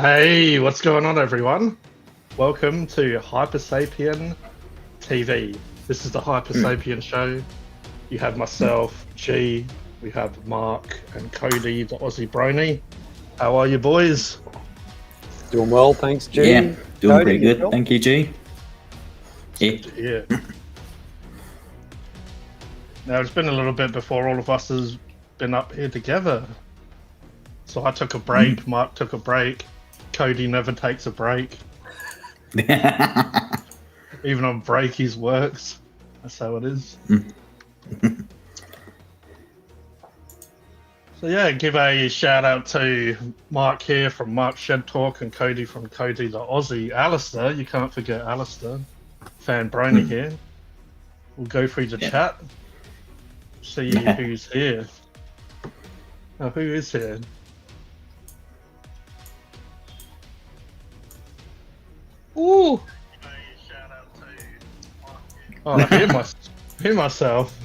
Hey, what's going on, everyone? Welcome to Hypersapien TV. This is the Hypersapien Show. You have myself, G, we have Mark and Cody, the Aussie Brony. How are you, boys? Doing well, thanks, G. Yeah, doing Cody, pretty good. yourself? Thank you, G. Yeah. Good to hear. Now, it's been a little bit before all of us has been up here together. So I took a break, Mark took a break, Cody never takes a break. Even on break, he works. That's how it is. So yeah, give a shout out to Mark here from Mark Shed Talk and Cody from Cody the Aussie. Alistair, you can't forget Alistair. Fan Brony here. We'll go through the chat. See who's here. Oh, who is here? Ooh! Oh, I hear myself.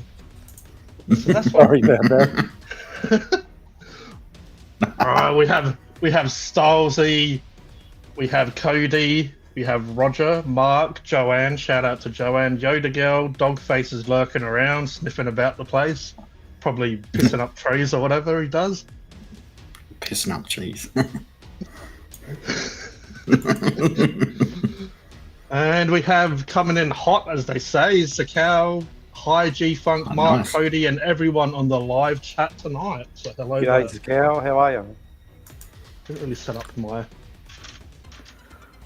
So that's what... Sorry about that. Alright, we have Stylesy, we have Cody, we have Roger, Mark, Joanne, shout out to Joanne, Yoda Girl, Dogface is lurking around, sniffing about the place, probably pissing up trees or whatever he does. Pissing up trees. And we have coming in hot, as they say, Zakal, Hi G-Funk, Mark, nice. Cody, and everyone on the live chat tonight. So hello there. G'day, Cow. How are you? Didn't really set up my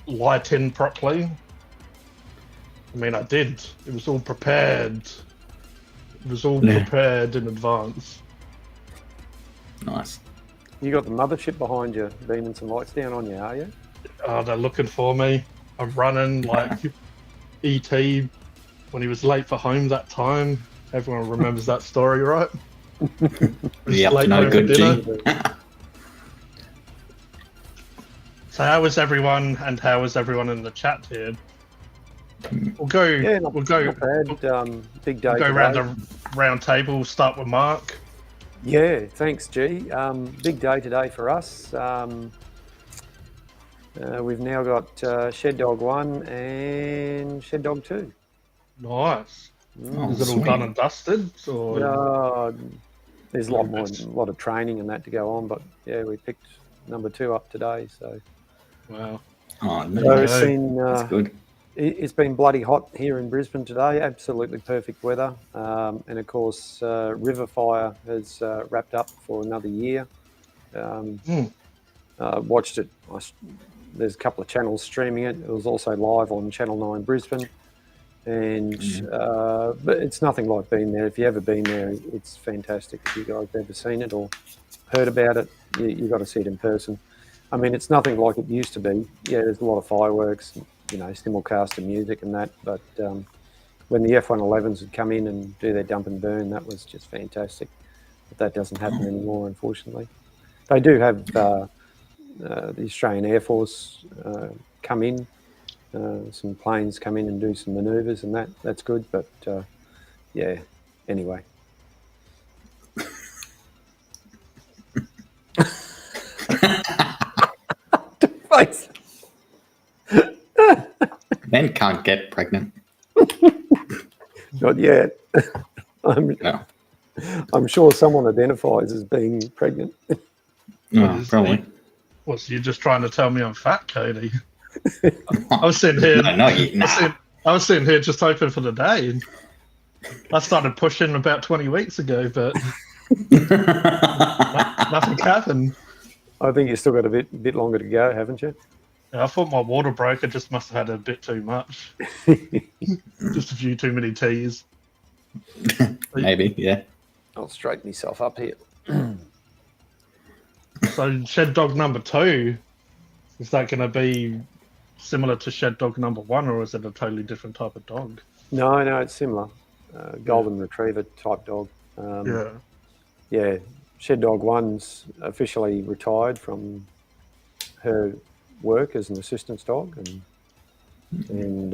lighting properly. I mean, I did. It was all prepared. It was all prepared in advance. Nice. You got the mothership behind you, beaming some lights down on you, are you? Oh, they're looking for me. I'm running like E.T. when he was late for home that time. Everyone remembers that story, right? Yeah, late no home for good, G. So how is everyone, and how is everyone in the chat here? We'll go. Not bad. Big day. We'll go today. around the round table. We'll start with Mark. Yeah, thanks, G. Big day today for us. We've now got Shed Dog 1 and Shed Dog 2. Nice. Oh, Is it all sweet. done and dusted? Or... There's a lot of training and that to go on, but yeah, we picked number 2 up today. So, Wow. Oh, no. so it's been That's good. it's been bloody hot here in Brisbane today. Absolutely perfect weather, and of course, River Fire has wrapped up for another year. Watched it. There's a couple of channels streaming it. It was also live on Channel 9 Brisbane. And but it's nothing like being there. If you've ever been there, it's fantastic. If you guys have ever seen it or heard about it, you got to see it in person. I mean, it's nothing like it used to be. Yeah, there's a lot of fireworks, simulcast and music and that. But when the F-111s would come in and do their dump and burn, that was just fantastic. But that doesn't happen anymore, unfortunately. They do have the Australian Air Force come in. Some planes come in and do some manoeuvres and that's good, but yeah, anyway. Men can't get pregnant. Not yet. I'm sure someone identifies as being pregnant. Oh, probably. What, so you're just trying to tell me I'm fat, Cody? I was sitting here. No, not you. Nah. I was sitting here just hoping for the day. I started pushing about 20 weeks ago, but nothing happened. I think you've still got a bit longer to go, haven't you? Yeah, I thought my water broke. I just must have had a bit too much. Just a few too many teas. Maybe, yeah. I'll straighten myself up here. So Shed Dog number 2, is that going to be similar to Shed Dog number 1, or is it a totally different type of dog? No, it's similar. Golden Retriever type dog. Yeah, Shed Dog 1's officially retired from her work as an assistance dog, and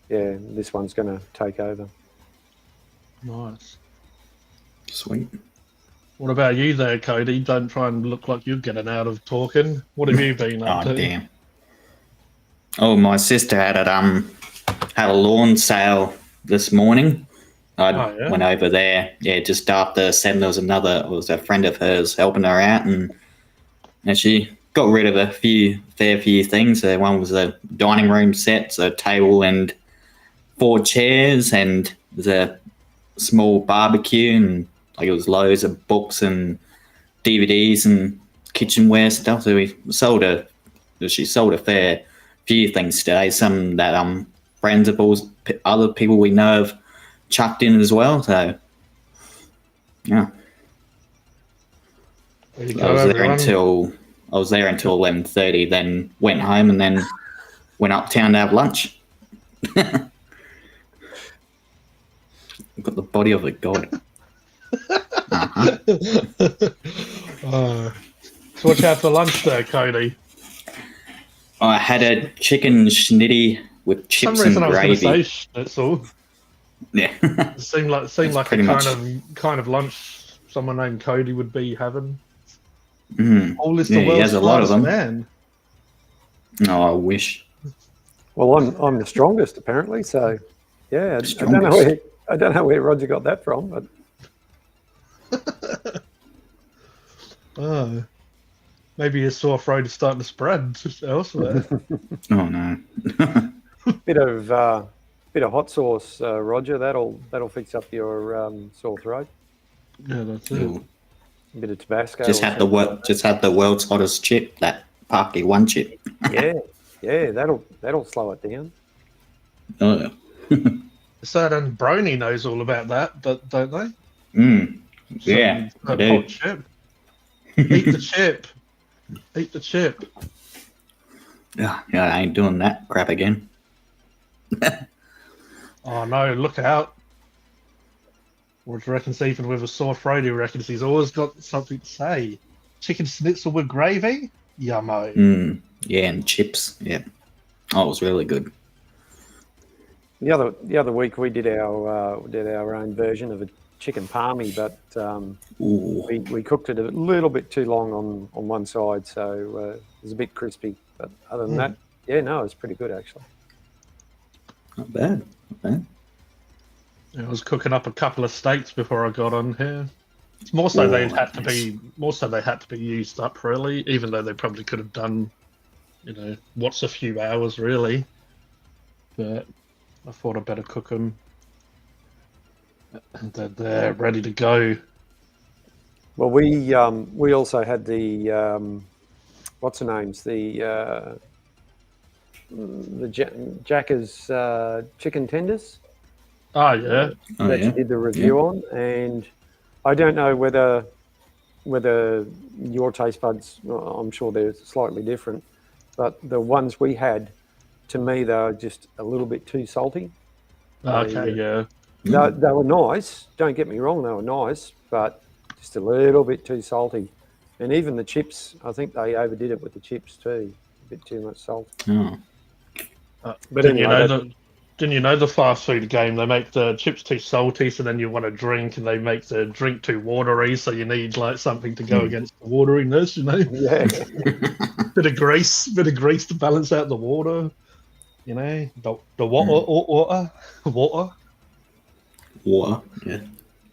yeah, this one's going to take over. Nice. Sweet. What about you there, Cody? Don't try and look like you're getting out of talking. What have you been up Oh to? damn. Oh, my sister had a lawn sale this morning. I Oh, yeah? went over there. Yeah, just after 7, there was a friend of hers helping her out, and she got rid of a fair few things. One was a dining room set, so a table and 4 chairs, and there's a small barbecue, and like it was loads of books and DVDs and kitchenware stuff. So she sold a fair few things today. Some that friends of ours, other people we know have chucked in as well. So yeah, There you I go, was there everyone. until 11:30. Then went home and then went uptown to have lunch. Got the body of a god. So what you had for lunch there, Cody? I had a chicken schnitty with For chips some reason and I was going to gravy. say schnitzel. Yeah, It seemed like pretty the much. kind of lunch someone named Cody would be having. Mm. Paul is Yeah, the he world's has a lot of smartest them. man. No, I wish. Well, I'm the strongest apparently. So, yeah, I don't know where Roger got that from, but Oh, maybe his sore throat is starting to spread elsewhere. Oh no. bit of hot sauce, Roger. That'll fix up your sore throat. Yeah, that's it. Ooh. A bit of Tabasco. Just had the world's hottest chip, that Parky One chip. yeah, that'll slow it down. Oh. Certain Brony knows all about that, but don't they? Yeah, I That do. hot chip. Eat the chip. Eat the chip. Yeah, I ain't doing that crap again. Oh no, look out. What do you reckon, even with a sore throat, he reckons he's always got something to say. Chicken schnitzel with gravy? Yummo. Yeah, and chips. Yeah. Oh, it was really good. The other week we did our own version of a chicken palmy, but Ooh. we cooked it a little bit too long on one side, so it was a bit crispy. But other than that, yeah, no, it was pretty good actually. Not bad. Not bad. I was cooking up a couple of steaks before I got on here. It's more so they had to be used up really, even though they probably could have done, what's a few hours really. But I thought I'd better cook them, and they're ready to go. Well, we also had the what's the names, the Jackers chicken tenders. Oh yeah. That you did the review on, and I don't know whether your taste buds, I'm sure they're slightly different, but the ones we had, to me, they were just a little bit too salty. Okay, yeah. They were nice, don't get me wrong, they were nice, but just a little bit too salty. And even the chips, I think they overdid it with the chips too, a bit too much salt. Oh. But anyway, didn't you know the fast food game? They make the chips too salty, so then you want a drink, and they make the drink too watery, so you need like something to go against the wateriness, Yeah. bit of grease to balance out the water. The water. Water. Yeah.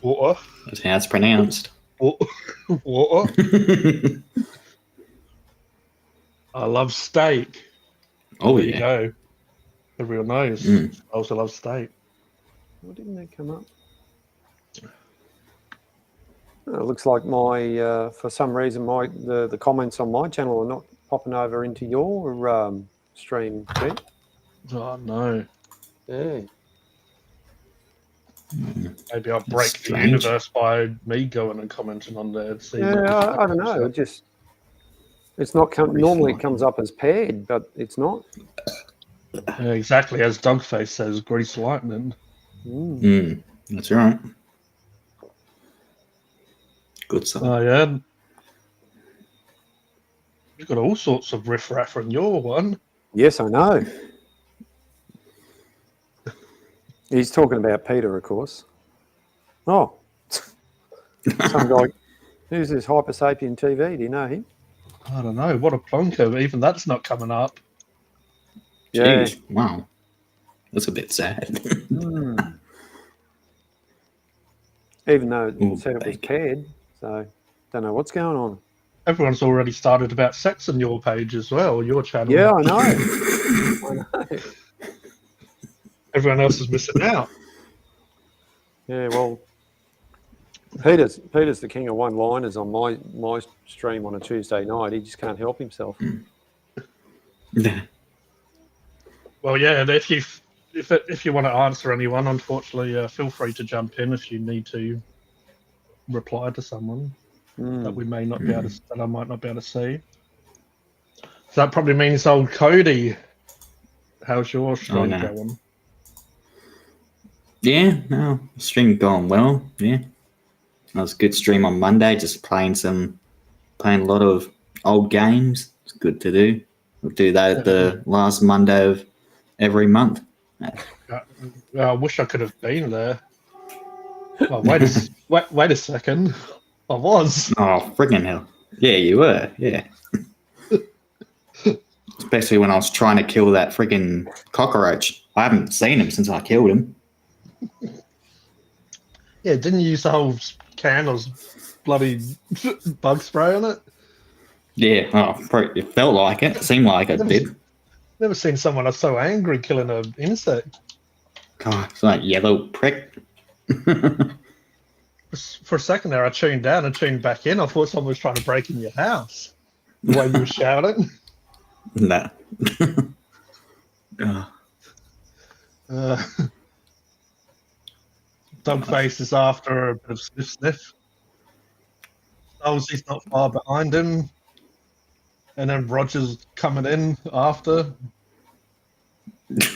Water. That's how it's pronounced. Water. I love steak. Oh, there yeah. you go. Everyone knows. I also love steak. Why didn't that come up? Oh, it looks like my, for some reason, the comments on my channel are not popping over into your stream, Ben. Oh no. Yeah. Maybe I'll break the Strange. universe by me going and commenting on there. And see Yeah, I don't know. It's not normally it comes up as paired, but it's not. Yeah, exactly as Dogface says, grease lightning. That's right. Good stuff. Oh yeah. You've got all sorts of riff-raff on your one. Yes, I know. He's talking about Peter, of course. Oh, Who's this Hypersapien TV? Do you know him? I don't know. What a plonker. Even that's not coming up. Jeez, wow. That's a bit sad. Even though it Ooh, said it was bacon. paired, so don't know what's going on. Everyone's already started about sex on your page as well, your channel. Yeah, I know. I know. Everyone else is missing out. Yeah, well, Peter's the king of one-liners on my stream on a Tuesday night. He just can't help himself. Well, yeah, and if you want to answer anyone, unfortunately, feel free to jump in if you need to reply to someone that we may not be able to, that I might not be able to see. So that probably means old Cody. How's your stream going? Yeah, no, stream going well. Yeah, that was a good stream on Monday. Just playing a lot of old games. It's good to do. We'll do that the last Monday of every month. I wish I could have been there. Oh, wait a second. I was. Oh, friggin' hell. Yeah, you were. Yeah. Especially when I was trying to kill that friggin' cockroach. I haven't seen him since I killed him. Yeah, didn't you use the whole can of bloody bug spray on it? Yeah, it felt like it. It seemed like it did. Never seen someone so angry killing an insect. God, it's like yellow prick. For a second there, I tuned out and tuned back in. I thought someone was trying to break in your house. The way you were shouting. No. Dogface is after a bit of sniff. He's not far behind him. And then Roger's coming in after. I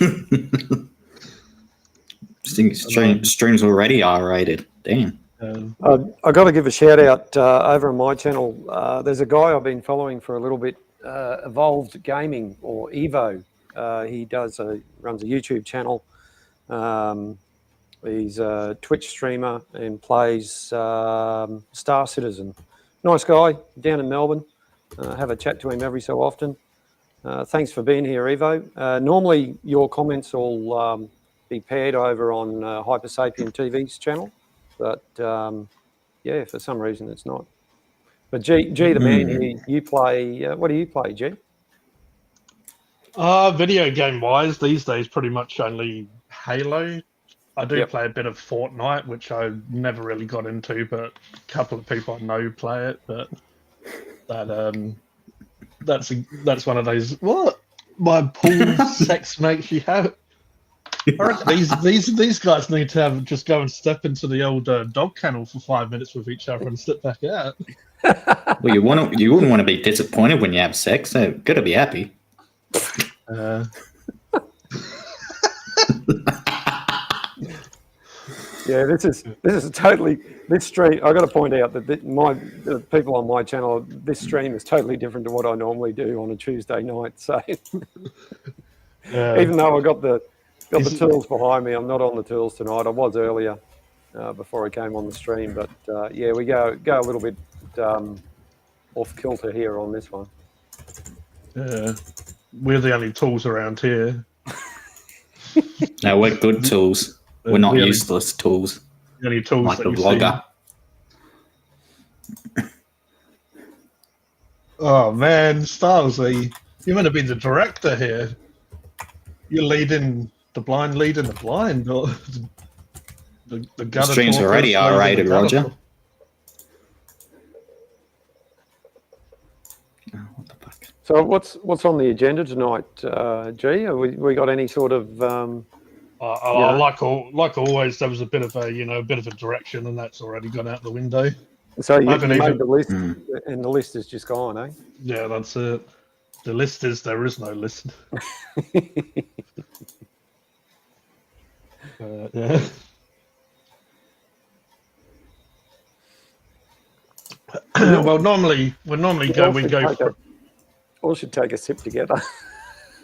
think streams already R-rated. Damn. I got to give a shout out over on my channel. There's a guy I've been following for a little bit, Evolved Gaming, or Evo. He runs a YouTube channel. He's a Twitch streamer and plays Star Citizen. Nice guy down in Melbourne. Have a chat to him every so often. Thanks for being here, Evo. Normally your comments will be paired over on Hypersapien TV's channel, but yeah, for some reason it's not. But G the man, you play. What do you play, G? Video game wise, these days pretty much only Halo. I do play a bit of Fortnite, which I never really got into, but a couple of people I know play it. But that's one of those. What my pool sex makes you have. I reckon these guys need to just go and step into the old dog kennel for 5 minutes with each other and step back out. Well, you wouldn't want to be disappointed when you have sex, so got to be happy. Yeah, this is totally this stream. I got to point out that the people on my channel, this stream is totally different to what I normally do on a Tuesday night. So even though I got the tools behind me, I'm not on the tools tonight. I was earlier before I came on the stream, but yeah, we go a little bit off kilter here on this one. Yeah, we're the only tools around here. No, we're good tools. We're not useless tools. The only tools like that the you vlogger. See. Oh man, Stylesy, you're meant to be the director here. You're leading the blind, or the gutter. The stream's already R-rated, Roger. What the fuck? So what's on the agenda tonight, G? Have we got any sort of? Like always, there was a bit of a direction, and that's already gone out the window. So you made the list, and the list is just gone, eh? Yeah, that's it. The list is there is no list. Yeah. Well, normally we all should take a sip together.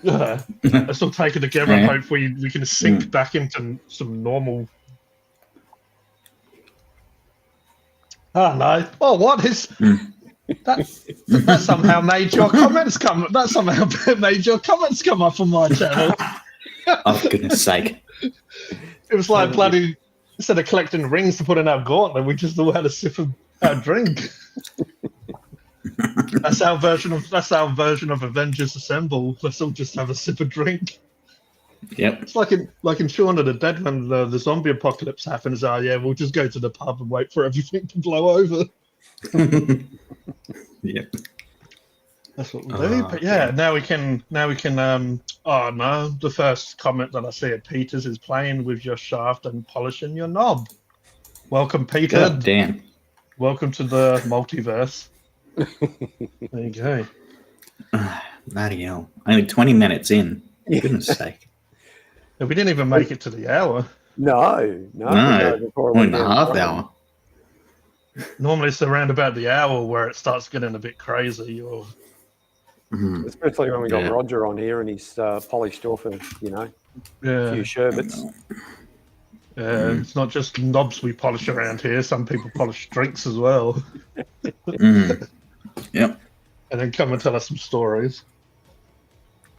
Yeah, let's all take it together and hopefully we can sink back into some normal. Oh no! Oh, what is that? Somehow made your comments come. That somehow made your comments come up on my channel. Oh, for goodness sake. It was like bloody. Instead of collecting rings to put in our gauntlet, we just all had a sip of our drink. That's our version of Avengers Assemble. Let's all just have a sip of drink. Yep. It's like in Shaun of the Dead when the zombie apocalypse happens. Oh yeah, we'll just go to the pub and wait for everything to blow over. Yep. That's what we'll do. But yeah, now we can. Oh no, the first comment that I see at Peter's is playing with your shaft and polishing your knob. Welcome, Peter. God damn. Welcome to the multiverse. There you go. Bloody hell. Only 20 minutes in. For goodness sake. Yeah, we didn't even make it to the hour. No. Before One and a half hour. Normally it's around about the hour where it starts getting a bit crazy. Or Especially when we got Roger on here and he's polished off a few sherbets. It's not just knobs we polish around here. Some people polish drinks as well. Yep. And then come and tell us some stories.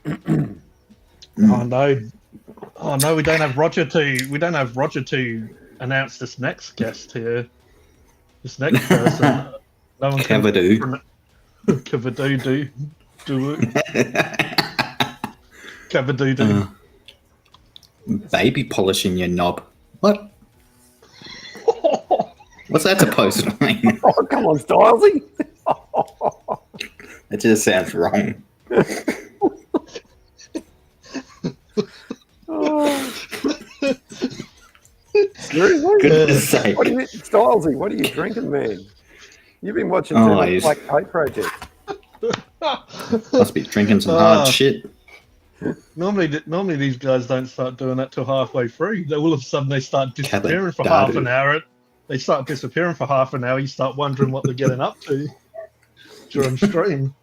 Oh no, we don't have Roger to announce this next guest here. This next person. No one can. Cavadoo. Cavadoo do it. Cavadoo do. Baby polishing your knob. What? What's that supposed to mean? Oh, come on, Stylesy. That just sounds wrong. Seriously? Goodness sake. Stylesy, what are you drinking, man? You've been watching the Black Tape Project. Must be drinking some hard shit. Normally these guys don't start doing that till halfway through. Then all of a sudden they start disappearing for half an hour. They start disappearing for half an hour. You start wondering what they're getting up to during stream.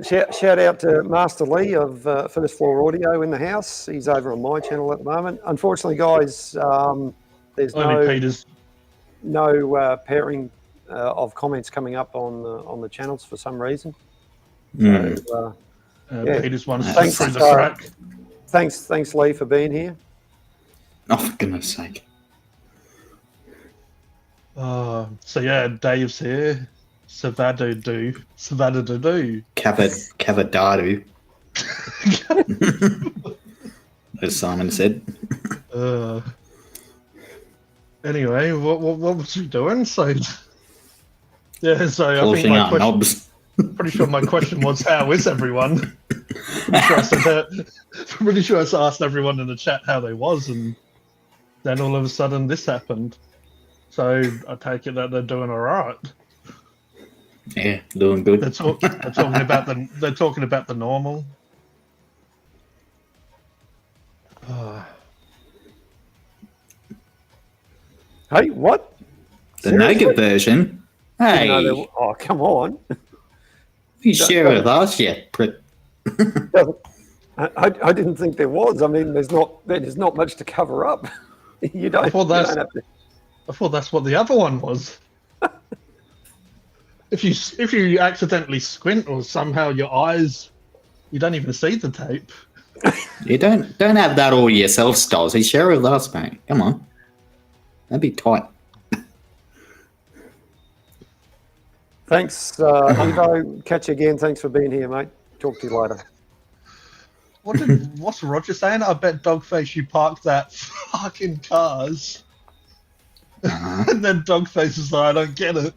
Shout out to Master Lee of First Floor Audio in the house. He's over on my channel at the moment. Unfortunately, guys, there's no pairing of comments coming up on the channels for some reason. So, Peter's one through the crack. Thanks, Lee, for being here. Oh, for goodness sake. So yeah, Dave's here. Savadoo. Cavadadu. As Simon said. Anyway, what was we doing? So I Polishing think our knobs. Pretty sure my question was, how is everyone? Pretty sure I asked everyone in the chat how they was, and then all of a sudden this happened. So I take it that they're doing all right. Yeah, doing good. They're talking about the normal. Hey, what? The naked version? Hey, oh, come on. You share it with us yet, prick. I didn't think there was. I mean, there's not much to cover up. You don't. I thought that's what the other one was. If you accidentally squint or somehow your eyes, you don't even see the tape. You don't have that all yourself, Styles. You share it with us, mate. Come on, that'd be tight. Thanks, Evo. Catch you again. Thanks for being here, mate. Talk to you later. What's Roger saying? I bet Dogface you parked that fucking cars. And then Dogface is like, I don't get it.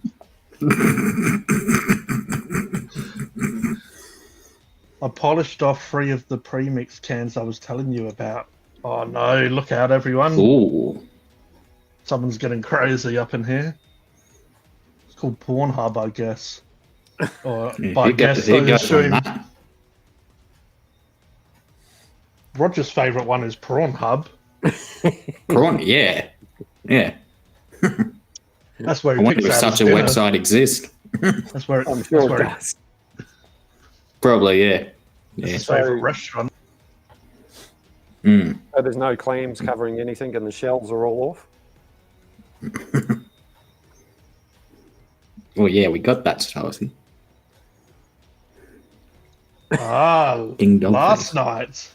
I polished off 3 of the premix cans I was telling you about. Oh no, look out everyone. Ooh. Someone's getting crazy up in here. It's called Pornhub, I guess. Or by guess, I assume. Roger's favourite one is Pornhub. Prawn, yeah. That's where he I wonder picks if out such a his dinner. website exists. That's where I'm sure it does. Probably, yeah. It's his favourite restaurant. So there's no clams covering anything and the shells are all off? Well, yeah, we got that Stacy. Ah, King Dogface. last night.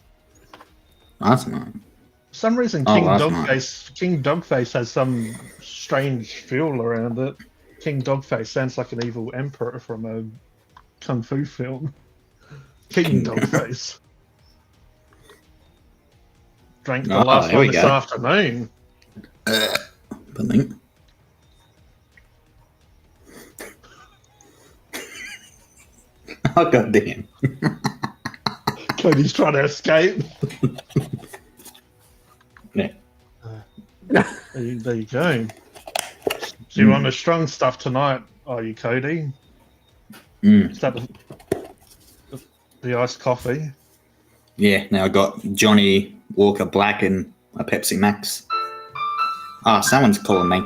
Last night. For some reason, Oh, King last Dogface has some strange feel around it. King Dogface sounds like an evil emperor from a kung fu film. King Dogface. Drank the last there one we this go. afternoon. Something. Oh, god damn. Cody's trying to escape. Yeah. There you go. So you're on the strong stuff tonight, are you, Cody? Is that the iced coffee? Yeah, now I got Johnny Walker Black and a Pepsi Max. Ah, someone's calling me.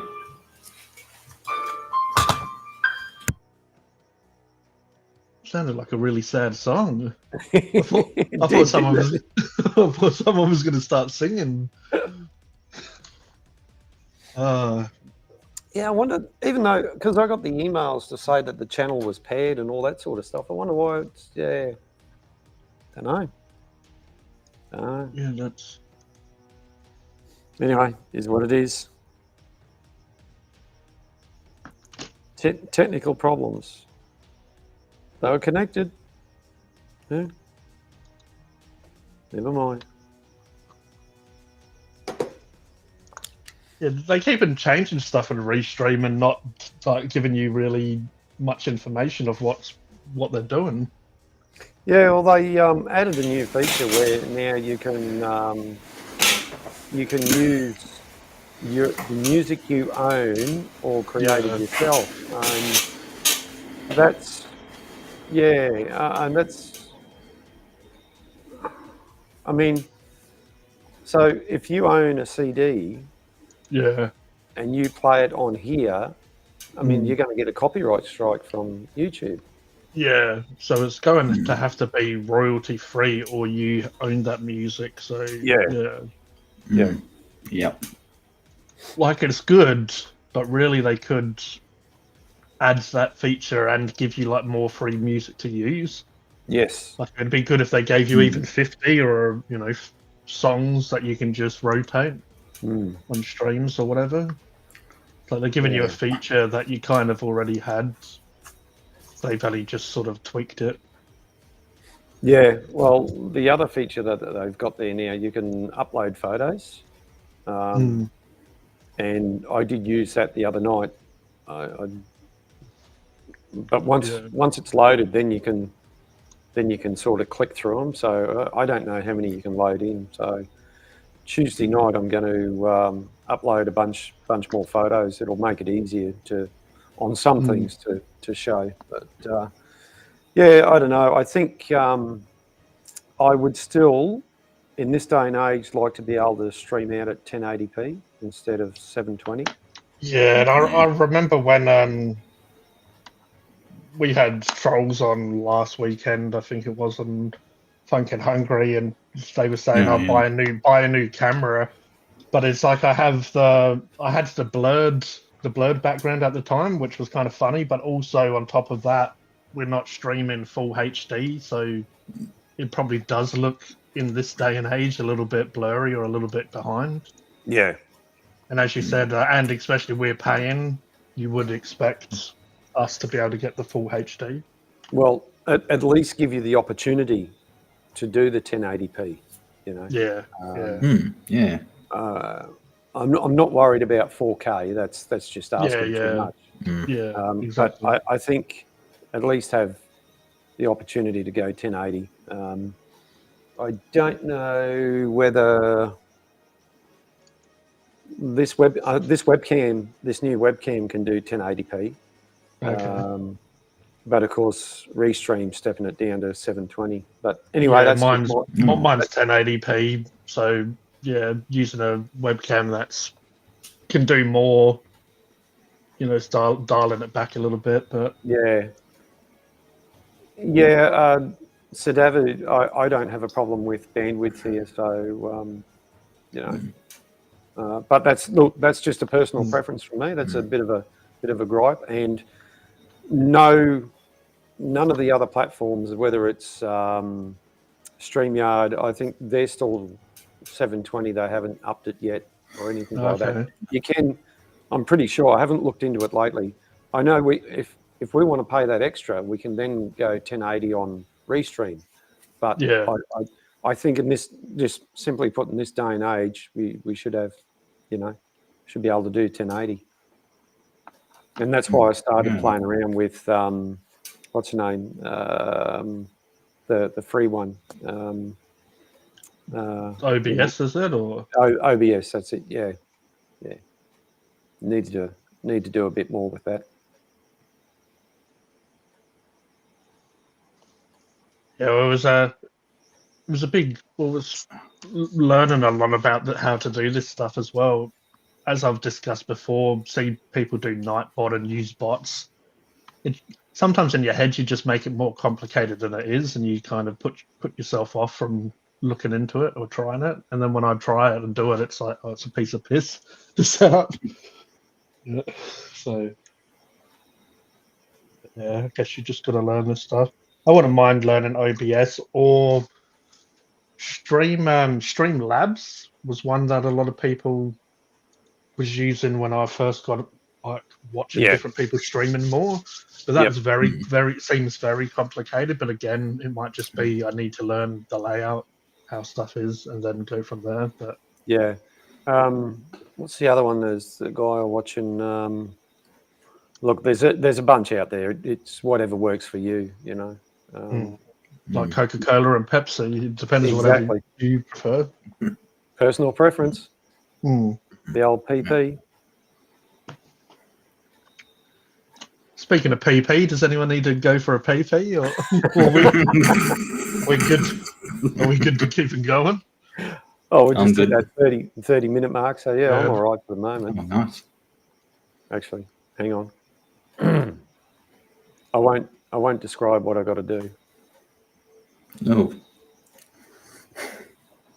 Sounded like a really sad song. I thought someone was going to start singing. Yeah, I wonder, even though, because I got the emails to say that the channel was paired and all that sort of stuff, I wonder why it's, don't know. Yeah, that's... Anyway, is what it is. Technical problems. They were connected. Yeah. Never mind. Yeah, they keep on changing stuff in Restream and not like giving you really much information of what they're doing. Yeah, well, they added a new feature where now you can use the music you own or created yourself. That's and that's. I mean, so if you own a CD. Yeah. And you play it on here, I mean, you're going to get a copyright strike from YouTube. Yeah, so it's going to have to be royalty free, or you own that music. So Yep. Like it's good, but really they could add that feature and give you like more free music to use. Yes. Like it'd be good if they gave you even 50 or songs that you can just rotate on streams or whatever. Like they're giving you a feature that you kind of already had. They've only just sort of tweaked it. Yeah, well, the other feature that they've got there now, you can upload photos. And I did use that the other night. But once it's loaded, then you can sort of click through them. So I don't know how many you can load in. So Tuesday night, I'm going to upload a bunch more photos. It'll make it easier on some things to show. But I don't know. I think I would still, in this day and age, like to be able to stream out at 1080p instead of 720. Yeah, and I remember when we had trolls on last weekend. I think it was on Funk and Hungry, and they were saying, "I'll buy a new camera." But it's like I had the blurred background at the time, which was kind of funny. But also on top of that, we're not streaming full HD, so it probably does look in this day and age a little bit blurry or a little bit behind. Yeah. And as you said, and especially we're paying, you would expect us to be able to get the full HD. Well, at least give you the opportunity to do the 1080p. Yeah. I'm not worried about 4K. That's just asking too much. Exactly. But I think at least have the opportunity to go 1080. I don't know whether this new webcam can do 1080p. Okay. But of course, Restream stepping it down to 720. But anyway, that's mine's 1080p. So using a webcam that's can do more. Dialing it back a little bit, but Sadavu, I don't have a problem with bandwidth here, so but that's just a personal preference for me. That's a bit of a gripe, and No, none of the other platforms, whether it's StreamYard, I think they're still 720. They haven't upped it yet or anything like that. Okay. You can, I'm pretty sure. I haven't looked into it lately. I know if we want to pay that extra, we can then go 1080 on Restream. But Yeah. I think in this, just simply put, in this day and age, we should have, should be able to do 1080. And that's why I started playing around with what's her name, the free one. OBS, is it, or OBS? That's it. Yeah. Need to do a bit more with that. yeah? Well, it was a big. Well, was learning a lot about how to do this stuff as well. As I've discussed before, see people do Nightbot and use bots. Sometimes in your head you just make it more complicated than it is, and you kind of put yourself off from looking into it or trying it. And then when I try it and do it, it's like, oh, it's a piece of piss to set up. Yeah. So yeah, I guess you just got to learn this stuff. I wouldn't mind learning OBS or Streamlabs was one that a lot of people was using when I first got like watching different people streaming more. But that was very seems very complicated. But again, it might just be I need to learn the layout, how stuff is, and then go from there. But yeah, what's the other one? There's the guy watching. Look, there's a bunch out there. It's whatever works for you, like Coca-Cola and Pepsi, it depends on whatever you prefer. Personal preference. The old PP. Speaking of PP, does anyone need to go for a PP, or are we good to keep it going? Oh, we're just at that 30 minute mark. So yeah, I'm all right for the moment. Oh, nice. Actually, hang on. I won't describe what I got to do. No.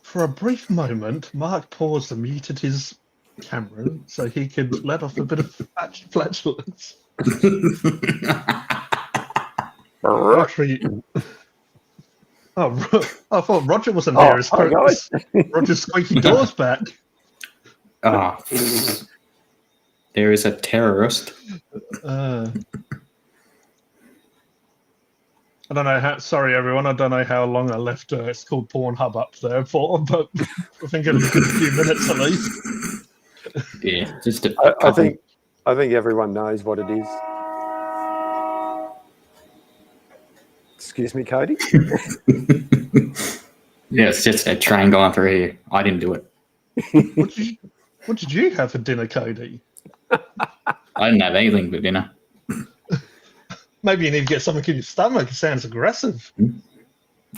For a brief moment, Mark paused and muted his camera so he could let off a bit of flatulence. Actually, I thought Roger wasn't here. Roger's squeaky doors back. Ah, there is a terrorist. I don't know how. Sorry, everyone. I don't know how long I left. It's called Pornhub up there for, but I think it'll be a few minutes at least. Yeah, just I think everyone knows what it is. Excuse me, Cody. Yeah, it's just a train going through here. I didn't do it. What did you have for dinner, Cody? I didn't have anything for dinner. Maybe you need to get something in your stomach. It sounds aggressive.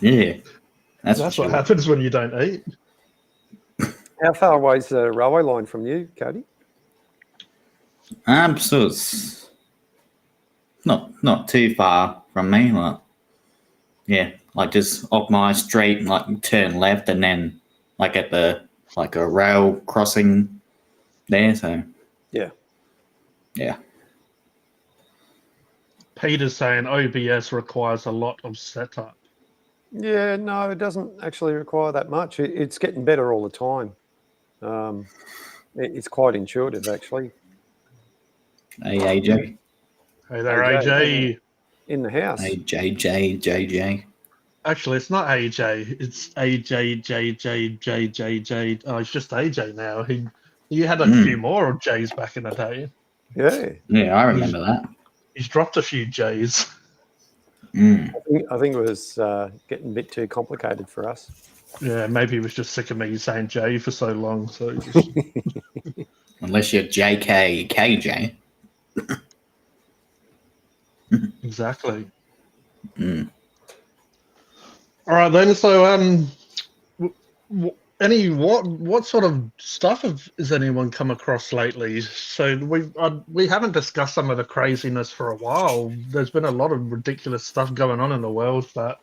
Yeah, that's what happens when you don't eat. How far away is the railway line from you, Cody? So it's not too far from me. Like just off my street, like turn left, and then like at the a rail crossing there. So yeah. Peter's saying OBS requires a lot of setup. Yeah, no, it doesn't actually require that much. It's getting better all the time. It's quite intuitive, actually. Hey, AJ. Hey there, AJ. In the house. Hey, JJ. Actually, it's not AJ. It's AJ. Oh, it's just AJ now. You had a few more J's back in the day. Yeah. Yeah, I remember that. He's dropped a few J's. I think it was getting a bit too complicated for us. Yeah, maybe he was just sick of me saying J for so long. So unless you're JKKJ. Exactly. All right then. So what sort of stuff has anyone come across lately? So we haven't discussed some of the craziness for a while. There's been a lot of ridiculous stuff going on in the world that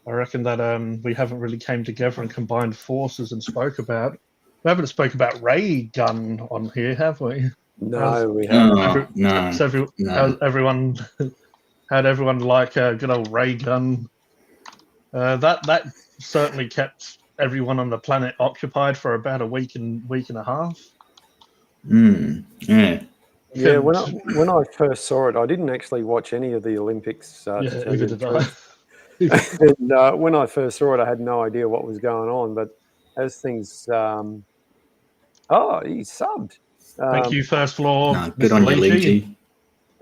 I reckon that we haven't really came together and combined forces and spoke about. We haven't spoke about ray gun on here, have we? No, we haven't. Oh, no. No. How's everyone? How'd everyone like good old ray gun? That certainly kept everyone on the planet occupied for about a week and a half. Yeah. Yeah, when I first saw it, I didn't actually watch any of the Olympics. To Yeah, tell either you the did I. truth. And when I first saw it, I had no idea what was going on. But as things, he subbed. Thank you, First Floor, No, good Mr. on you, Leachy.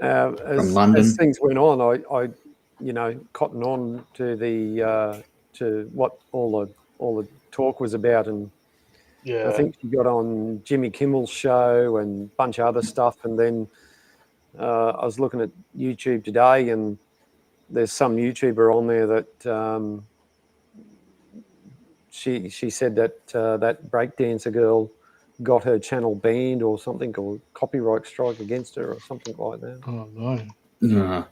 Leachy. As London. things went on, I cotton on to the to what all the talk was about, and Yeah, I think she got on Jimmy Kimmel's show and a bunch of other stuff, and then I was looking at YouTube today, and there's some YouTuber on there that she said that that breakdancer girl got her channel banned or something, or copyright strike against her or something like that. Oh no. No.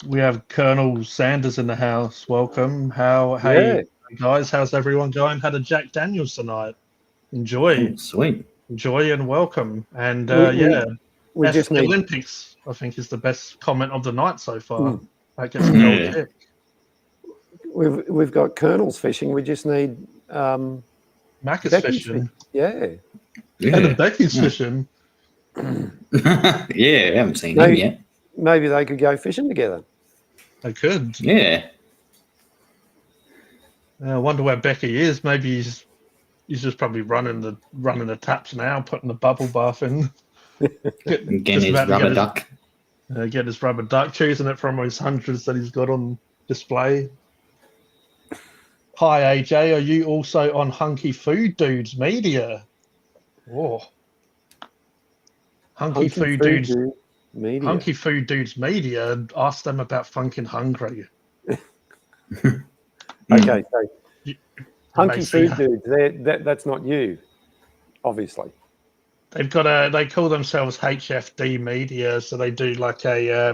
We have Colonel Sanders in the house. Welcome. Yeah. Hey guys, how's everyone going? Had a Jack Daniels tonight. Enjoy. Oh, sweet. Enjoy and welcome. And We just the need Olympics, I think, is the best comment of the night so far. That gets me all kick. we've got Colonel's fishing. We just need Mac is Becky's fishing. Yeah. And Becky's fishing. Yeah, I haven't seen No. him yet. Maybe they could go fishing together. They could. Yeah. I wonder where Becky is. Maybe he's just probably running the taps now, putting the bubble bath in. Getting his rubber duck. Get his rubber duck, choosing it from his hundreds that he's got on display. Hi AJ, are you also on Hunky Food Dudes Media? Oh, Hunky Food Dudes Media. Hunky Food Dudes Media. Ask them about Funkin' Hungry. Okay, so Hunky Basically, Food Dudes, that's not you, obviously. They've got they call themselves HFD Media, so they do like a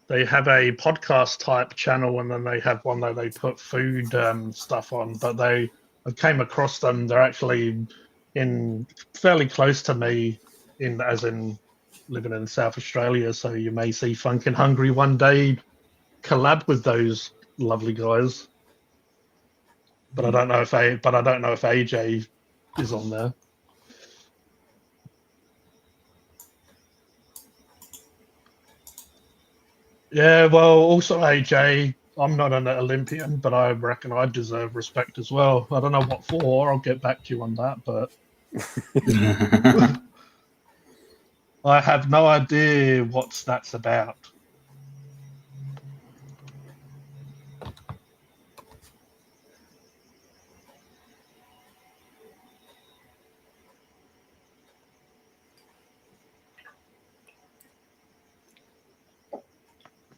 they have a podcast type channel, and then they have one that they put food stuff on. But I came across them. They're actually in fairly close to me, as in living in South Australia. So you may see Funkin' Hungry one day collab with those lovely guys. But I don't know if AJ is on there. Yeah, well, also AJ, I'm not an Olympian, but I reckon I deserve respect as well. I don't know what for. I'll get back to you on that, but I have no idea what that's about.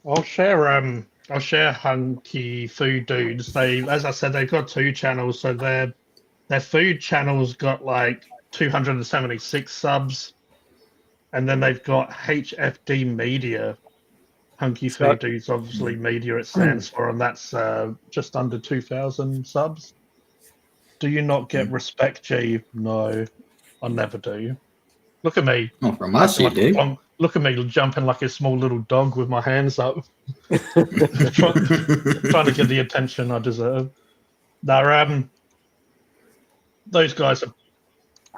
I'll share Hunky Food Dudes. As I said, they've got two channels. So their food channel's got like 276 subs, and then they've got HFD Media. Hunky Food Dudes, obviously media it stands for, and that's just under 2,000 subs. Do you not get respect, G? No, I never do. Look at me. Oh, from us you do. Look at me jumping like a small little dog with my hands up, trying to get the attention I deserve. Now, those guys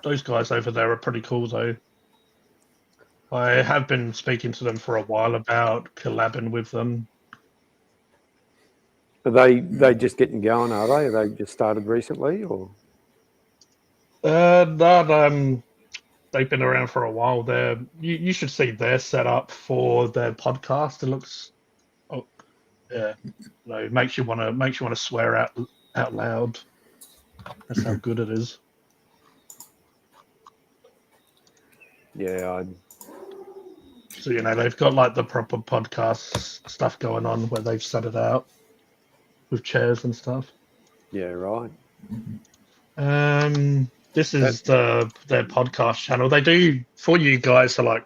over there are pretty cool, though. I have been speaking to them for a while about collabing with them. Are they just getting going, are they? Are they just started recently, or? No, they've been around for a while. You should see their setup for their podcast. It looks, it makes you want to swear out loud. That's how good it is. Yeah. So they've got like the proper podcast stuff going on where they've set it out with chairs and stuff. Yeah. Right. This is their podcast channel. They do, for you guys, so like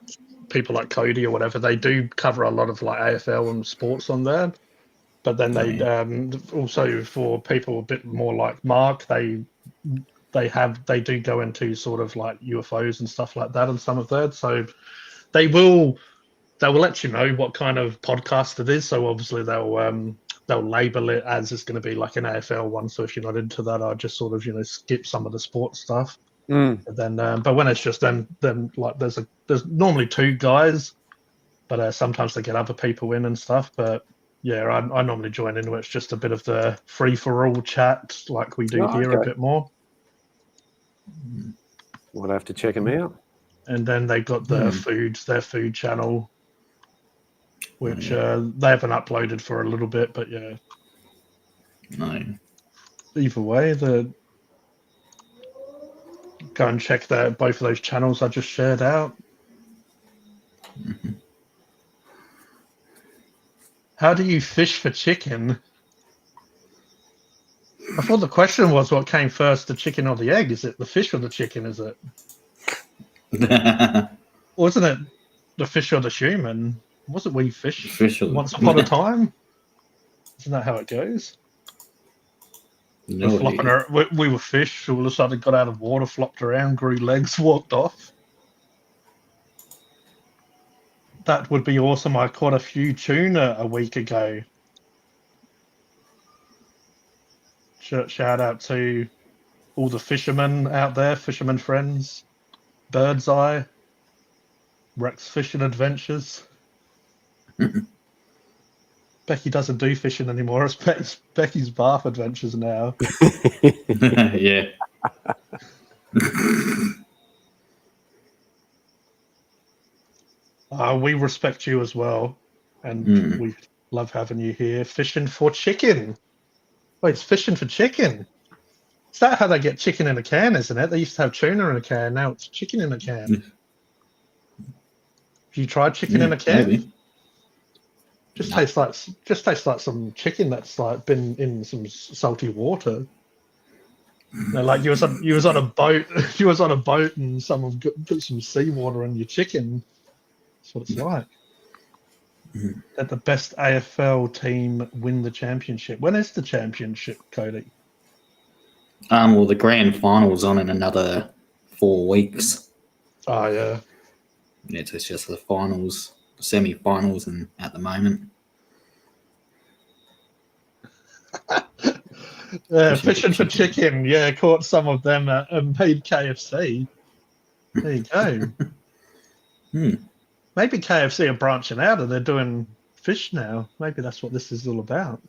people like Cody or whatever, they do cover a lot of like AFL and sports on there. But then they also, for people a bit more like Mark, they they do go into sort of like UFOs and stuff like that on some of theirs. So they will let you know what kind of podcast it is. So obviously they'll label it as it's going to be like an AFL one. So if you're not into that, I'll just sort of skip some of the sports stuff. And then, but when it's just then like there's normally two guys, but sometimes they get other people in and stuff. But yeah, I normally join in where it's just a bit of the free for all chat like we do here a bit more. We'll have to check them out. And then they got their food channel, which they haven't uploaded for a little bit, but yeah. No. Either way, go and check both of those channels I just shared out. How do you fish for chicken? I thought the question was what came first, the chicken or the egg? Is it the fish or the chicken, is it? Wasn't it the fish or the human? Wasn't we fish once upon a time? Isn't that how it goes? No, we were fish, all of a sudden got out of water, flopped around, grew legs, walked off. That would be awesome. I caught a few tuna a week ago. Shout out to all the fishermen out there, fishermen friends, Bird's Eye, Rex Fishing Adventures. Becky doesn't do fishing anymore. It's Becky's bath adventures now. Yeah. We respect you as well, and we love having you here. Fishing for chicken. Wait, it's fishing for chicken. Is that how they get chicken in a can, isn't it? They used to have tuna in a can. Now it's chicken in a can. Have you tried chicken in a can? Maybe. Just tastes like some chicken that's like been in some salty water. Like you was on a boat. You was on a boat and someone put some seawater in your chicken. That's what it's like. That the best AFL team win the championship. When is the championship, Cody? Well, the grand final's on in another 4 weeks. Oh yeah. It's just the finals, semi-finals, and at the moment. Fishing for chicken. Yeah, caught some of them and paid KFC. There you go. Maybe KFC are branching out and they're doing fish now. Maybe that's what this is all about.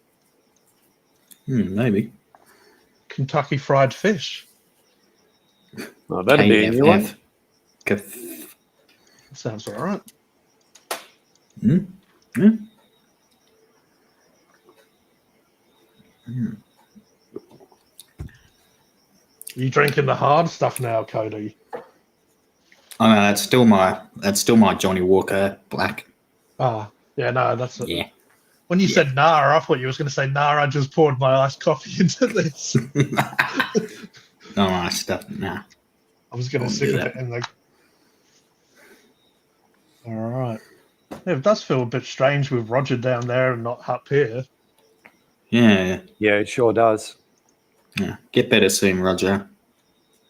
Maybe. Kentucky Fried Fish. Oh, that'd be a new one. Sounds all right. You drinking the hard stuff now, Cody? Oh no, that's still my Johnny Walker Black. Ah, yeah, no, that's it. Yeah. When you said nah, I thought you was going to say nah. I just poured my iced coffee into this. No nice stuff. Nah. I was going to stick it in the. All right. Yeah, it does feel a bit strange with Roger down there and not up here. Yeah. Yeah, it sure does. Yeah. Get better soon, Roger.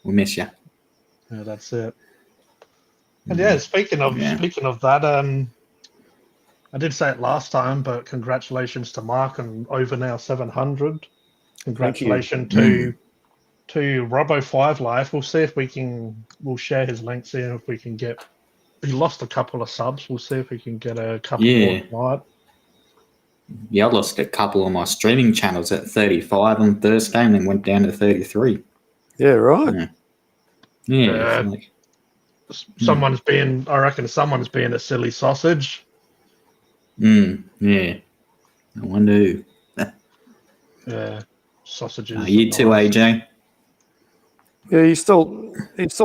We'll miss you. Yeah, that's it. And yeah, speaking of that, I did say it last time, but congratulations to Mark and over now 700. Congratulations to Robo5 Life. We'll see if we'll share his link, see if we can get. He lost a couple of subs. We'll see if we can get a couple more tonight. Yeah, I lost a couple of my streaming channels at 35 on Thursday and then went down to 33. Yeah, right. Yeah. Someone's being a silly sausage. Yeah. I wonder who. Yeah. Sausages. You too, AJ. Yeah, he's still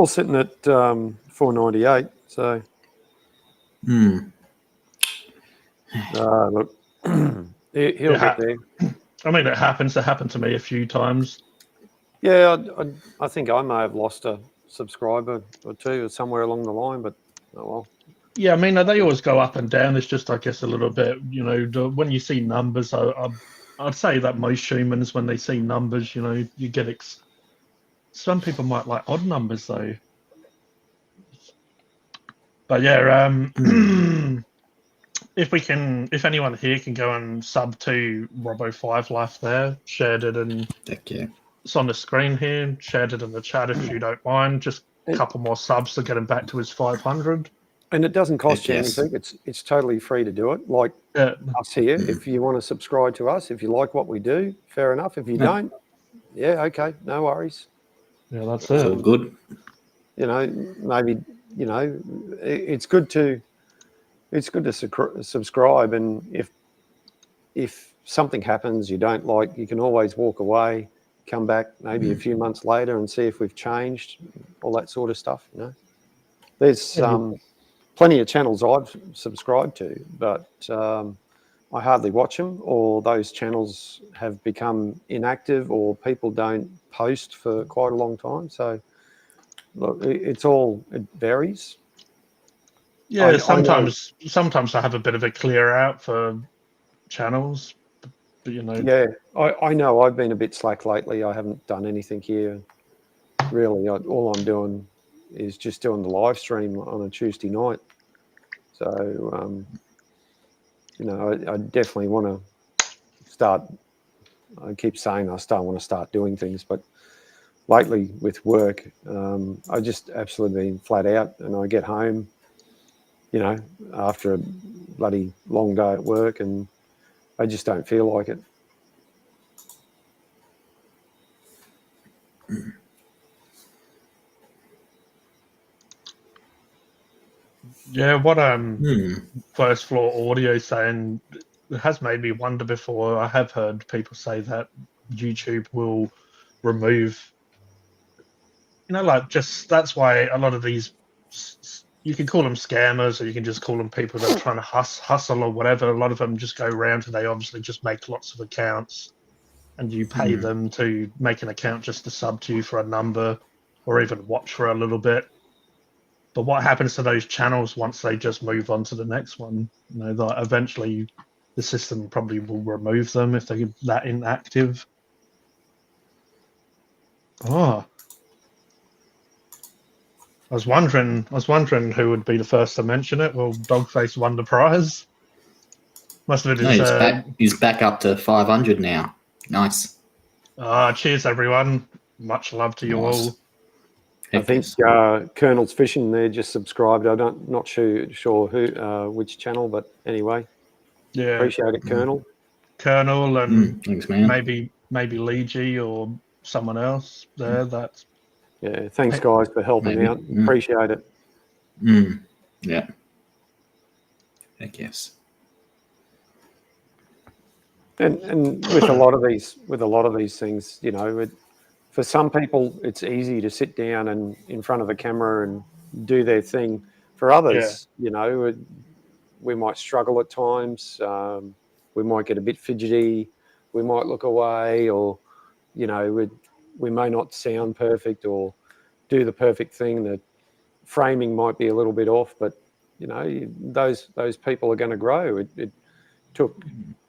sitting at 498. So. Look, he'll get there. I mean, it happens. It happened to me a few times. Yeah, I think I may have lost a subscriber or two somewhere along the line, but oh well. Yeah, I mean, they always go up and down. It's just, I guess, a little bit, when you see numbers, I'd say that most humans, when they see numbers, you get some people might like odd numbers though. But yeah, if anyone here can go and sub to Robo5 Life there, shared it, and Heck yeah. it's on the screen here. Shared it in the chat if you don't mind. Just a couple more subs to get him back to his 500. And it doesn't cost you Yes. anything. It's totally free to do it. Like us here, if you want to subscribe to us, if you like what we do, fair enough. If you don't, yeah, okay, no worries. Yeah, that's It's all it. good. You know, maybe, you know, it's good to subscribe, and if something happens you don't like, you can always walk away, come back maybe a few months later and see if we've changed, all that sort of stuff. You know, there's plenty of channels I've subscribed to, but I hardly watch them, or those channels have become inactive, or people don't post for quite a long time. So look, it varies. Yeah, sometimes I have a bit of a clear out for channels, but you know. Yeah, I know I've been a bit slack lately. I haven't done anything here. Really, all I'm doing is just doing the live stream on a Tuesday night. So, you know, I definitely want to start. I keep saying I want to start doing things, but lately with work, I just absolutely been flat out, and I get home, you know, after a bloody long day at work, and I just don't feel like it. Yeah, what First Floor Audio saying, it has made me wonder before. I have heard people say that YouTube will remove, you know, like, just that's why a lot of these, you can call them scammers, or you can just call them people that are trying to hustle or whatever. A lot of them just go around and they obviously just make lots of accounts, and you pay them to make an account just to sub to you for a number, or even watch for a little bit. But what happens to those channels once they just move on to the next one? You know, that eventually the system probably will remove them if they're that inactive. Oh, I was wondering who would be the first to mention it. Well, Dogface won the prize. Must have been his. He's back up to 500 now. Nice. Cheers, everyone. Much love to you all. Heck I think yes. Colonel's Fishing there just subscribed. Not sure who which channel, but anyway. Yeah. Appreciate it, Colonel. Colonel and Thanks, man. maybe Lee G or someone else there. That's Thanks, guys, for helping out. Appreciate it. Yeah. Heck yes. And with a lot of these things, you know, for some people it's easy to sit down and in front of a camera and do their thing. For others, you know, we might struggle at times. We might get a bit fidgety. We might look away, or, you know, we may not sound perfect or do the perfect thing. The framing might be a little bit off, but, you know, those people are going to grow.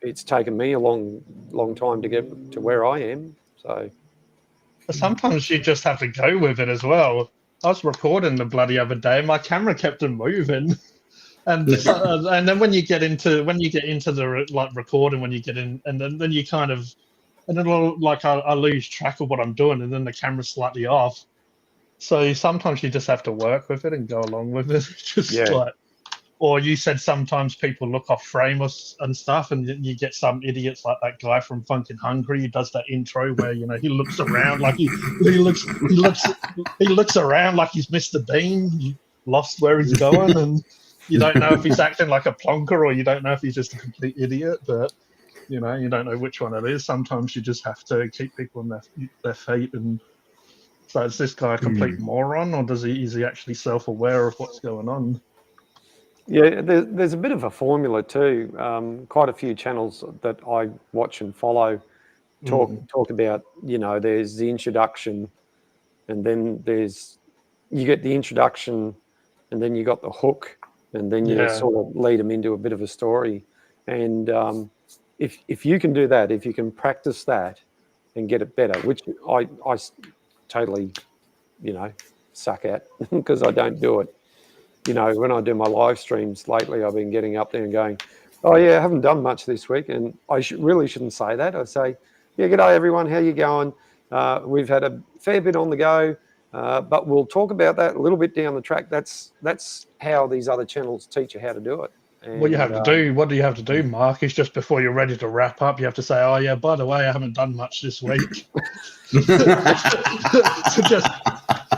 It's taken me a long time to get to where I am. So sometimes you just have to go with it as well. I was recording the bloody other day, my camera kept on moving, and then when you get into the like recording, when you get in, and then you kind of, and then I lose track of what I'm doing, and then the camera's slightly off. So sometimes you just have to work with it and go along with it. Like, or you said sometimes people look off frame and stuff, and you get some idiots like that guy from Funkin' Hungry who does that intro where, you know, he looks around like he looks around like he's Mr. Bean, lost where he's going, and you don't know if he's acting like a plonker or you don't know if he's just a complete idiot. But, you know, you don't know which one it is. Sometimes you just have to keep people on their feet. And so, is this guy a complete moron, or is he actually self-aware of what's going on? Yeah, there's a bit of a formula too. Quite a few channels that I watch and follow talk about, you know, there's the introduction, and then you get the introduction, and then you got the hook, and then you sort of lead them into a bit of a story. And if you can do that, if you can practice that and get it better, which I totally, suck at because I don't do it. When I do my live streams lately, I've been getting up there and going, oh, yeah, I haven't done much this week. And I really shouldn't say that. I say, yeah, g'day, everyone. How you going? We've had a fair bit on the go, but we'll talk about that a little bit down the track. That's how these other channels teach you how to do it. And, what do you have to do, Mark, is just before you're ready to wrap up, you have to say, oh, yeah, by the way, I haven't done much this week. So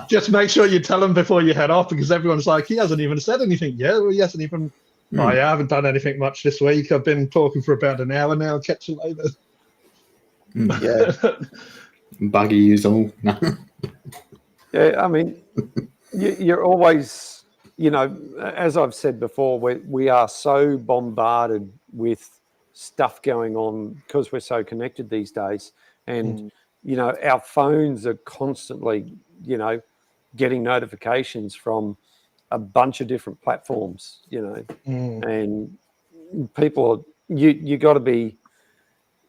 just make sure you tell them before you head off, because everyone's like, he hasn't even said anything yet. Well, he hasn't even, oh, yeah, I haven't done anything much this week. I've been talking for about an hour now. Catch you later. Yeah. Buggy use all. Yeah, I mean, you're always, as I've said before, we are so bombarded with stuff going on because we're so connected these days. And, our phones are constantly, getting notifications from a bunch of different platforms, and people, you got to be,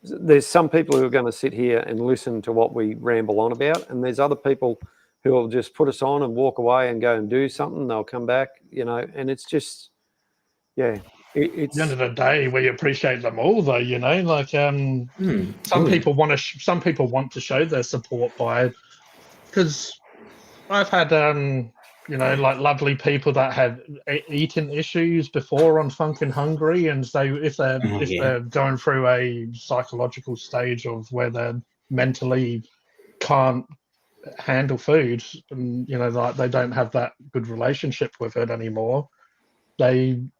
there's some people who are going to sit here and listen to what we ramble on about, and there's other people who will just put us on and walk away and go and do something. They'll come back, and it's just, yeah. It's At the end of the day, we appreciate them all, though. Like some people want to show their support by, because I've had like lovely people that have eating issues before on Funkin' Hungry, and so if they're going through a psychological stage of where they're mentally can't handle food, and like they don't have that good relationship with it anymore,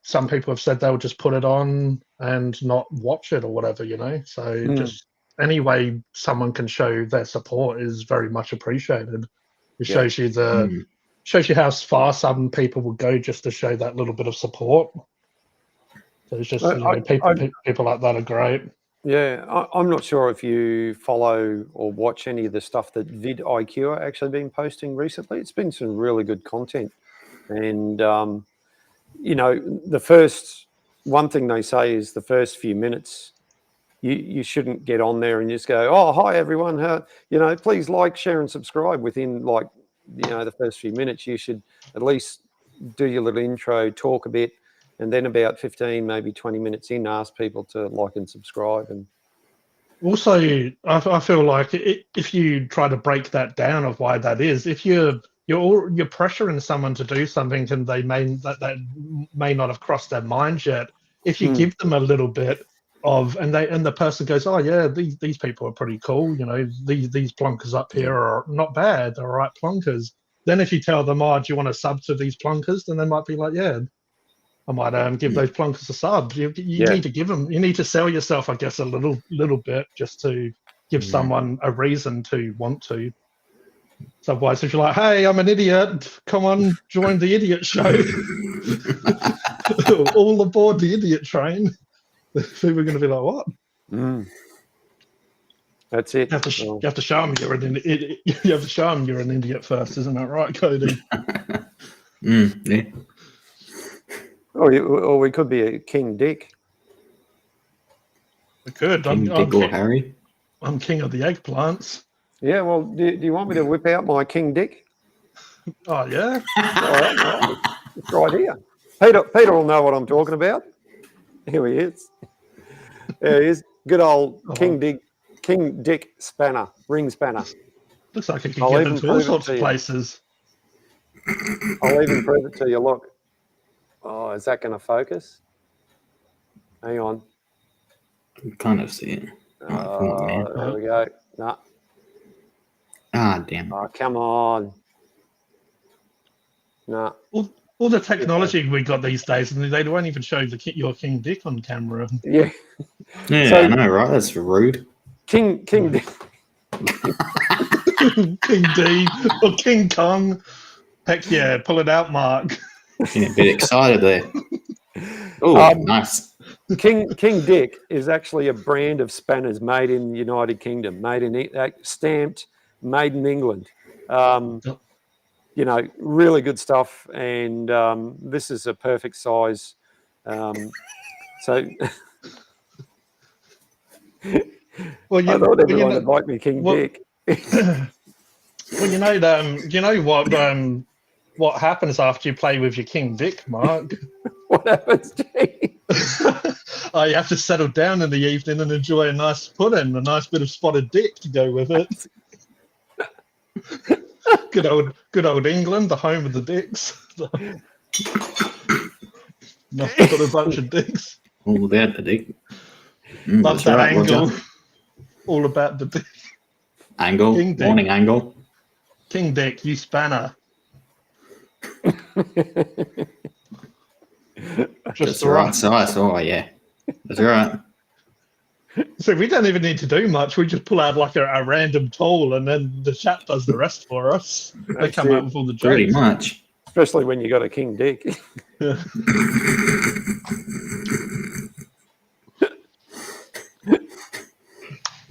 some people have said they'll just put it on and not watch it or whatever, so just any way someone can show their support is very much appreciated. It shows you how far some people will go just to show that little bit of support. So it's just people like that are great. Yeah, I'm not sure if you follow or watch any of the stuff that vidIQ are actually been posting recently. It's been some really good content. And, the first one thing they say is the first few minutes, you shouldn't get on there and just go, oh, hi, everyone. Please like, share and subscribe within the first few minutes. You should at least do your little intro, talk a bit, and then about 15, maybe 20 minutes in, ask people to like and subscribe. And also, I feel like if you try to break that down of why that is, if you're pressuring someone to do something and they may not have crossed their minds yet, if you give them a little bit of, and the person goes, oh yeah, these people are pretty cool, these plonkers up here are not bad, they're all right plonkers. Then if you tell them, oh, do you want to sub to these plonkers, then they might be like, yeah, I might give those plonkers a sub. You need to give them, you need to sell yourself, I guess, a little bit just to give someone a reason to want to. So otherwise, if you're like, hey, I'm an idiot, come on, join the idiot show. All aboard the idiot train. People are going to be like, what? That's it. You have to show them you're an idiot. You have to show them you're an idiot first, isn't that right, Cody? Yeah. Or we could be a King Dick. We could. King Dick or Harry. I'm king of the eggplants. Yeah, well, do you want me to whip out my King Dick? Oh, yeah? All right. It's right here. Peter will know what I'm talking about. Here he is. There he is. Good old King Dick spanner, ring spanner. Looks like it can get into all sorts of places. I'll even prove it to you. Look. Oh, is that going to focus? Hang on. I can kind of see it. There we go. Nah. Ah, damn. Oh, come on. Nah. All the technology we got these days, and they don't even show your King Dick on camera. Yeah. Yeah, I know, right? That's rude. King Dick. King D or King Kong. Heck yeah, pull it out, Mark. Getting a bit excited there. Oh, nice. King Dick is actually a brand of spanners made in the United Kingdom, stamped, made in England. Really good stuff, and this is a perfect size. So, well, I thought everyone would like me King Dick. Well, you know what happens after you play with your King Dick, Mark? What happens, Jay? Oh, you have to settle down in the evening and enjoy a nice pudding, a nice bit of spotted dick to go with it. Good old England, the home of the dicks. Nothing but a bunch of dicks. All about the dick. Love That's that right, angle. Roger. All about the dick. Angle, King Dick. morning angle. King Dick, you spanner. Just the right size. Oh, yeah. That's right. So we don't even need to do much. We just pull out like a random tool, and then the chat does the rest for us. They come up with all the jokes. Pretty much. Especially when you got a king dick. Yeah.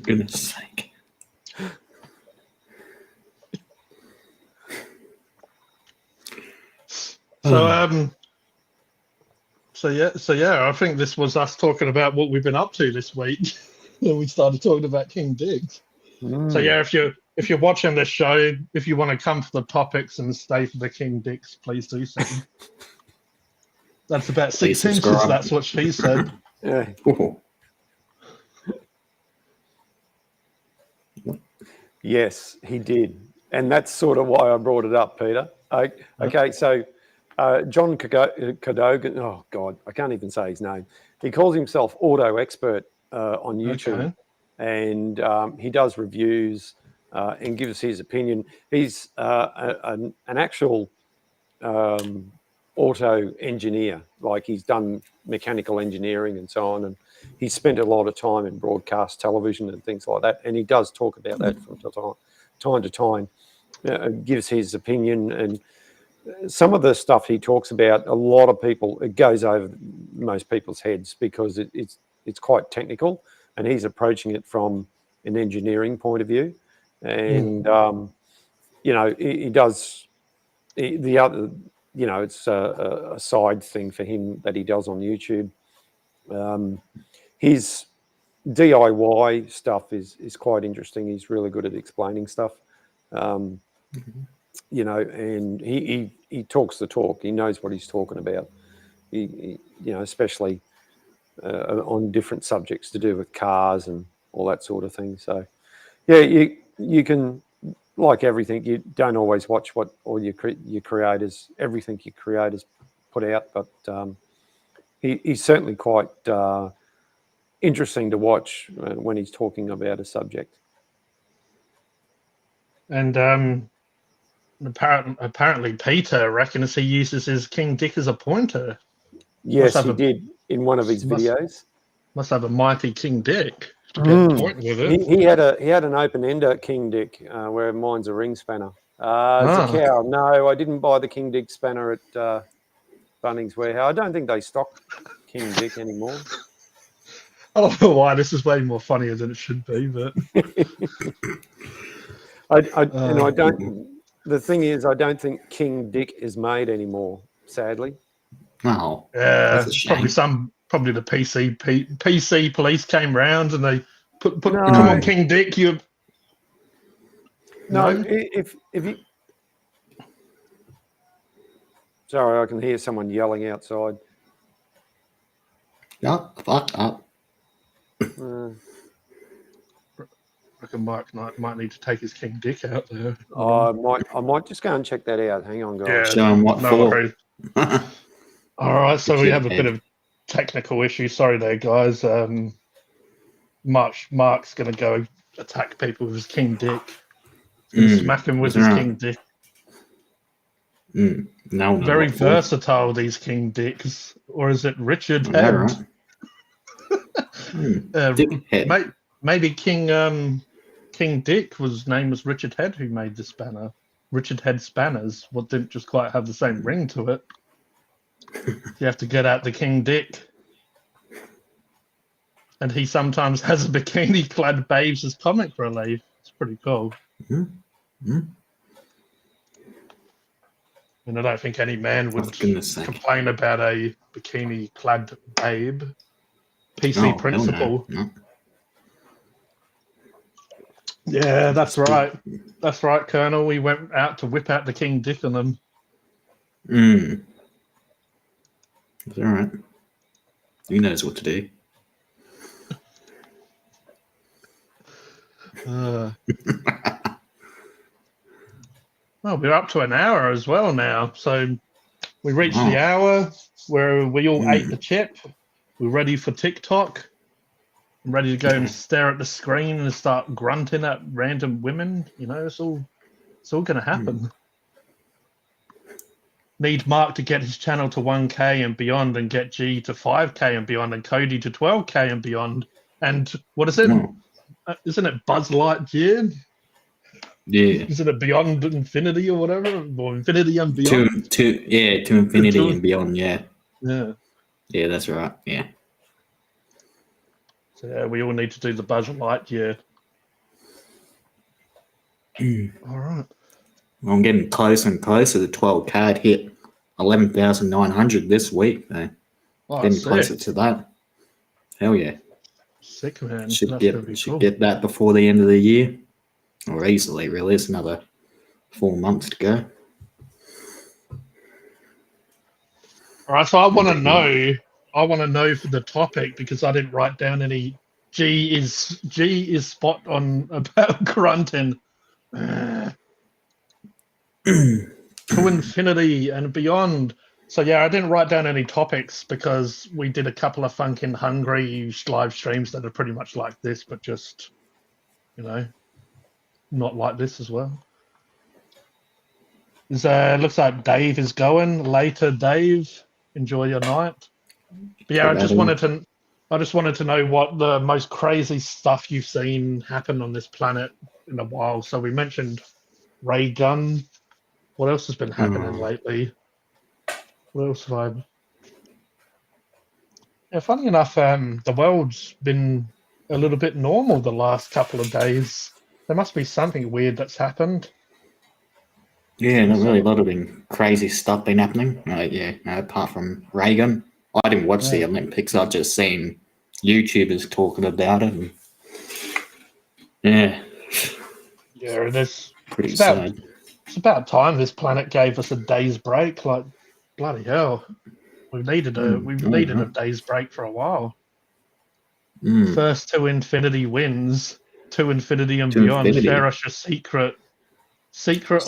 Goodness sake. So yeah, I think this was us talking about what we've been up to this week. Then we started talking about King Diggs. So yeah, if you're watching this show, if you want to come for the topics and stay for the King Dicks, please do so. That's about 6 inches. That's what she said. Yeah. Ooh. Yes, he did. And that's sort of why I brought it up, Peter. Okay, so John Cadogan, oh God, I can't even say his name. He calls himself Auto Expert on YouTube. Okay. And he does reviews and gives his opinion. He's an actual auto engineer, like he's done mechanical engineering and so on, and he's spent a lot of time in broadcast television and things like that, and he does talk about that from time to time, gives his opinion. And some of the stuff he talks about, a lot of people, it goes over most people's heads because it's quite technical, and he's approaching it from an engineering point of view. And you know, he does the other, you know, it's a side thing for him that he does on YouTube. His DIY stuff is quite interesting. He's really good at explaining stuff, you know, and he talks the talk. He knows what he's talking about. He you know, especially on different subjects to do with cars and all that sort of thing. So yeah, you can, like everything, you don't always watch what all your creators, everything your creators put out, but he's certainly quite interesting to watch when he's talking about a subject. And apparently Peter reckons he uses his King Dick as a pointer. Yes, he did in one of his videos. Must have a mighty King Dick to get pointing with it. He had an open-ender King Dick, where mine's a ring spanner. It's a cow. No, I didn't buy the King Dick spanner at Bunnings Warehouse. I don't think they stock King Dick anymore. I don't know why. This is way more funnier than it should be, but I don't. The thing is, I don't think King Dick is made anymore. Sadly. Oh, yeah, probably the PC police came round and they put come on, King Dick, you. No, if you. Sorry, I can hear someone yelling outside. No, fuck up. I reckon Mike might need to take his King Dick out there. I might just go and check that out. Hang on, guys. Yeah, show him what for. All right, so we have a bit of technical issue. Sorry there, guys. Mark's going to go attack people with his King Dick. Smack him with his King Dick. No, very versatile, these King Dicks. Or is it Richard Head? Right. Maybe King Dick, his name was Richard Head, who made the spanner. Richard Head spanners. What didn't just quite have the same ring to it. You have to get out the King Dick. And he sometimes has a bikini-clad babes as comic relief. It's pretty cool. And I don't think any man would complain about a bikini-clad babe. PC principle. No. Yeah, that's right. That's right, Colonel. We went out to whip out the King Dick on them. It's all right. He knows what to do. Well, we're up to an hour as well now. So we reached the hour where we all ate the chip. We're ready for TikTok. I'm ready to go and stare at the screen and start grunting at random women. You know, it's all going to happen. Need Mark to get his channel to 1K and beyond, and get G to 5K and beyond, and Cody to 12K and beyond. And what is it? Isn't it Buzz Lightyear? Yeah. Isn't it Beyond Infinity or whatever? Or Infinity and Beyond? To Infinity and Beyond, yeah. Yeah. Yeah, that's right, yeah. So yeah, we all need to do the Buzz Lightyear. All right. Well, I'm getting closer and closer to 12K. I'd hit 11,900 this week. So getting sick. closer to that. Hell yeah. Sick, man. Should get that before the end of the year. Or easily, really. It's another 4 months to go. All right, so I want to know for the topic, because I didn't write down any. G is spot on about grunting. To infinity and beyond. So yeah, I didn't write down any topics because we did a couple of Funkin' Hungry live streams that are pretty much like this, but just, you know, not like this as well. Looks like Dave is going later. Dave, enjoy your night. But yeah, I just wanted to know what the most crazy stuff you've seen happen on this planet in a while. So we mentioned ray gun. What else has been happening lately? What else have I? Yeah, funny enough, the world's been a little bit normal the last couple of days. There must be something weird that's happened. Yeah, not really. A lot of crazy stuff been happening. Apart from Reagan, I didn't watch the Olympics. I've just seen YouTubers talking about it. And, yeah, and it's pretty sad. It's about time this planet gave us a day's break. Like, bloody hell, we've needed a day's break for a while. First to infinity wins, to infinity and beyond. Infinity. Share us your secret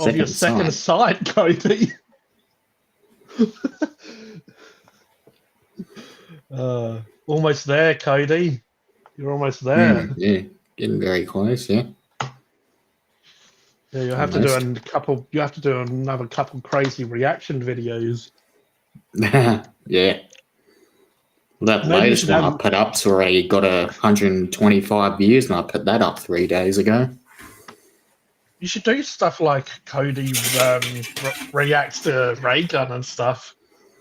of your second sight, Cody. Almost there, Cody. You're almost there. Yeah, getting very close. Yeah. Yeah, you'll have to do a couple. You have to do another couple crazy reaction videos. Yeah. Well, that latest one I put up's already got 125 views, and I put that up 3 days ago. You should do stuff like Cody reacts to ray gun and stuff,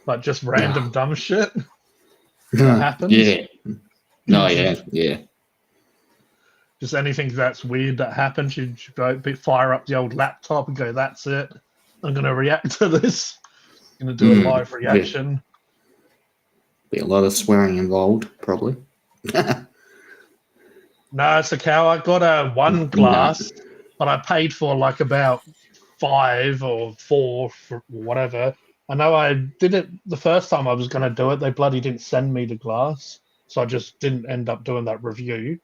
like just random dumb shit that happens. Yeah. No, yeah. Just anything that's weird that happens, you should go fire up the old laptop and go, "That's it. I'm going to react to this. I'm going to do a live reaction." Be a lot of swearing involved, probably. No, it's a cow. I got one glass, but I paid for like about 5 or 4 for whatever. I know I did it the first time I was going to do it. They bloody didn't send me the glass, so I just didn't end up doing that review.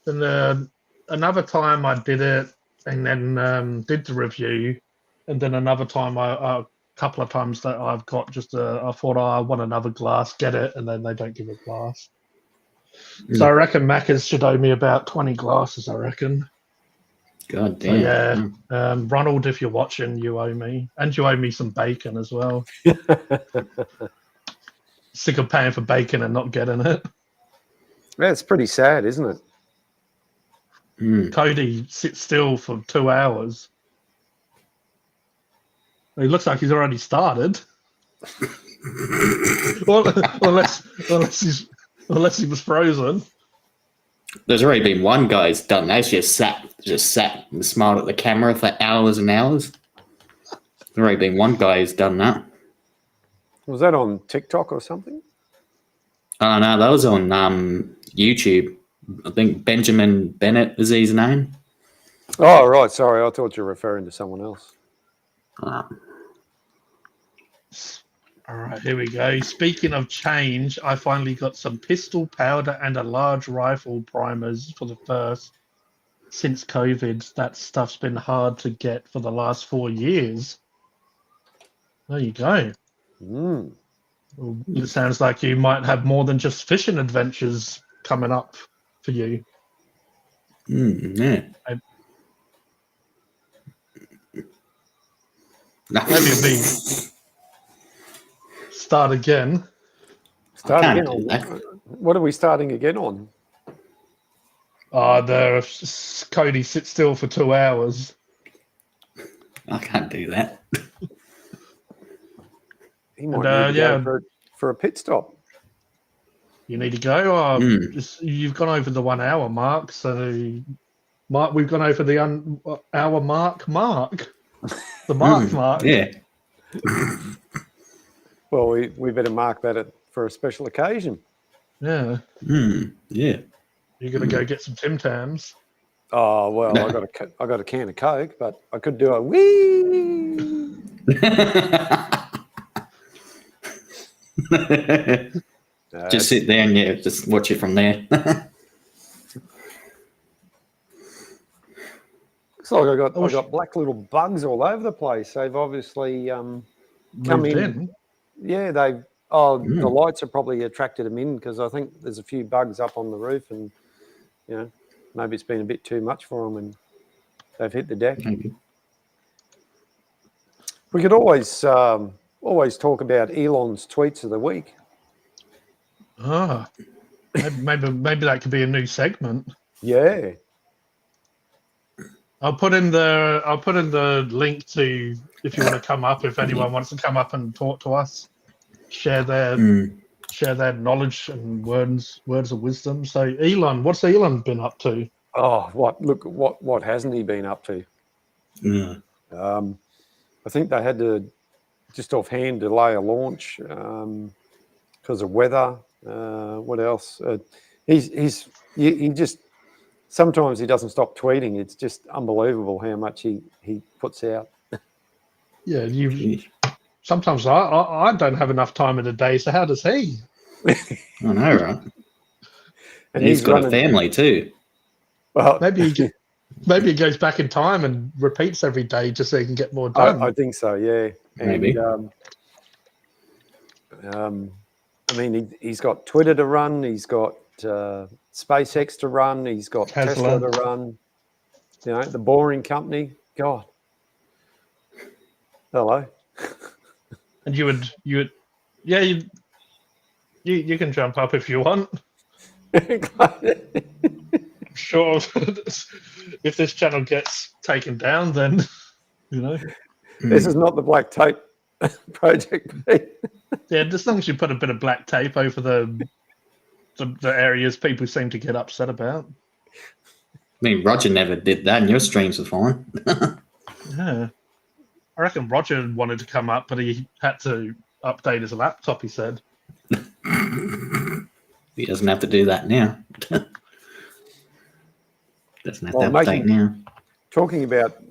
And another time I did it and then did the review. And then another time, a couple of times that I've got just I thought, I want another glass, get it, and then they don't give a glass. So I reckon Macca's should owe me about 20 glasses, I reckon. God damn. So Ronald, if you're watching, you owe me. And you owe me some bacon as well. Sick of paying for bacon and not getting it. Yeah, it's pretty sad, isn't it? Cody sits still for 2 hours. He looks like he's already started. unless he was frozen. There's already been one guy who's done that. He's just sat and smiled at the camera for hours and hours. There's already been one guy who's done that. Was that on TikTok or something? Oh no, that was on YouTube. I think Benjamin Bennett is his name. Oh, right. Sorry, I thought you were referring to someone else. All right, here we go. Speaking of change, I finally got some pistol powder and a large rifle primers for the first since COVID. That stuff's been hard to get for the last 4 years. There you go. Mm. Well, it sounds like you might have more than just fishing adventures coming up for you. Yeah. Maybe it'll be start again. Start can't again do on that. what are we starting again on? Cody sit still for 2 hours. I can't do that. He might need to go for a pit stop. You need to go. You've gone over the 1 hour mark, so Mark, we've gone over the hour mark. The mark. Yeah. Well, we better mark that for a special occasion. Yeah. Yeah. You're gonna go get some Tim Tams. Oh well, I got a can of Coke, but I could do a wee. Just sit there and just watch it from there. Looks like I got black little bugs all over the place. They've obviously come in. Yeah, the lights have probably attracted them in because I think there's a few bugs up on the roof, and maybe it's been a bit too much for them, and they've hit the deck. Maybe. We could always talk about Elon's tweets of the week. Maybe that could be a new segment. Yeah. I'll put in the link to if you want to come up. If anyone wants to come up and talk to us, share their knowledge and words of wisdom. So Elon, what's Elon been up to? Oh, what hasn't he been up to? Yeah. I think they had to just offhand delay a launch because of weather. What else? He just sometimes he doesn't stop tweeting. It's just unbelievable how much he puts out. Yeah, sometimes I don't have enough time in the day. So how does he? I know, right? And he's got a family too. Well, maybe he goes back in time and repeats every day just so he can get more done. I think so. Yeah, Maybe. I mean, he's got Twitter to run. He's got SpaceX to run. He's got Tesla to run. The Boring Company. God. Hello. And you can jump up if you want. Sure. If this channel gets taken down, then This is not the black tape project. Yeah, as long as you put a bit of black tape over the areas people seem to get upset about. I mean, Roger never did that, and your streams were fine. Yeah. I reckon Roger wanted to come up, but he had to update his laptop, he said. He doesn't have to do that now. Doesn't have to update now. Talking about,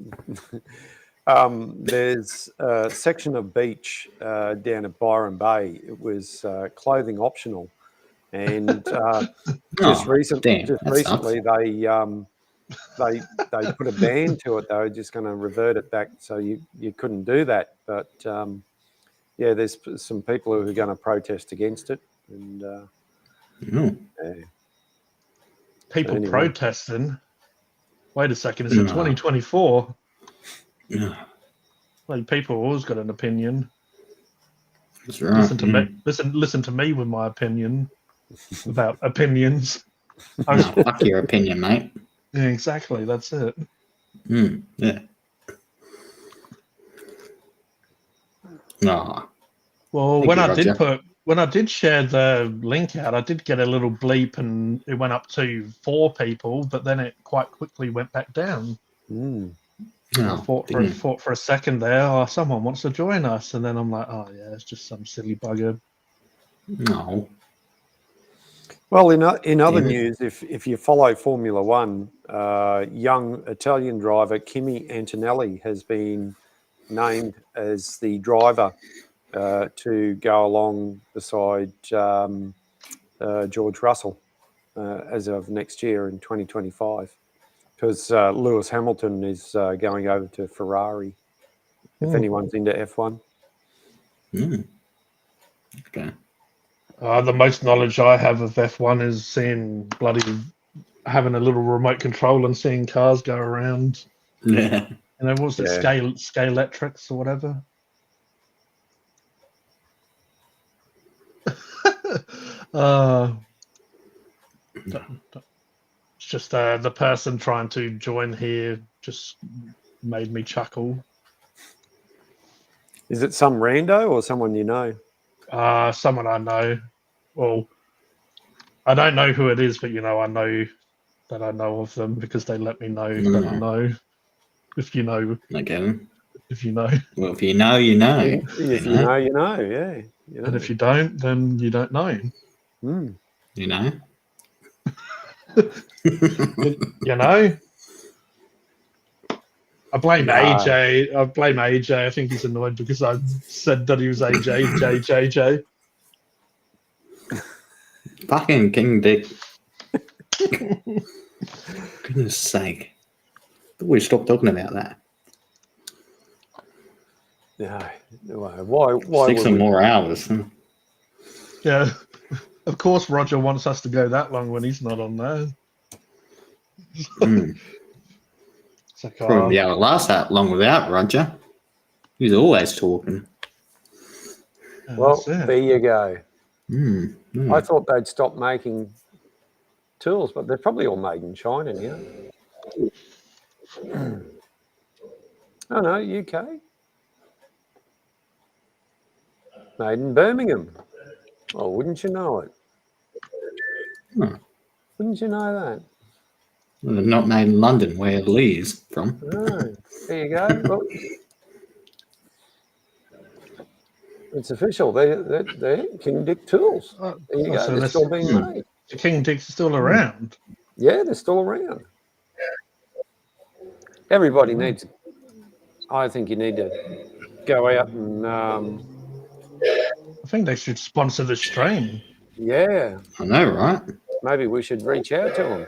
there's a section of beach down at Byron Bay. It was clothing optional, and just recently they put a ban to it. They were just going to revert it back, so you couldn't do that. But there's some people who are going to protest against it, and people protesting. Wait a second, is it 2024? Yeah. Like, people always got an opinion. That's right. Listen to me with my opinion about opinions. Fuck your opinion, mate. Yeah, exactly. That's it. Yeah. No. Well, when I did share the link out, I did get a little bleep, and it went up to 4 people, but then it quite quickly went back down. I thought for a second there, someone wants to join us, and then I'm like, oh yeah, it's just some silly bugger. No. Well, in other news, if you follow Formula One, young Italian driver Kimi Antonelli has been named as the driver to go along beside George Russell as of next year in 2025, because Lewis Hamilton is going over to Ferrari. If anyone's into F1. Okay. The most knowledge I have of F1 is seeing having a little remote control and seeing cars go around. Yeah. You know, what's it, Scalextrics or whatever? It's just the person trying to join here just made me chuckle. Is it some rando or someone you know? Someone I know. Well, I don't know who it is, but I know that I know of them because they let me know that I know. If you know. Okay. If you know. Well, if you know, you know. If you know, you know. Yeah. You know. And if you don't, then you don't know. You know. You know. I blame AJ. I think he's annoyed because I said that he was AJ, JJJ. Fucking King Dick. Goodness sake. We stop talking about that. No. Why 6 or more hours. Yeah. Of course Roger wants us to go that long when he's not on there. It's like, Probably able to last that long without Roger. He's always talking. Well, there you go. I thought they'd stop making tools, but they're probably all made in China now. Oh no, UK. Made in Birmingham. Oh, wouldn't you know it? Wouldn't you know that? Well, they're not made in London, where Lee's from. Oh, there you go. Well, it's official. They're King Dick tools. There you go. So they're still being made. The King Dick's still around. Yeah, they're still around. Everybody needs. I think you need to go out and. I think they should sponsor the stream. Yeah. I know, right? Maybe we should reach out to them.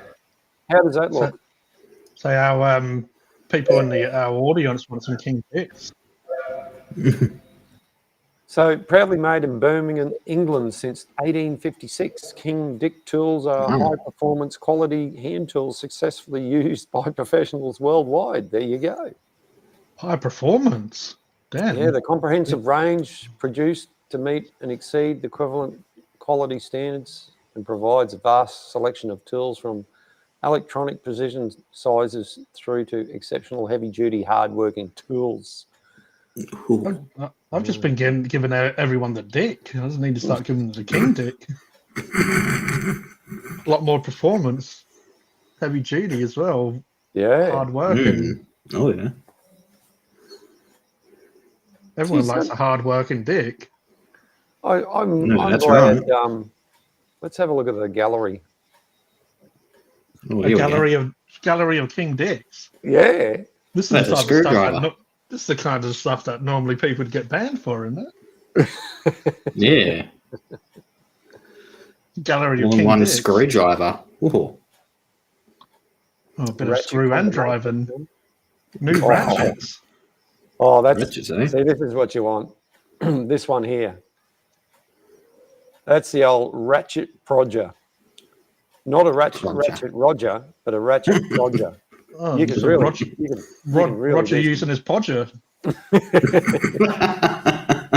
How does that look? So our people in our audience want some King Dicks. So proudly made in Birmingham, England since 1856, King Dick tools are high-performance quality hand tools successfully used by professionals worldwide. There you go. High performance? Damn. Yeah, the comprehensive range produced to meet and exceed the equivalent quality standards and provides a vast selection of tools from electronic precision sizes through to exceptional heavy-duty hard-working tools. I've just been giving everyone the dick. I just need to start giving them the King Dick. A lot more performance, heavy duty as well. Yeah, hard working. Oh yeah. Everyone likes a hard working dick. I'm that's glad. right. Let's have a look at the gallery. Oh, A gallery of King Dicks. Yeah, This is That's a screwdriver. This is the kind of stuff that normally people would get banned for, isn't it? Yeah. Gallery of All in King one Dicks. screwdriver. Ooh. Oh, a bit of screw and driving. New Oh. ratchets. Oh, that's Ratchets, eh? see, this is what you want. This one here. That's the old ratchet Roger. Not a ratchet Roger, but a ratchet Roger. Oh, You can so really, Roger, you can really Roger do using his podger.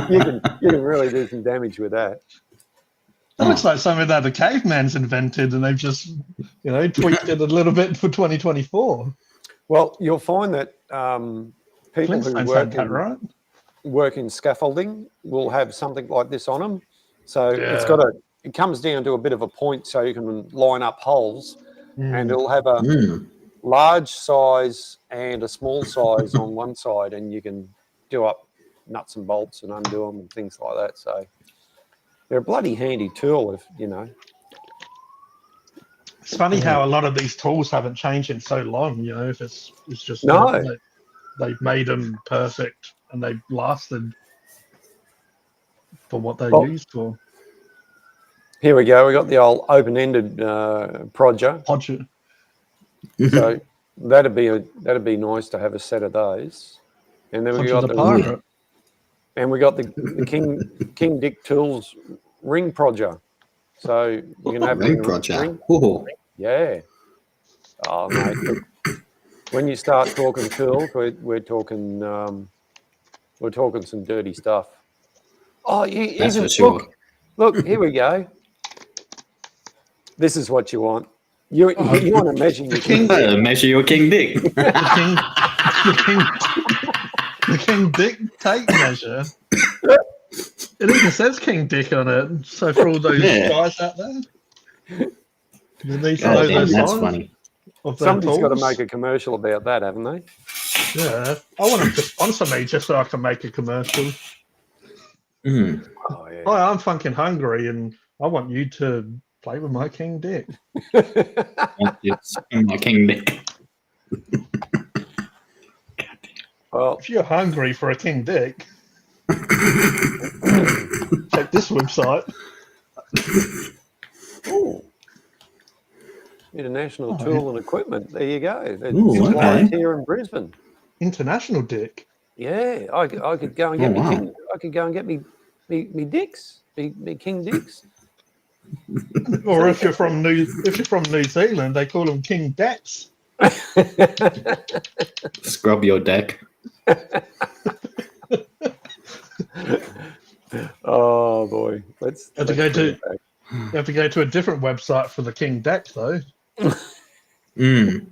you can really do some damage with that. That looks like something that the caveman's invented, and they've just, tweaked it a little bit for 2024. Well, you'll find that people who Flintstones had that, right? work in scaffolding will have something like this on them. So Yeah. it comes down to a bit of a point, so you can line up holes, and it'll have a large size and a small size on one side, and you can do up nuts and bolts and undo them and things like that. So they're a bloody handy tool, if you know. It's funny how a lot of these tools haven't changed in so long. You know, if it's just No. they've made them perfect and they've lasted for what they're Well, used for. Here we go. We got the old open-ended Proger. Podger. So that'd be nice to have a set of those. And then we Podger got the the pirate. and we got the King Dick Tools ring Proger. So you can have Ring it in a project. ring. Oh, Yeah. Oh mate, look, when you start talking tools, we're talking some dirty stuff. Oh, you that's even for sure. look, here we go. This is what you want. You want to measure your king dick. Measure your king dick. The King Dick tape measure. It even says King Dick on it. So for all those guys out there, you need to know those that's songs funny. of their Somebody's got to tools. make a commercial about that, haven't they? Yeah, I want them to sponsor me just so I can make a commercial. Mm. Oh yeah. Hi, I'm fucking hungry, and I want you to play with my King Dick. It's my king dick. Well, If you're hungry for a King Dick, check this website. ooh. International Tool and Equipment. There you go. It's Ooh, right okay. here in Brisbane. International Dick. Yeah, I could go and get Oh, wow. I could go and get me dicks, me King Dicks. Or if you're from New Zealand, they call them King Dacks. Scrub your deck. Oh boy, You have to go to a different website for the King Deck, though. Mm.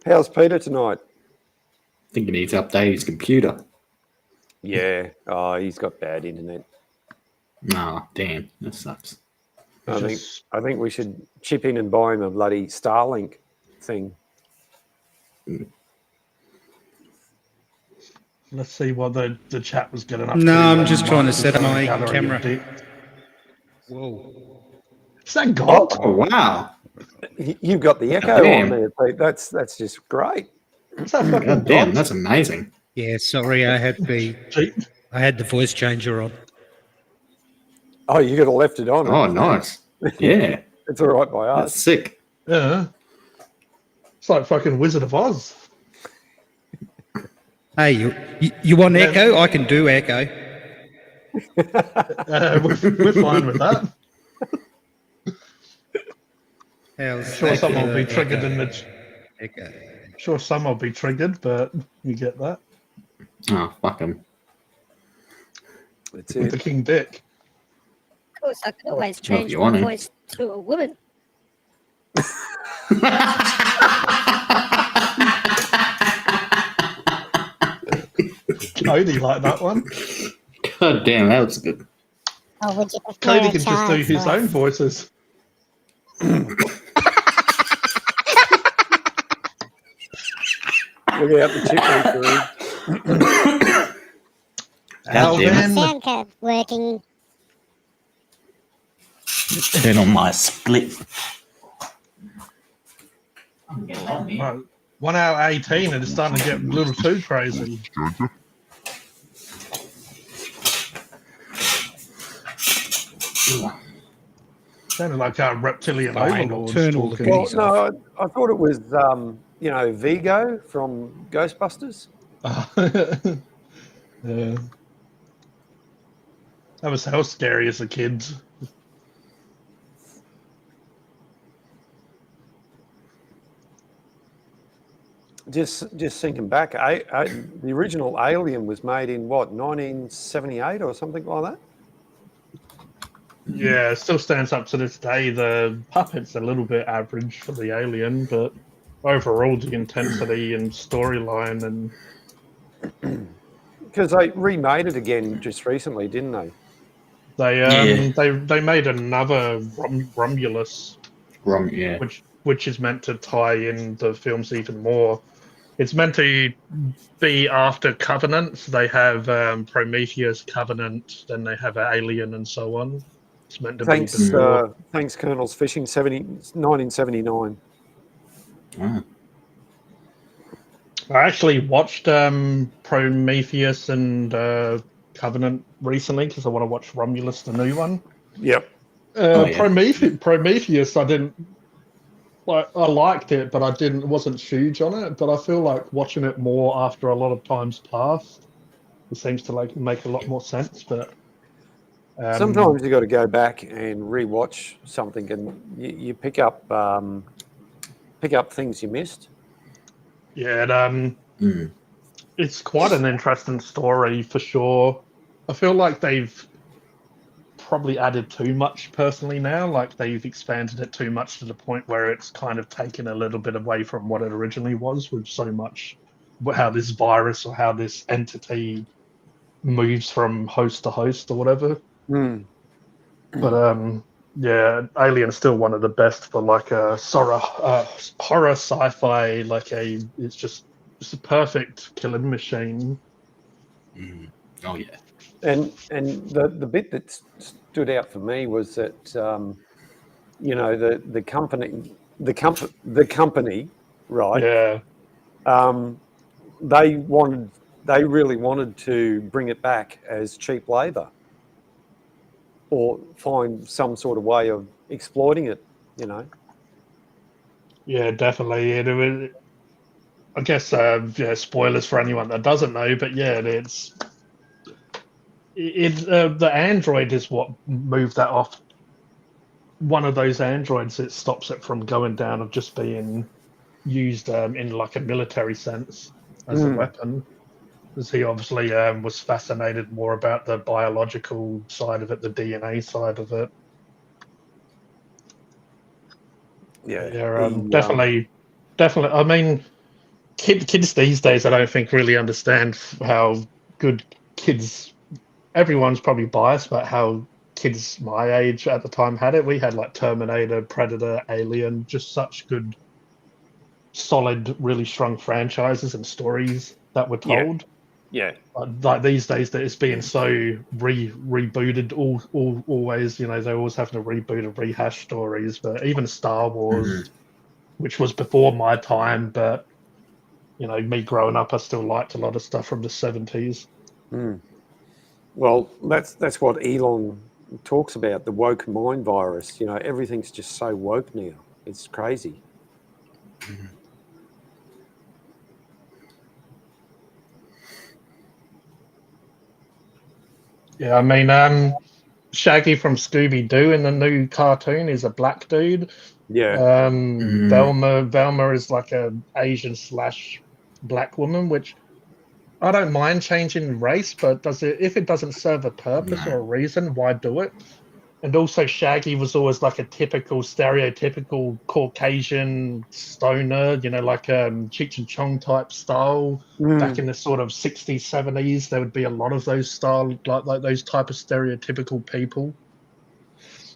How's Peter tonight? I think he needs to update his computer. Yeah. Oh, he's got bad internet. Oh, damn. That sucks. I think we should chip in and buy him a bloody Starlink thing. Let's see what the chat was getting up No, to. I'm just trying to set up Gallery my of camera. Dick. Whoa. Is that God? Oh, wow. You've got the echo Damn. on there, Pete. That's just great. Is that fucking God damn, God? that's amazing. Yeah, sorry, I had the voice changer on. Oh, you could have left it on. Oh, nice. Yeah, It's all right by that's us. sick. Yeah. It's like fucking Wizard of Oz. Hey, you want echo? I can do echo. We're fine with that. How's Sure, some will be echo? triggered in the. Echo. Sure, some will be triggered, but you get that Oh, fuck him. That's with the it. King Dick. Of course, I can always Well, if change you my want it. voice to a woman. Cody like that one. God damn, that was good. Or would you prefer Cody a can just do child's his own voice? voices. Look out the chipmunk room. God damn it. Alvin, Sound card working. Turn on my split. right, 1 hour 18 and it's starting to get a little too crazy. Sounded like our reptilian Fine, overlords turn all the talking. Well, goodies no, I thought it was Vigo from Ghostbusters. Yeah. That was how scary as a kid. Just thinking back, the original Alien was made in what, 1978 or something like that. Yeah, it still stands up to this day. The puppet's a little bit average for the Alien, but overall the intensity and storyline and Because they remade it again just recently, didn't they? they made another Romulus, Yeah. which is meant to tie in the films even more. It's meant to be after Covenant. So they have Prometheus, Covenant, then they have Alien, and so on. It's meant to Thanks, be before. thanks, Colonel's Fishing, 1979. Oh. I actually watched Prometheus and Covenant recently because I want to watch Romulus, the new one. Yep. Oh, yeah. Prometheus, I didn't like. I liked it, but I didn't. Wasn't huge on it. But I feel like watching it more after a lot of times passed. It seems to like make a lot more sense. But Sometimes you got to go back and rewatch something, and you pick up things you missed. yeah, it's quite an interesting story for sure. I feel like they've probably added too much personally now. Like they've expanded it too much to the point where it's kind of taken a little bit away from what it originally was, with so much how this virus or how this entity moves from host to host or whatever. Mm. But yeah, Alien's still one of the best for like a horror sci-fi. It's a perfect killing machine. Oh, yeah. And the bit that stood out for me was that the company, right? Yeah, They really wanted to bring it back as cheap labor, or find some sort of way of exploiting it. yeah, definitely. I guess spoilers for anyone that doesn't know, but yeah, the android is what moved that off. One of those androids, it stops it from going down of just being used in like a military sense as a weapon, because he obviously was fascinated more about the biological side of it, the DNA side of it. Yeah, Definitely. I mean, kids these days, I don't think really understand how good kids. Everyone's probably biased about how kids my age at the time had it. We had like Terminator, Predator, Alien, just such good, solid, really strong franchises and stories that were told. yeah, Like these days, that it's being so rebooted. Always, they're always having to reboot and rehash stories. But even Star Wars, which was before my time, but me growing up, I still liked a lot of stuff from the 70s. Well, that's what Elon talks about, the woke mind virus. Everything's just so woke now. It's crazy. Yeah, I mean, Shaggy from Scooby Doo in the new cartoon is a black dude. Yeah. Velma is like a Asian / black woman, which I don't mind changing race, but if it doesn't serve a purpose or a reason, why do it? And also Shaggy was always like a typical, stereotypical Caucasian stoner, like Cheech and Chong type style. Back in the sort of 60s, 70s, there would be a lot of those style, like those type of stereotypical people.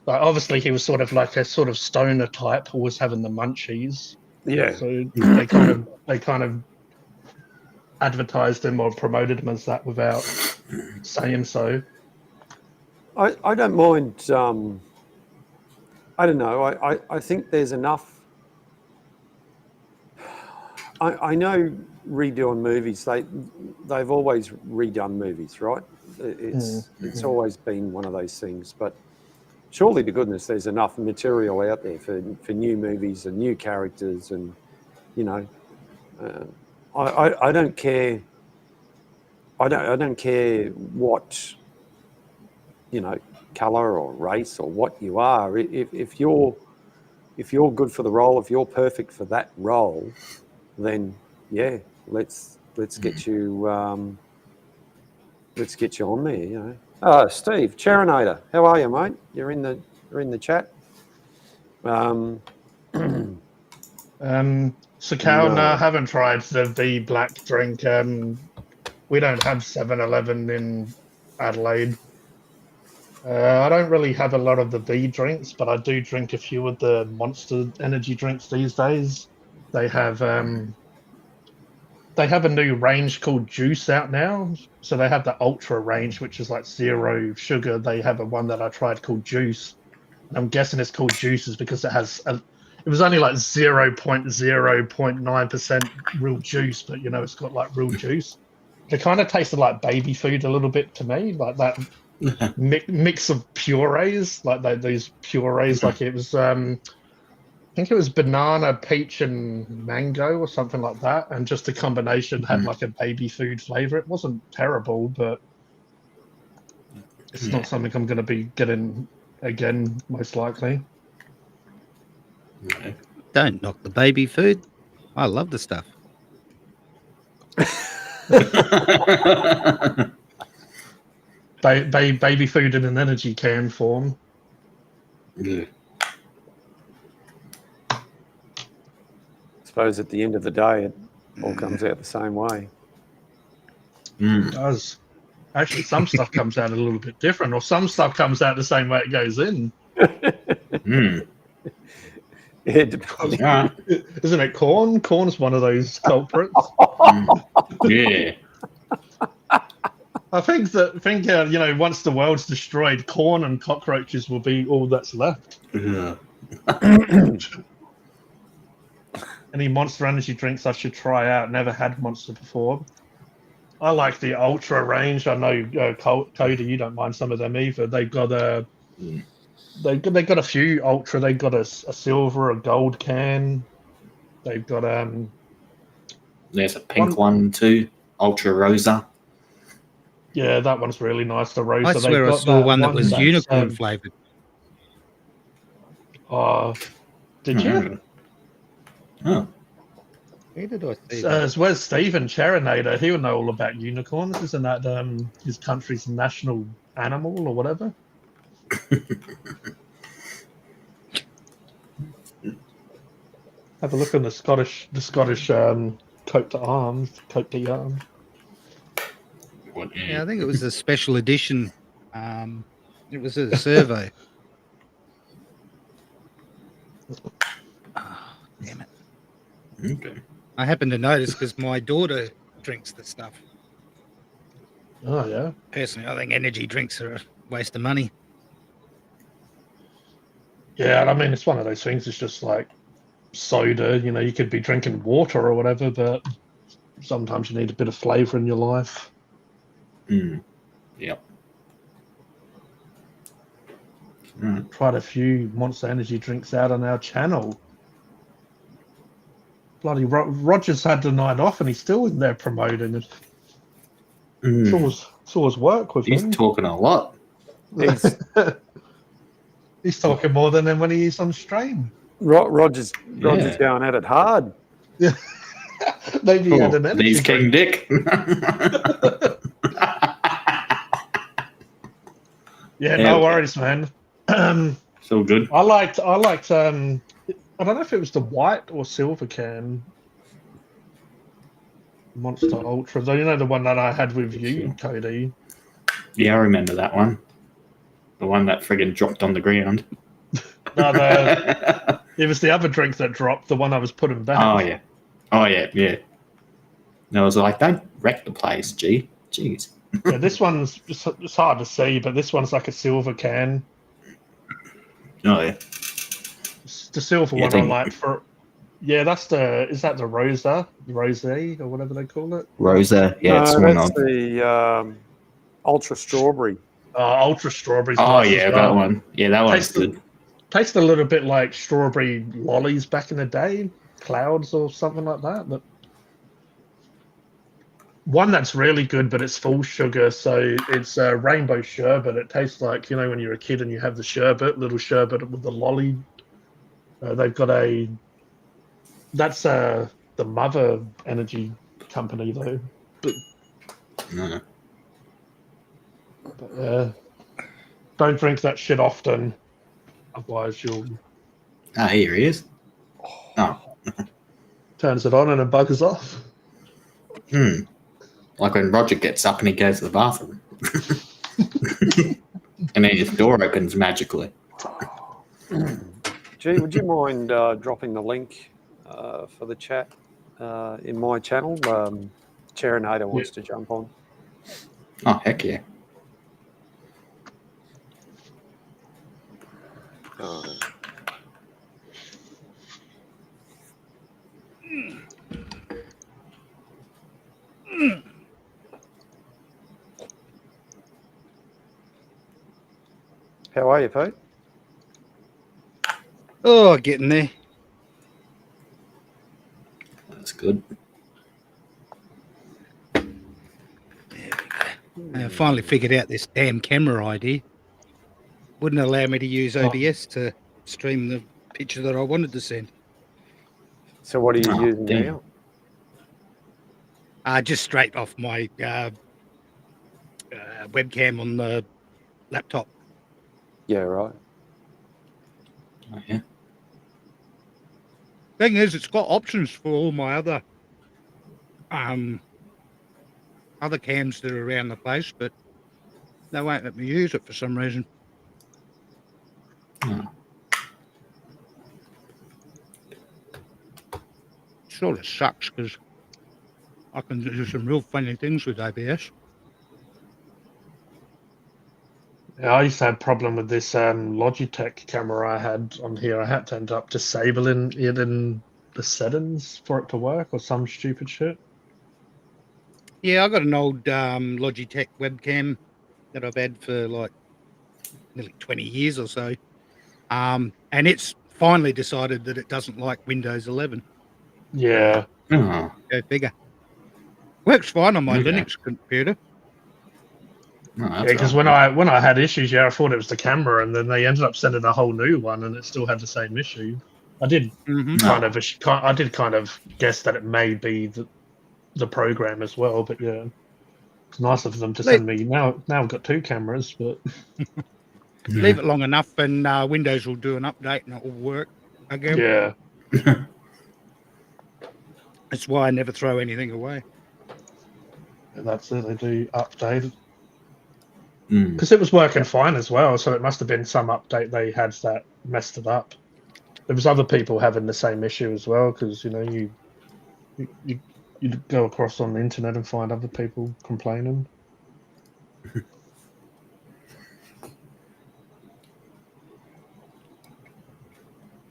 Like obviously he was sort of like a sort of stoner type, always having the munchies. Yeah. So they kind of advertised him or promoted him as that without saying so. I don't mind. I don't know. I think there's enough. I know redoing movies. They've always redone movies, right? It's always been one of those things. But surely to goodness, there's enough material out there for new movies and new characters, and I don't care. I don't care what color or race or what you are. If you're good for the role, if you're perfect for that role, then yeah, let's get you on there. Steve Cherinator, how are you, mate? You're in the chat. So Cal, no, I haven't tried the black drink. We don't have 7-Eleven in Adelaide. I don't really have a lot of the V drinks, but I do drink a few of the Monster energy drinks these days. They have they have a new range called Juice out now. So they have the Ultra range, which is like 0 sugar. They have a one that I tried called Juice. And I'm guessing it's called Juices because it was only like 0.09% real juice, but it's got like real juice. It kind of tasted like baby food a little bit to me, like that mix of purees, like these purees. Like it was, I think it was banana, peach, and mango or something like that, and just a combination had like a baby food flavor. It wasn't terrible, but it's not something I'm going to be getting again, most likely. No. Don't knock the baby food. I love the stuff. Baby food in an energy can form. Yeah. I suppose at the end of the day, it all comes out the same way. It does. Actually, some stuff comes out a little bit different, or some stuff comes out the same way it goes in. Yeah, depends. Yeah. Isn't it corn? Corn's one of those culprits. Yeah. I think once the world's destroyed, corn and cockroaches will be all that's left. Yeah. Any Monster Energy drinks I should try out? Never had Monster before. I like the Ultra range. I know Cody, you don't mind some of them either. They've got a few Ultra. They've got a silver, a gold can. They've got There's a pink one too, Ultra Rosa. Yeah, that one's really nice. The Rosa. I swear I saw one that was unicorn flavored. Did you? Oh. Where did I see that? Where's Stephen Cherinator? He would know all about unicorns. Isn't that his country's national animal or whatever? Have a look on the Scottish coat to arms. Yeah, I think it was a special edition. It was a survey. Oh, damn it. Okay. I happened to notice because my daughter drinks the stuff. Oh, yeah. Personally, I think energy drinks are a waste of money. Yeah, I mean, it's one of those things. It's just like soda. You could be drinking water or whatever, but sometimes you need a bit of flavour in your life. Yep. Tried a few Monster Energy drinks out on our channel. Bloody Roger's had the night off and he's still in there promoting it. It's always work with him. He's talking a lot. He's talking more than when he's on stream. Roger's going at it hard. Yeah. Maybe he had an energy He's King Dick. Yeah, no worries, man. It's all good. I liked I don't know if it was the white or silver can Monster Ultra. The one that I had with you, Cody. Yeah, I remember that one. The one that friggin' dropped on the ground. No, it was the other drink that dropped, the one I was putting back. Oh, yeah. And I was like, don't wreck the place, jeez. Yeah, this one's it's hard to see, but this one's like a silver can. Oh, yeah. The silver one I like for... Yeah, is that the Rosa? Rosé, or whatever they call it? Rosa, yeah. No, that's the Ultra Strawberry. Ultra Strawberry. Oh, yeah, that one. Yeah, that one's good. Tastes a little bit like strawberry lollies back in the day. Clouds or something like that. But one that's really good, but it's full sugar. So it's a rainbow sherbet. It tastes like, when you're a kid and you have the little sherbet with the lolly. They've got that's the Mother Energy company though. But don't drink that shit often, otherwise you'll. Ah, here he is. Oh. Turns it on and it buggers off. Like when Roger gets up and he goes to the bathroom. And then his door opens magically. Gee, would you mind dropping the link for the chat? in my channel. Cherinator wants to jump on. Oh, heck yeah. How are you, Pete? Oh, getting there. That's good. I finally figured out this damn camera idea. Wouldn't allow me to use OBS to stream the picture that I wanted to send. So what are you using damn. now? Just straight off my webcam on the laptop. Yeah, right. Oh, yeah. Thing is, it's got options for all my other cams that are around the place, but they won't let me use it for some reason. Oh. Sort of sucks because I can do some real funny things with OBS. Yeah, I used to have a problem with this Logitech camera I had on here. I had to end up disabling it in the settings for it to work or some stupid shit. Yeah, I got an old Logitech webcam that I've had for like nearly 20 years or so. And it's finally decided that it doesn't like Windows 11. Yeah. Oh. Go figure. Works fine on my Okay. Linux computer. Oh, Yeah, because when I had issues, I thought it was the camera, and then they ended up sending a whole new one, and it still had the same issue. I did kind of guess that it may be the program as well, but yeah, it's nice of them to send me. Now I've got two cameras, but Leave it long enough, and Windows will do an update, and it will work again. yeah, That's why I never throw anything away. that's it. They do update Mm. because it was working fine as well, so it must have been some update they had that messed it up. There was other people having the same issue as well, because you go across on the internet and find other people complaining.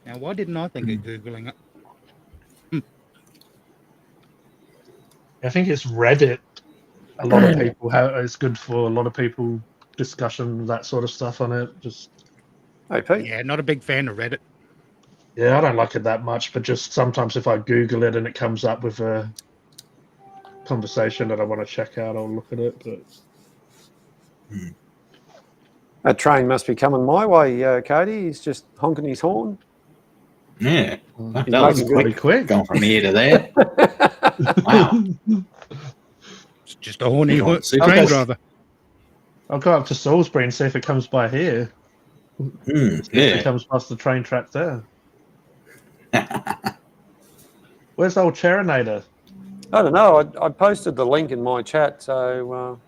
Now, why didn't I think of Googling it? I think it's Reddit. A lot of people it's good for a lot of people discussion, that sort of stuff on it. Just Hey, Pete. Yeah, not a big fan of Reddit. yeah, I don't like it that much, but just sometimes if I Google it and it comes up with a conversation that I want to check out, I'll look at it. But That train must be coming my way, Cody. He's just honking his horn. Yeah. He's That was making pretty quick. going from here to there. Wow. It's just a horny You're on super train fast. driver. I'll go up to Salisbury and see if it comes by here. If it Yeah. comes past the train track there. Where's old Cherinator? I don't know. I posted the link in my chat, so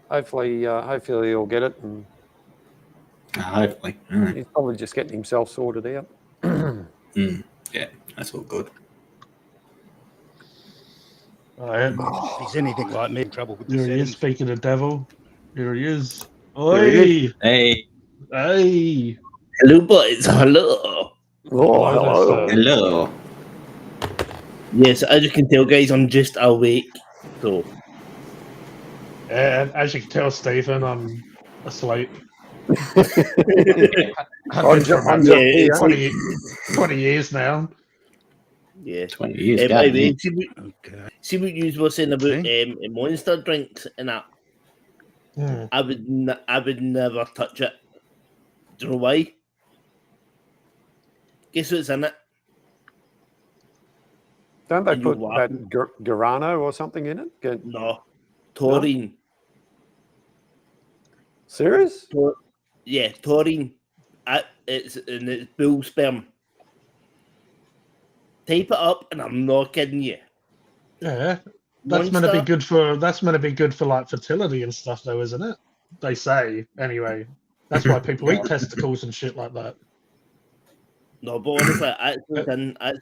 hopefully he'll get it. And Hopefully. All right. he's probably just getting himself sorted out. Yeah, that's all good. Oh, yeah. If he's anything like me, in trouble with the Here he is, settings. speaking of devil. Here he is. Here he Oi! Hey, Hey! Hello, boys. Hello. Oh, hello. hello. Yes, as you can tell, guys, I'm just awake. So, And as you can tell, Stephen, I'm asleep. I'm just yeah, here. 20 years now. yeah. 20 years. By God, the way, damn. Okay. see what you were saying about Okay. monster drinks and that. I would never touch it. Do you know why? Guess what's in it? Don't they And you put laugh. that guarano or something in it? No. Taurine. Serious? Yeah, taurine. It's bull sperm. Type it up, and I'm not kidding you. Yeah. That's meant to be good for like fertility and stuff though, isn't it? They say, anyway. That's why people eat testicles and shit like that. No, but honestly,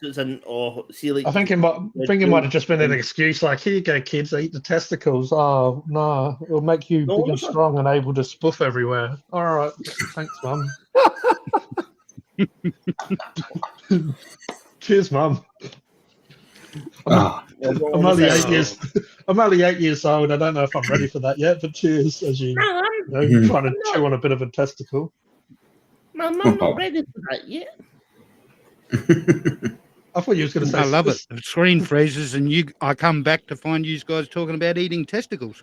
it's in. Oh, see, like I think it might have just been an excuse, like, here you go, kids, eat the testicles. Oh no, it'll make you No, big and honestly. strong and able to spoof everywhere. All right, thanks, Mum. Cheers, Mum. Oh, No, but I'm only honestly, 8 years. I'm only 8 years old. I don't know if I'm ready for that yet. But cheers, as you, trying to chew on a bit of a testicle. I'm not ready for that yet. I thought you was going to say. I love it. The screen freezes, and I come back to find you guys talking about eating testicles.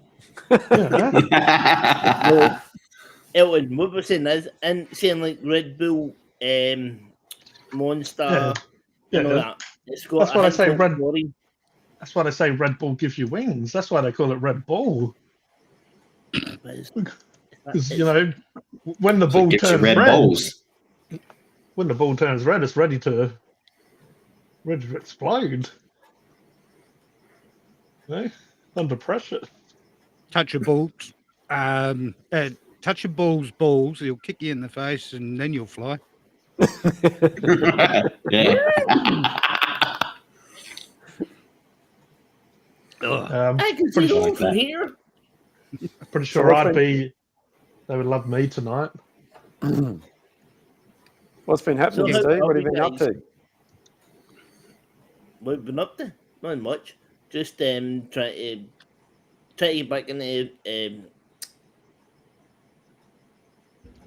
Yeah. No, Elton, what we're saying is, and saying like Red Bull, Monster, Yeah. and all that. It's got. That's what I say. Red. Chlorine. That's why they say Red Bull gives you wings. That's why they call it Red Bull. But Because when the so ball it gives you turns red red, balls. when the ball turns red, it's ready to explode. Under pressure. Touch your balls. Touch your balls. He'll kick you in the face, and then you'll fly. Yeah. I can see Pretty you like from that. here. Pretty sure they would love me tonight. What's been happening, So how Steve? What are have you been you up to? What have you been up to? Not much. Just try to get back into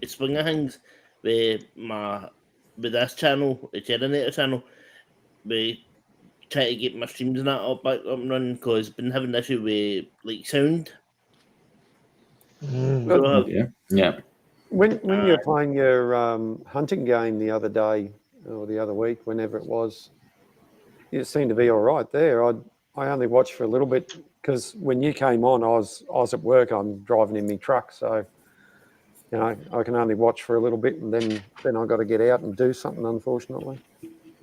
swing of things with this channel, the Terminator channel. We try to get my streams and that back up and running because I've been having an issue with like sound. So, Yeah. When you were playing your hunting game the other day or the other week, whenever it was, it seemed to be all right there. I only watched for a little bit because when you came on, I was at work. I'm driving in my truck, so I can only watch for a little bit, and then I got to get out and do something. Unfortunately.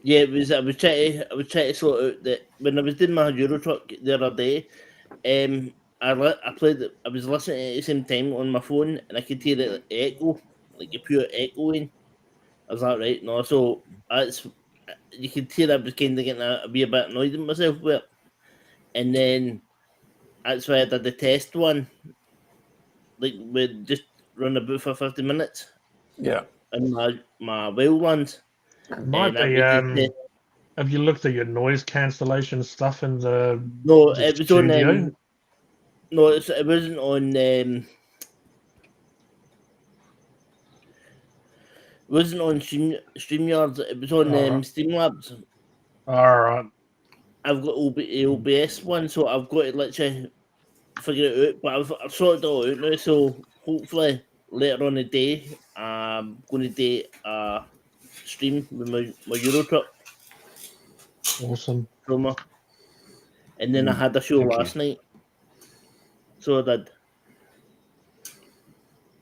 yeah, it was. I was trying to sort out that when I was doing my Euro truck the other day. I played. I was listening at the same time on my phone, and I could hear it echo, like a pure echoing. I was like, right, no, so that's you could hear I was kind of getting a wee bit annoyed with myself with it. And then that's why I did the test one, like we just run about for 50 minutes. Yeah. And my wild ones. Might be. Have you looked at your noise cancellation stuff in the it was studio? on. No, it wasn't on. It wasn't on StreamYard. It was on Streamlabs. All right. I've got OBS one, so I've got to literally figure it out. But I've sorted it all out now, so hopefully later on the day, I'm going to do a stream with my Euro truck. Awesome. Promo. And then I had a show last night. So I did.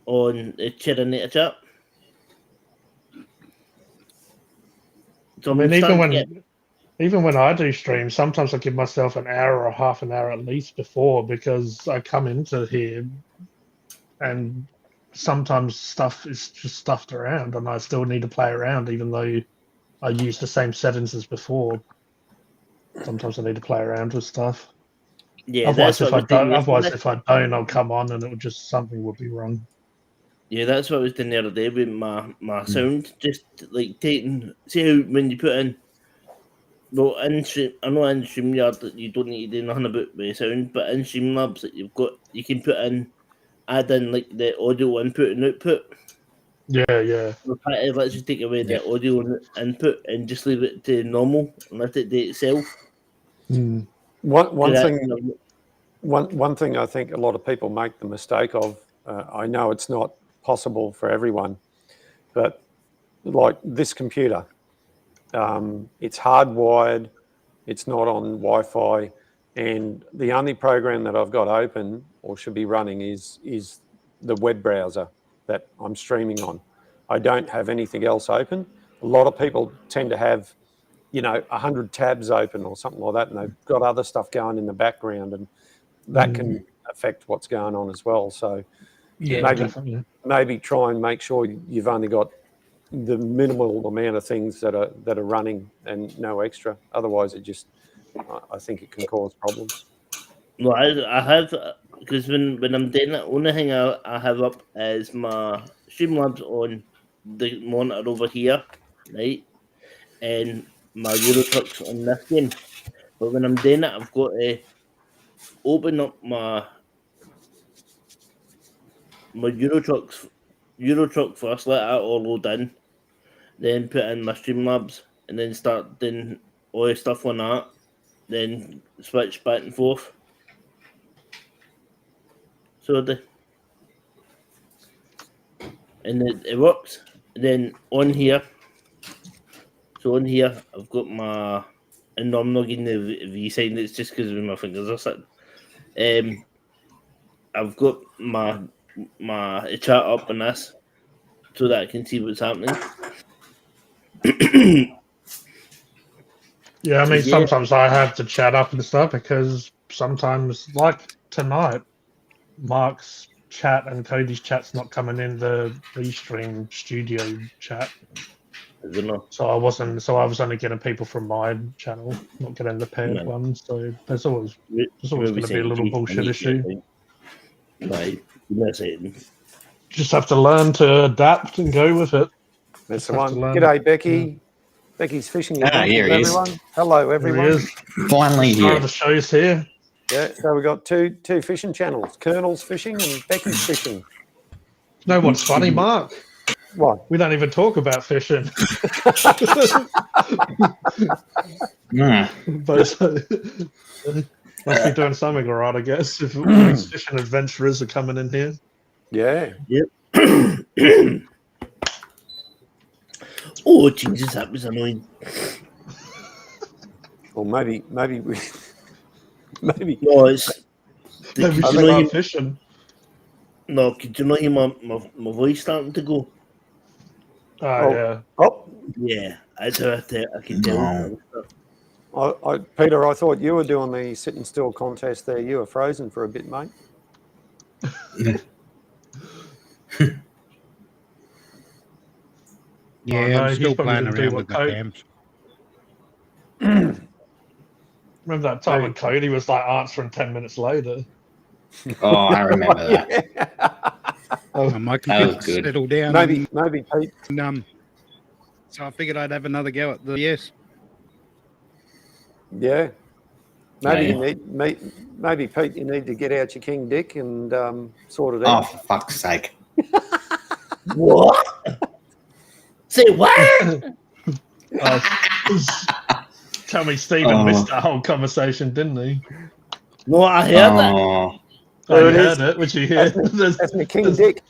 On the Terminator chat. So I mean, even when I do streams, sometimes I give myself an hour or half an hour at least before, because I come into here and sometimes stuff is just stuffed around and I still need to play around even though I use the same settings as before. Sometimes I need to play around with stuff. Yeah, Otherwise, if I don't, I'll come on and something will be wrong. Yeah, that's what I was doing the other day with my sound. Just like see how when you put in, well, I know in StreamYard that you don't need to do nothing about the sound, but in Streamlabs that you can add in like the audio input and output. Yeah. It lets you take away the audio input and just leave it to normal and let it do it itself. One thing I think a lot of people make the mistake of. I know it's not possible for everyone, but like this computer, it's hardwired. It's not on Wi-Fi, and the only program that I've got open or should be running is the web browser that I'm streaming on. I don't have anything else open. A lot of people tend to have, 100 tabs open or something like that, and they've got other stuff going in the background, and that can affect what's going on as well. So definitely. maybe try and make sure you've only got the minimal amount of things that are running and no extra. Otherwise, I think it can cause problems. No, I have, because when I'm doing it, only thing I have up is my Streamlabs on the monitor over here, right? And my Euro Trucks on this game. But when I'm doing it, I've got to open up my Euro Truck first, let that all load in, then put in my Streamlabs, and then start doing all the stuff on that, then switch back and forth. So it works. And then on here, I've got my, and no, I'm not getting the V sign, it's just because my fingers are sitting. I've got my chat up on this so that I can see what's happening. Yeah, I mean, Yeah. sometimes I have to chat up and stuff because sometimes, like tonight, Mark's chat and Cody's chat's not coming in the Restream studio chat. I don't know. So I was only getting people from my channel, not getting the paired No. ones. So there's always going to be a little bullshit issue. Right, that's it. Just have to learn to adapt and go with it. That's Just the have one. to learn. G'day, Becky. Becky's fishing. Here he is. Everyone. Hello, There everyone. he is. Finally Start of here. the show's here. Yeah, so we've got two fishing channels. Colonel's fishing and Becky's fishing. You know what's funny, Mark? What? We don't even talk about fishing. But must be doing something all right, I guess, if these fishing adventurers are coming in here. Yeah. Oh Jesus, that was annoying. Or maybe we. Maybe. No, it's. Maybe we Could should you know start him? fishing. No, could you know him? My voice starting to go. Oh, yeah. Oh, Yeah, that's how I can tell. Peter, I thought you were doing the sitting still contest there. You were frozen for a bit, mate. Yeah, no, I'm he's still probably playing gonna do around what with the Cody- cams. Remember that time when Cody was like answering 10 minutes later? Oh, I remember that. My That was computer good. settled down. Maybe Pete. And, so I figured I'd have another go at the yes. Yeah. Maybe Yeah. you need maybe Pete. You need to get out your king dick and sort it Oh, out. for fuck's sake. What? Say what? Tell me Stephen missed that whole conversation, didn't he? No, I heard that. Oh, Oh, There you it heard is. it? Would you hear? That's my king dick.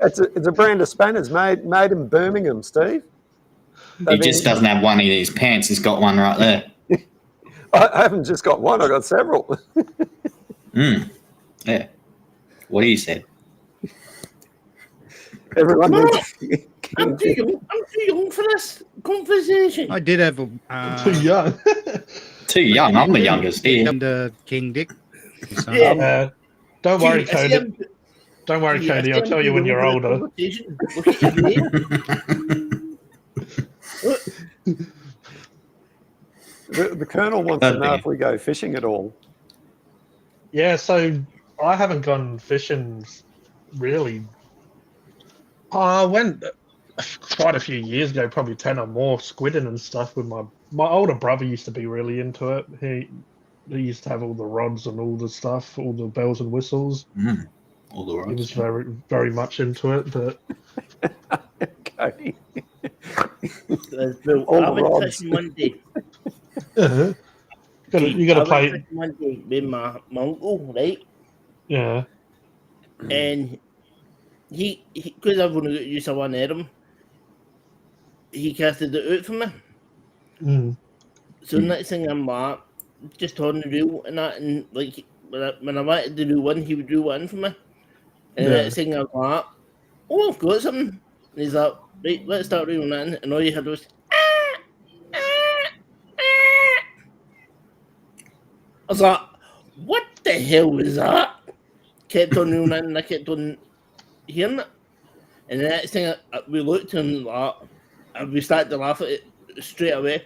It's a brand of spanners made in Birmingham, Steve. he just doesn't have one in his pants. He's got one right there. I haven't just got one. I got several. Yeah. What he said. Everyone No. needs. I'm too young for this conversation. I did have Too young. Too young. I'm the youngest here. and King Dick. So, Yeah. Don't worry, See, I see Cody. Don't worry, I Cody. see I'll I'm tell you too when young you're for older. this conversation. Look at your name. The Colonel wants to know if we go fishing at all. Yeah, so I haven't gone fishing really. I went quite a few years ago, probably 10 or more, squidding and stuff with my older brother used to be really into it. He used to have all the rods and all the stuff, all the bells and whistles. All the He was rods. very, very much into it, but Okay. Well, All I the went rods. fishing one day. you got to I play. went fishing one day with my uncle, right? Yeah. And he because I've only got use of one arm, he casted it out for me. Mm. So next thing I'm like, just on the reel and that, and like when I wanted to do one, he would do one for me. And the Yeah. next thing I'm like, oh, I've got something. And he's like, right, let's start reeling in. And all you heard was, I was like, what the hell was that? Kept on reeling in and I kept on hearing it. And the next thing we looked and we started to laugh at it straight away.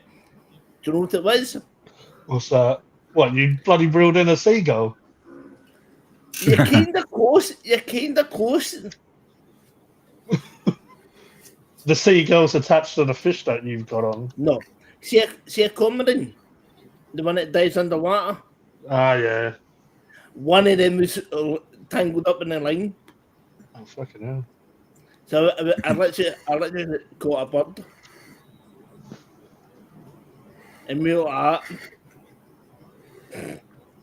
Do you know what it was? What's that? What, you bloody reeled in a seagull? You're kind of close. You're kind of close. The seagull's attached to the fish that you've got on. No. See a cormorant? The one that dives underwater? Ah, yeah. One of them was tangled up in the line. Oh, fucking hell. So I literally caught a bird. And we were like,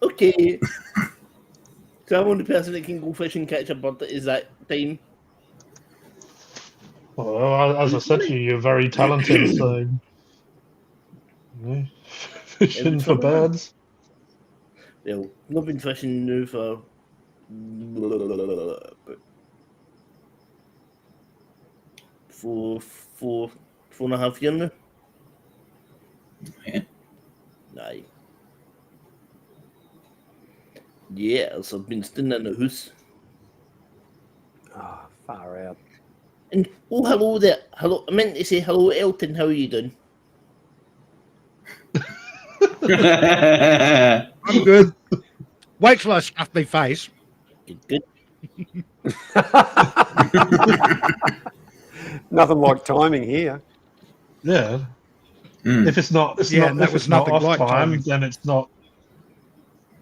okay. So I'm only person that can go fishing and catch a bird at that time. Well, as I said to you, you're very talented, so... Yeah. Fishing for birds. Well, I've been fishing now for... 4.5 years now. Yeah. Aye. Yes, I've been staying in the house. Oh, far out. And oh, hello there. Hello. I meant to say hello, Elton. How are you doing? I'm good. Wait till I stuff my face. Good. Nothing like timing here. Yeah. Mm. If it's not, Yeah, not and that if was it's not nothing off like time, timing. then it's not.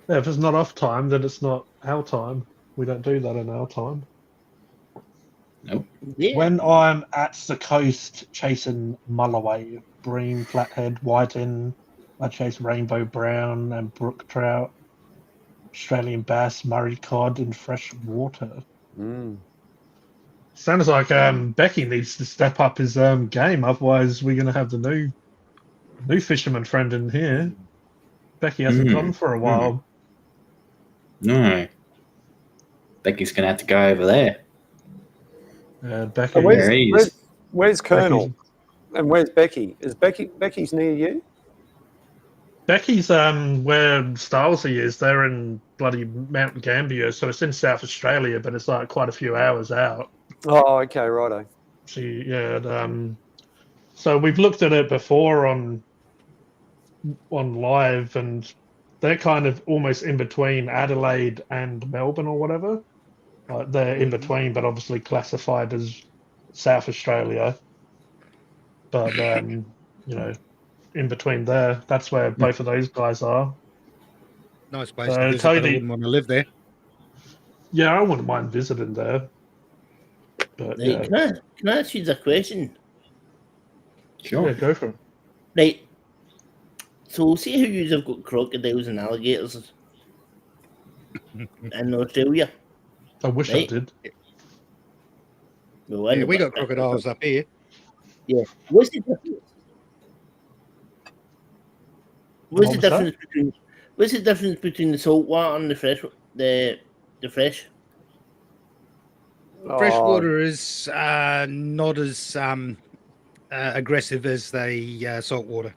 Yeah, if it's not off time, then it's not our time. We don't do that in our time. Nope. Yeah. When I'm at the coast chasing mulloway, bream, flathead, whiting, I chase rainbow brown and brook trout, Australian bass, Murray cod in fresh water. Mm. Sounds like Becky needs to step up his game. Otherwise, we're going to have the new fisherman friend in here. Becky hasn't gone for a while. No. Becky's going to have to go over there. Becky, So There he is. where's Colonel? And where's Becky? Becky's near you? Becky's where Stylesy is. They're in bloody Mount Gambier, so it's in South Australia, but it's like quite a few hours out. Oh, okay, righto. So we've looked at it before on live, and they're kind of almost in between Adelaide and Melbourne or whatever. Like they're in between, but obviously classified as South Australia. But in between there, that's where both of those guys are. Nice place to visit, but I wouldn't want to live there. Yeah, I wouldn't mind visiting there. But Right, can I ask you a question? Sure. yeah, go for it. Right. So see how you have got crocodiles and alligators in Australia? I wish I Right. did. Well, Yeah, we got crocodiles up here. Yeah. What's the difference? What's the What was that? difference between the salt water and the fresh? The fresh. Freshwater is not as aggressive as the saltwater,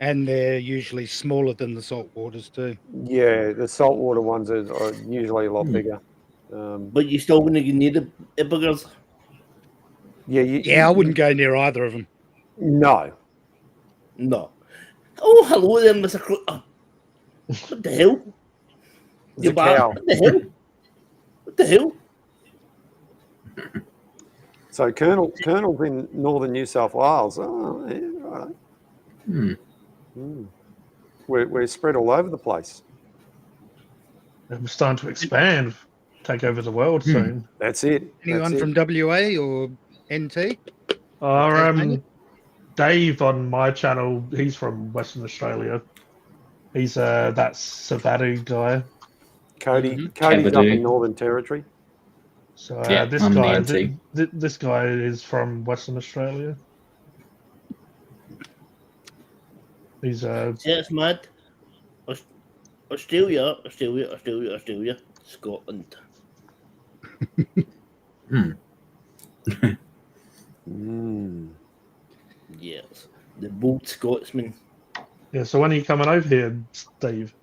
and they're usually smaller than the saltwaters too. Yeah, the saltwater ones are usually a lot bigger. But you're still going to need the buggers. Yeah, I wouldn't go near either of them. No. No. Oh, hello there, Mr. What the hell? It's a cow. What the hell? What the hell? So Colonel's in northern New South Wales. Oh, yeah, right. We're spread all over the place. We're starting to expand, take over the world soon. That's it. Anyone from WA or NT? Dave on my channel, he's from Western Australia. He's that Savadu guy. Cody's Cavadu. up in Northern Territory. So Yeah, this I'm the guy, NT. this guy is from Western Australia. He's That's mad. Australia, Scotland. Yes, the bold Scotsman. yeah. So when are you coming over here, Steve?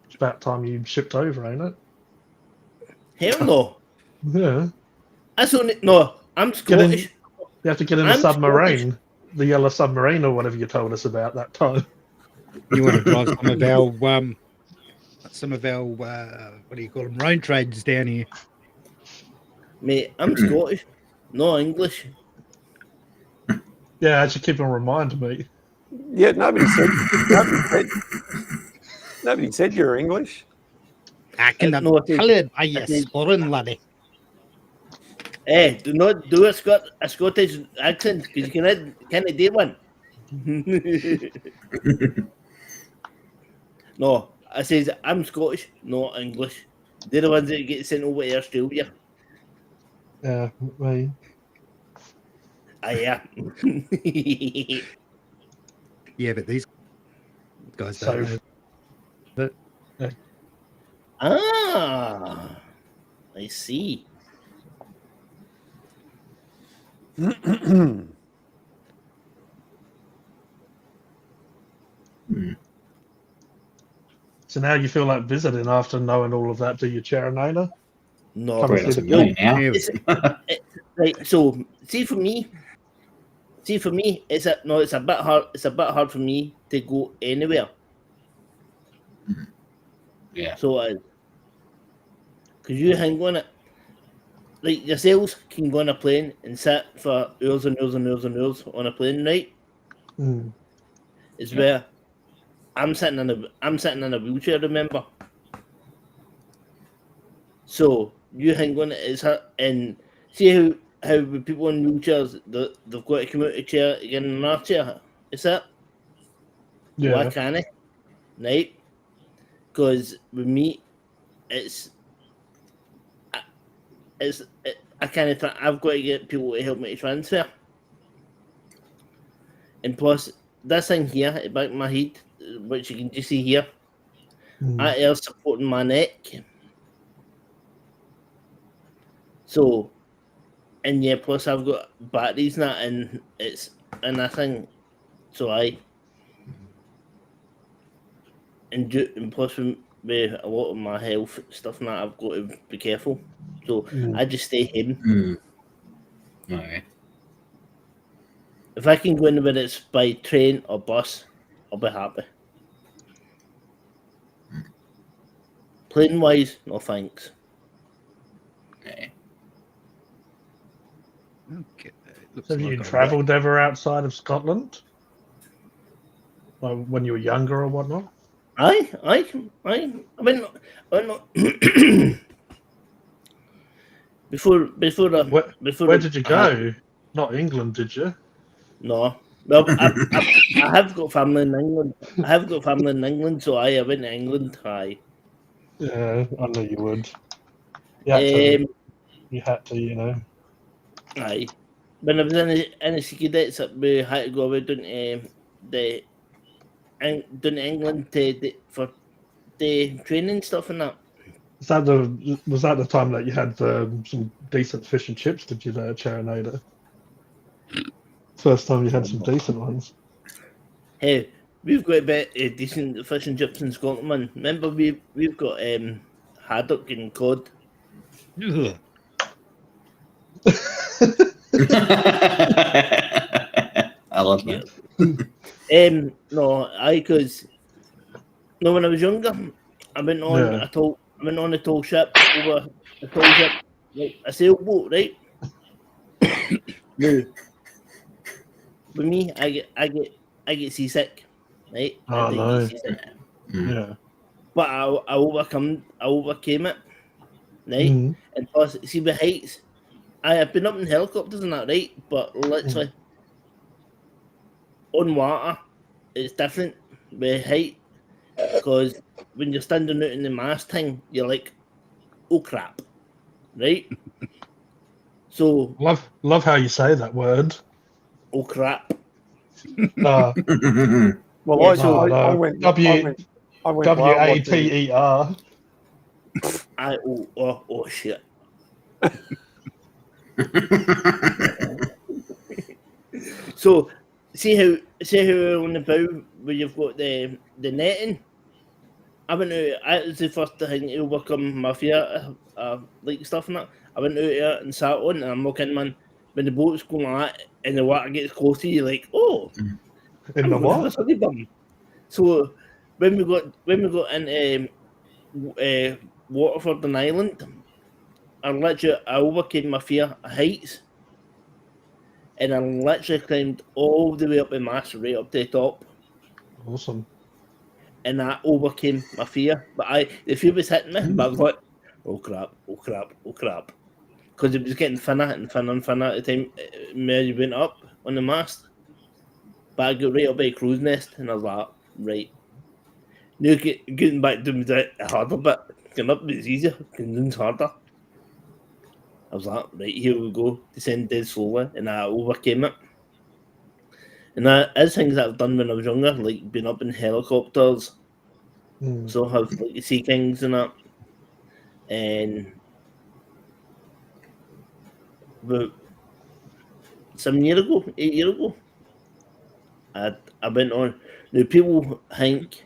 It's about time you shipped over, ain't it? Hell no. Yeah. That's only no. I'm Get in- Scottish. You have to get in a I'm submarine, the yellow submarine or whatever you told us about that time. You want to drive some of our what do you call them, road trades down here? Mate, I'm Scottish, no English. Yeah, actually keep on reminding me. Yeah, nobody said you're English. I can No, I think- coloured by I your think- foreign laddie. Do not do a Scottish accent because you can't do one. No, I says I'm Scottish, not English. They're the ones that get sent over to Australia. Yeah, me. Yeah. Yeah, but these guys So- don't know. Ah, I see. So now you feel like visiting after knowing all of that, do you, Charanona? No, Come Probably and doesn't see the know now. Here we It's- right. So see for me, it's a bit hard. It's a bit hard for me to go anywhere. Yeah. So because you hang on it, like yourselves can go on a plane and sit for hours and hours and hours and hours on a plane, right? Mm. Is where I'm sitting in a wheelchair, remember? So you hang on it, it's her, and see how with people in wheelchairs they've got to come out of a chair to get in another chair. Is that? Yeah. Why can't I? Right? Because with me, I can't. I've got to get people to help me to transfer. And plus, this thing here at the back of my head, which you can just see here, Mm. that is supporting my neck. So, and yeah, plus I've got batteries and that, and it's and that thing. So and plus with a lot of my health stuff and that, I've got to be careful. So Mm. I just stay hidden. Okay. If I can go in, whether it's by train or bus, I'll be happy. Plane wise, no thanks. Okay. Okay. Looks Have like you I've travelled ever outside of Scotland? Like when you were younger or whatnot? I went before Where did you go? Not England, did you? No. Well, I have got family in England. So I went to England. Aye. Yeah, I knew you would. You had to, you know. Aye. When I was in the ski dates, we had to go away down to England for the training stuff and that. Was that the time that you had some decent fish and chips? Did you there, Charanada? First time you had some decent ones. Hey, we've got a bit decent fish and chips in Scotland, man. Remember we've got haddock and cod. Ugh. I love that. No, when I was younger, I went on Yeah. a tall ship over a tall ship, like a sailboat, right? Now, with me, I get seasick, right? Oh, I do no. get seasick. Yeah. But I overcame it, right? Mm. And plus, see the heights. I have been up in helicopters and that, right? But literally, on water, it's different with height. Because when you're standing out in the mast thing, you're like, oh crap, right? So, Love how you say that word. oh crap. Uh, Well, Yeah, no, I went. W-A-T-E-R. Oh shit. So, see how on the bow where you've got the netting, I went out. It was the first thing to overcome my fear, like stuff and that. I went out there and sat on, and I'm looking, man. When the boat's going like that, and the water gets close to you, you're like, oh, In I'm the gonna have a what? sunny bum. So when we got into Waterford and Island, I overcame my fear of heights, and I literally climbed all the way up the mast, right up to the top. Awesome. And I overcame my fear. But the fear was hitting me, but I was like, oh crap, because it was getting thinner and thinner and thinner at the time Mary went up on the mast. But I got right up by the crow's nest, and I was like, right. Now getting back to the harder bit, getting up was easier, getting down's harder. I was like, right, here we go, descend dead slowly, and I overcame it. And that is things that I've done when I was younger, like being up in helicopters. So I have like Sea Kings and that. And about 8 years ago, I went on. Now people think,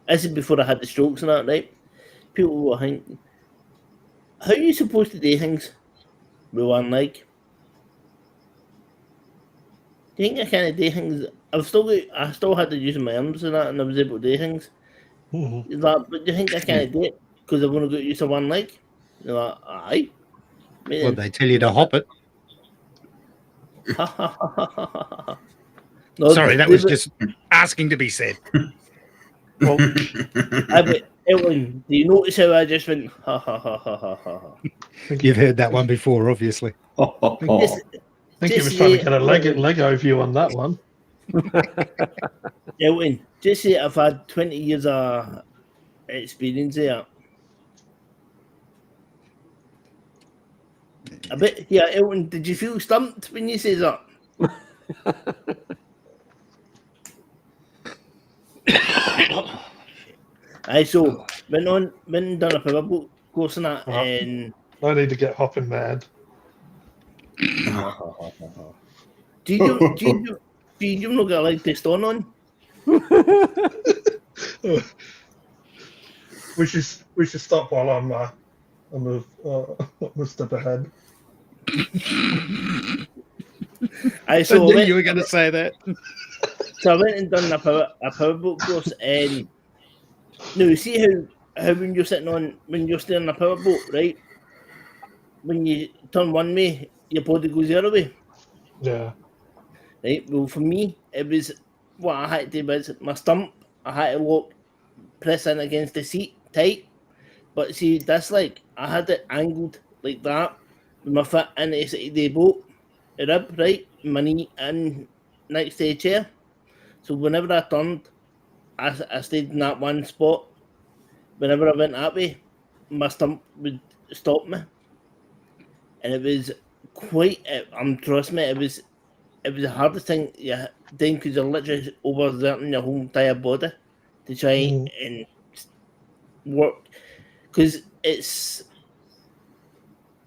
this is before I had the strokes and that, right? People will think, how are you supposed to do things with one leg? Do you think I can't do things? I still had to use my arms and that, and I was able to do things. Mm-hmm. He's like, but do you think I can't do it because I've only got used to one leg? You're like, aye. Well, they tell you to hop it. No, Sorry, that was just asking to be said. Well, Ellen, do you notice how I just went ha ha ha ha ha ha? You've heard that one before, obviously. I think he was trying to get a leg overview on that one. Elton, just say I've had 20 years of experience there. A bit, yeah, Elton, did you feel stumped when you say that? Aye, so went and done a power boat course and that, and I need to get hopping mad. do you not get a leg to stand on? We should stop while I'm a step ahead. Aye, So I knew you were going to say that. So I went and done a power boat course, and now see how when you're steering a power boat, right? When you turn one way, your body goes the other way. Yeah. Right. Well, for me, it was what I had to do was my stump. I had to press in against the seat tight. But see, this like I had it angled like that with my foot in the side of the boat, the rib, right, my knee in next to the chair. So whenever I turned, I stayed in that one spot. Whenever I went that way, my stump would stop me. And it was quite, trust me, it was the hardest thing you done because you're literally overexerting your whole entire body to try and work. Because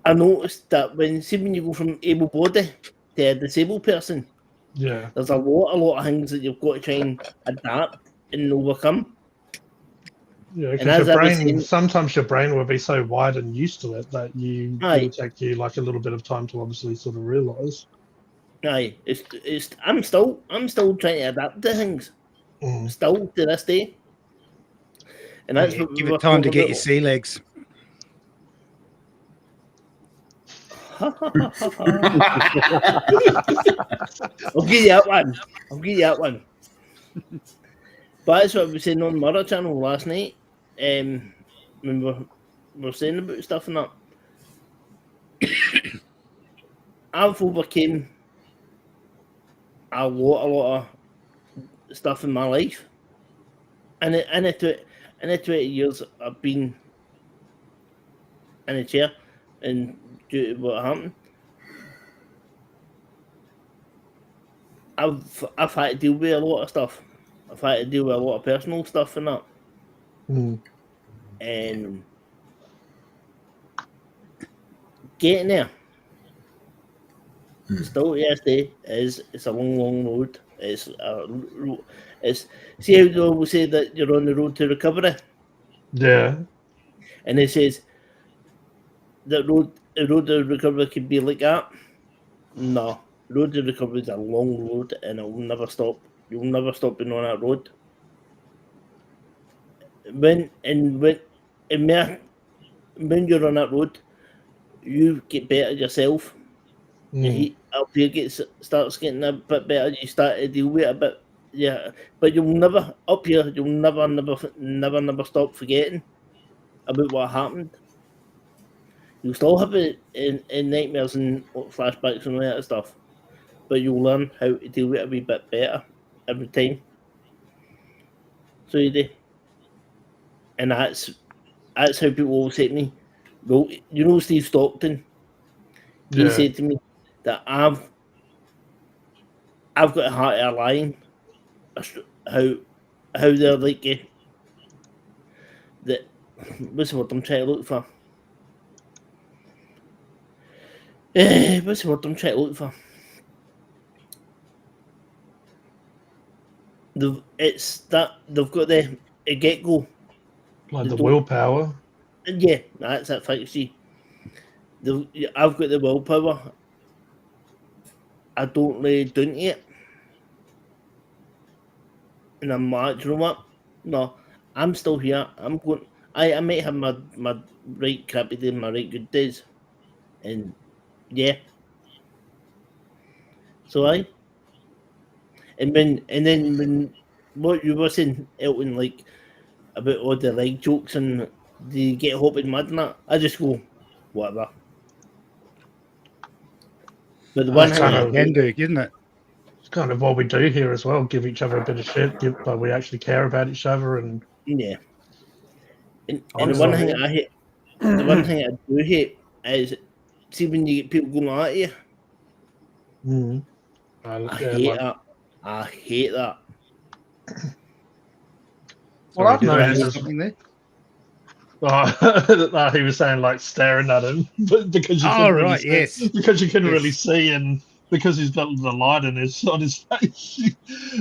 I noticed that when you go from able body to a disabled person, Yeah. there's a lot of things that you've got to try and adapt and overcome. Yeah, because sometimes your brain will be so wide and used to it that it will take you like a little bit of time to obviously sort of realise. Aye, I'm still trying to adapt to things, still to this day. And that's what give it time to get your sea legs. I'll give you that one. But that's what we were saying on Murder Channel last night. When we were saying about stuff and that. I've overcame a lot of stuff in my life. And in the 20 years I've been in a chair and due to what happened, I've had to deal with a lot of stuff. I've had to deal with a lot of personal stuff and that. And getting there, still yesterday, it's a long road. It's see how they always say that you're on the road to recovery. Yeah. And it says the road to recovery could be like that. No, road to recovery is a long road, and it will never stop. You'll never stop being on that road. When you're on that road, you get better yourself. And Mm. up here starts getting a bit better. You start to deal with it a bit, yeah. But you'll never up here. You'll never stop forgetting about what happened. You'll still have it in nightmares and flashbacks and all that stuff, but you'll learn how to deal with it a wee bit better every time. So you do, and that's how people always say to me, well, you know Steve Stockton. He Yeah. said to me that I've got a heart of a lion. How they're like that. What's the word I'm trying to look for? What's the word I'm trying to look for? They've got the get go. Like the don't- willpower. Yeah, that's it. Thanks, see. I've got the willpower. I don't lay down to it. And I'm like, you know what? No, I'm still here. I'm going. I might have my right crappy days, my right good days, and yeah. So and then when what you were saying, Elton, like about all the leg jokes and the get hop and mud and that, I just go, whatever. But the one That's thing kind I of- Can do, isn't it? It's kind of what we do here as well. Give each other a bit of shit, but we actually care about each other. And yeah. And the Honestly. one thing I hate, the one thing I do hate is, see when you get people going at you, mm, I yeah, hate like- that. I hate that. Well, I've Did I noticed hear as- something there? Oh, he was saying like staring at him, but because you couldn't Oh, really right, see, yes. because you couldn't Yes. really see, and because he's got the light on his face.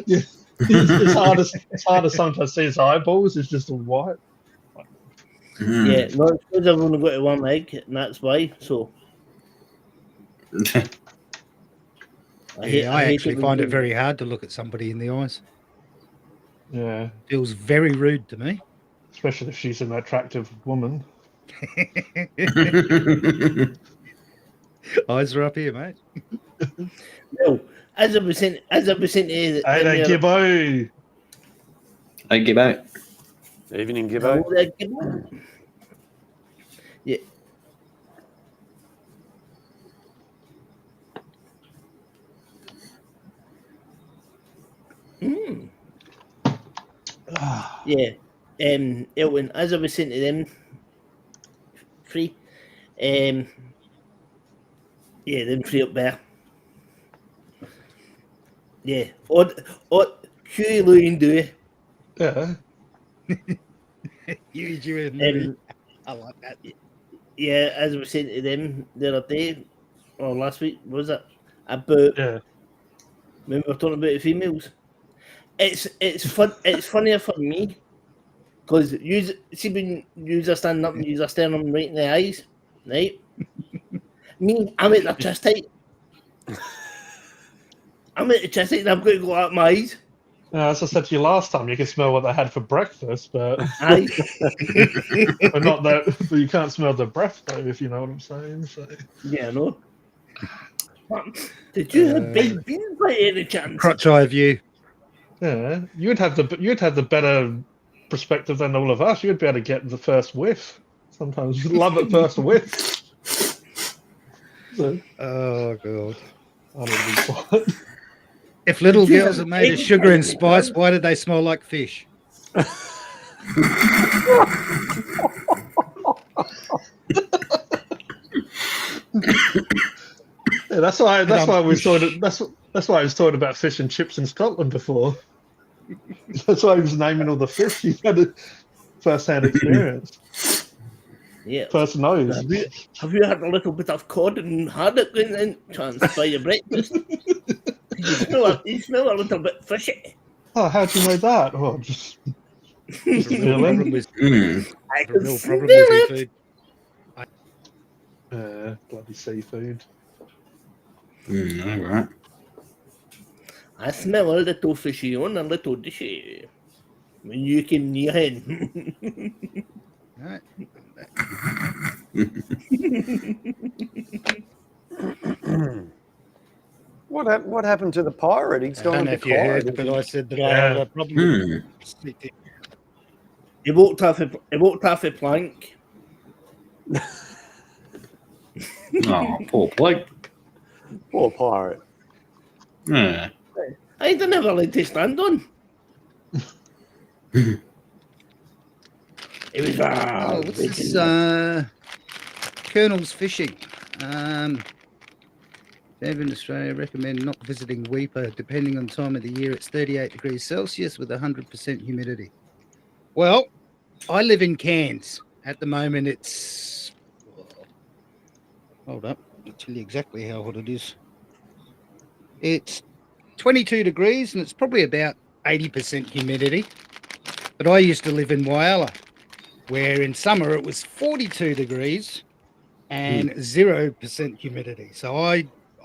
Yeah, it's hard to sometimes see his eyeballs. It's just all white. Mm. Yeah, no, it's because I've only got one leg, and that's why. So I hate actually when find it people- very hard to look at somebody in the eyes. Yeah, Feels very rude to me. especially if she's an attractive woman. Eyes are up here, mate. No, as I was saying to Hey them there, there- Gibbo. I give out. Evening, Hello Gibbo. there, Gibbo. Yeah. Mm. Yeah. Elton, as I was saying to them, three, yeah, them three up there. Yeah. Odd, Huey, Louie, and Dewey. Yeah, You and me. Um, I like that. yeah, as I was saying to them the other day, or last week, was it? About yeah. when we were talking about the females. It's fun. It's funnier for me because you see when you are standing up and you are staring them right in the eyes, right? Me, I'm at the chest height. I'm at the chest height and I'm going to go out my eyes. As I said to you last time, you can smell what they had for breakfast, but Aye. but not that. But you can't smell the breath though, if you know what I'm saying. So. Yeah, I know. Did you have baked beans by any chance? Crotch eye view. Yeah, you'd have the better perspective than all of us. You'd be able to get the first whiff. Sometimes you love it first whiff. So, Oh, God. I don't know what. If little Did you girls have are made of eggs sugar by and any spice, chance? why did they smell like fish? Yeah, that's why we fish. thought it, that's why I was talking about fish and chips in Scotland before. That's why he was naming all the fish. He had a first-hand experience, Yeah. first nose. Have you had a little bit of cod and had it going in chance by your breakfast? You smell a little bit fishy. Oh, how do you know that? Oh, just It's a real problem with, I a can real smell problem with it. seafood. Bloody seafood. All right. I smell a little fishy on a little dishy. When you can near him. Right. What happened to the pirate? He's I gone don't a know bit if you heard, quiet. but I said that I have Yeah. a problem with seafood. He walked off a plank. Oh, poor bloke. Poor pirate. Yeah. I don't have a leg to stand on. It was Oh, what's this? Colonel's Fishing. Devon, Australia, recommend not visiting Weeper. Depending on time of the year, it's 38 degrees Celsius with 100% humidity. Well, I live in Cairns. At the moment, it's... Hold up. I'll tell you exactly how hot it is. It's 22 degrees and it's probably about 80% humidity. But I used to live in Whyalla, where in summer it was 42 degrees and 0% humidity. So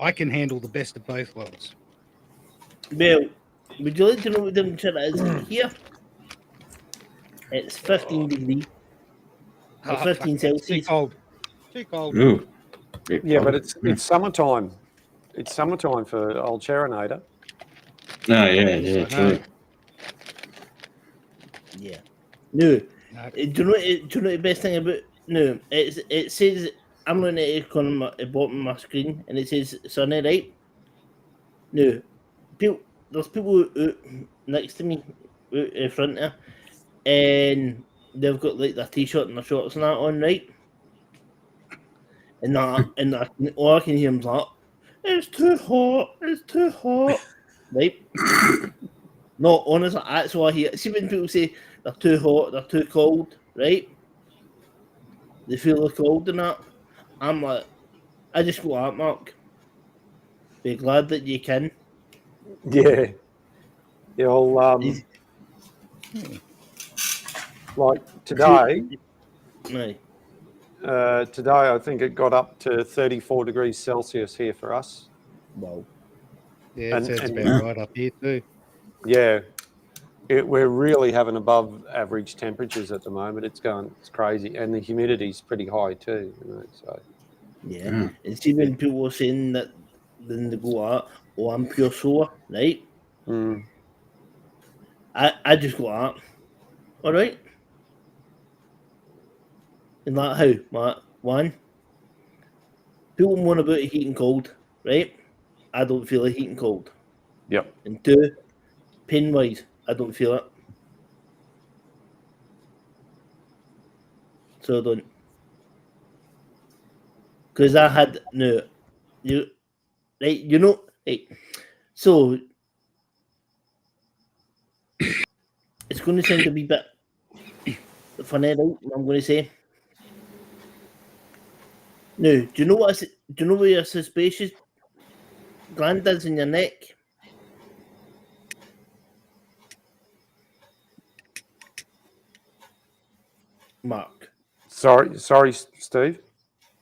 I can handle the best of both worlds. Well, would you like to know what the temperature is here? It's 15 degrees. Or 15 Too Celsius. cold. Too cold. Ooh. Yeah, but it's summertime. It's summertime for old Cherinator. Oh, yeah, Yes, yeah, I true. know. Yeah. No. No. Do you know the best thing about it says I'm looking at it on the bottom of my screen and it says sunny, right? No. There's people out next to me out in front of and they've got like their t-shirt and their shorts and that on, right? And all I can hear is like, it's too hot, right? No, honestly, that's what I hear. See when people say they're too hot, they're too cold, right? They feel the cold and that. I'm like, I just go out, Mark. Be glad that you can. Yeah. You'll like today. Aye. Today, I think it got up to 34 degrees Celsius here for us. Wow. Yeah, it And- sounds and- about right up here too. Yeah, we're really having above average temperatures at the moment. It's crazy, and the humidity's pretty high too. So Yeah. Mm. And see when people are saying that then they go out, oh, I'm pure sore, right? I just go out. All right. And that how, Matt? One, people moan about heat and cold, right? I don't feel the heat and cold. Yep. And two, pain wise, I don't feel it. So I don't. Because I had no, you, right? You know, right? So it's going to sound a wee bit funny, right? What I'm going to say. Now, do you know where your suspicious gland is in your neck? Mark, Sorry, Steve.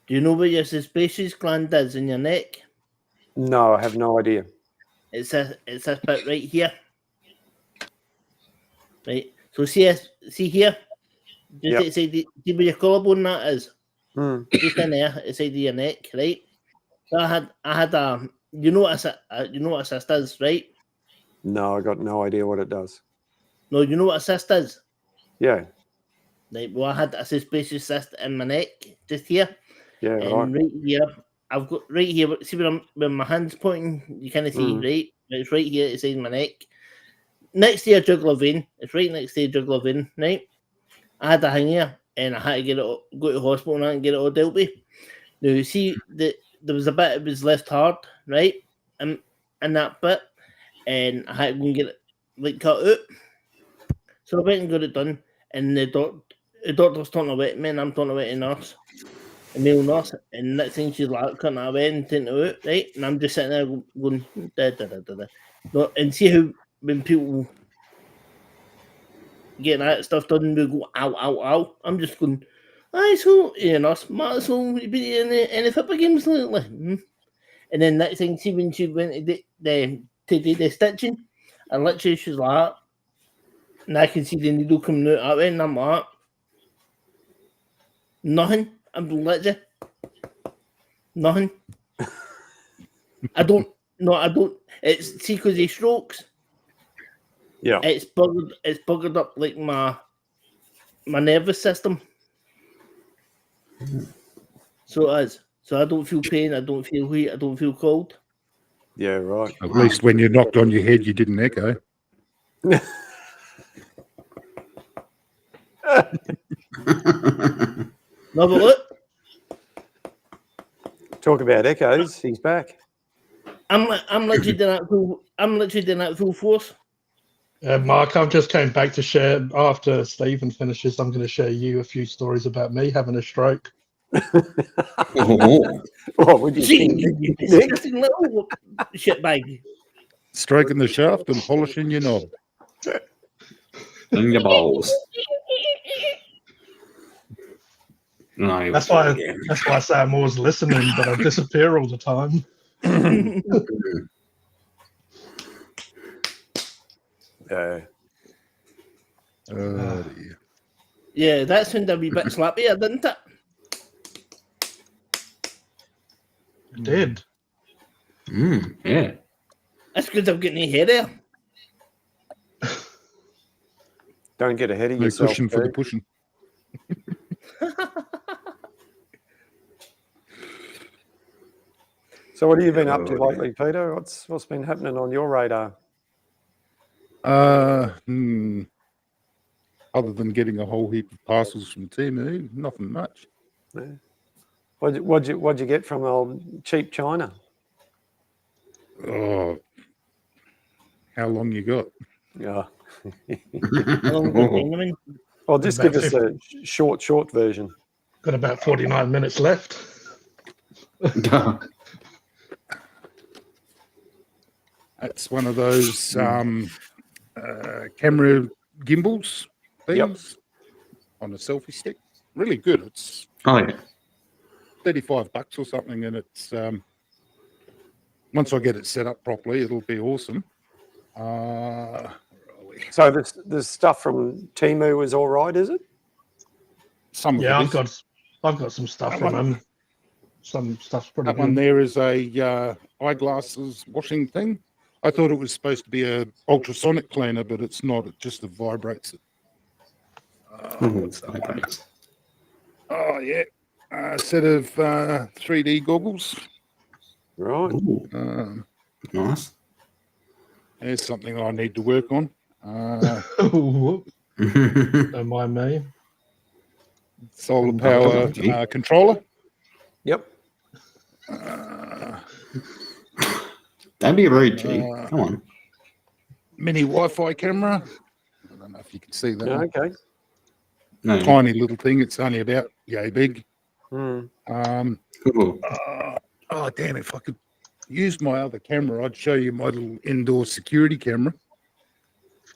do you know where your suspicious gland is in your neck? No, I have no idea. It's this bit right here. Right. So see here, just Yep. outside see where your collarbone that is, Hmm. just in there, outside of your neck, right? So I had you know what a cyst is, right? No, I got no idea what it does. No, you know what a cyst is, Yeah, right? Well, I had a suspicious cyst in my neck, just here, yeah, and right. right here, I've got right here. See where my hand's pointing, you kind of see, right? It's right here, inside my neck, next to your jugular vein. It's right next to your jugular vein, right? I had a thing here, and I had to go to the hospital and get it all dealt with. Now, you see, there was a bit that was left hard, right? And that bit, and I had to go and get it cut out. So I went and got it done, and the doctor's talking about it, man. I'm talking about a nurse, a male nurse, and next thing she's like cutting it away and taking it out, right? And I'm just sitting there going, da da da da da. No, and see how when people getting that stuff done, and we go, ow, ow, ow. I'm just going, aye, so, smart, so you been in any football games lately? And then next thing, see when she went to do the stitching, and literally she's like that. And I can see the needle coming out that way, and I'm like, nothing. I'm literally nothing. I don't. It's see because he strokes. Yeah. It's buggered up like my nervous system. So it is. So I don't feel pain. I don't feel heat. I don't feel cold. Yeah, right. At least when you knocked on your head, you didn't echo. No, but look, Talk about echoes. He's back. I'm literally doing that full force. Mark, I've just came back to share, after Stephen finishes, I'm going to share you a few stories about me having a stroke. Oh, What would you See, think? you Nick? disgusting little shit bag. Stroking the shaft and polishing your knob. in your balls. No, That's why I say I'm always listening, but I disappear all the time. Yeah. Dear. Yeah, that sounded a wee bit slappier, didn't it? I did. Yeah. That's because I'm getting hair there. Don't get ahead of No yourself. cushion for the Pete. pushing. So, what have you been up to lately, Peter? What's been happening on your radar? Other than getting a whole heap of parcels from Temu, nothing much. Yeah. What'd you get from old cheap China? Oh, how long you got? Yeah. How long have you been doing? Well, just give us a short version. Got about 49 minutes left. That's one of those camera gimbals things on a selfie stick. Really good. It's Oh, yeah. $35 or something, and it's once I get it set up properly, it'll be awesome. Where are we? So this stuff from Temu is all right, is it? Some of Yeah, it is. I've got some stuff That from one- them. Some stuff's pretty That one good. there is a eyeglasses washing thing. I thought it was supposed to be a ultrasonic cleaner, but it's not. It just vibrates it. What's that? Okay. Oh yeah, a set of 3D goggles. Right. Ooh, nice. There's something I need to work on. Whoop, don't mind me. Solar power controller. Yep. Don't be rude, G. Come on. Mini Wi-Fi camera. I don't know if you can see that. Yeah, one. okay. No. Tiny little thing. It's only about yay big. Hmm. Cool. Oh damn! If I could use my other camera, I'd show you my little indoor security camera,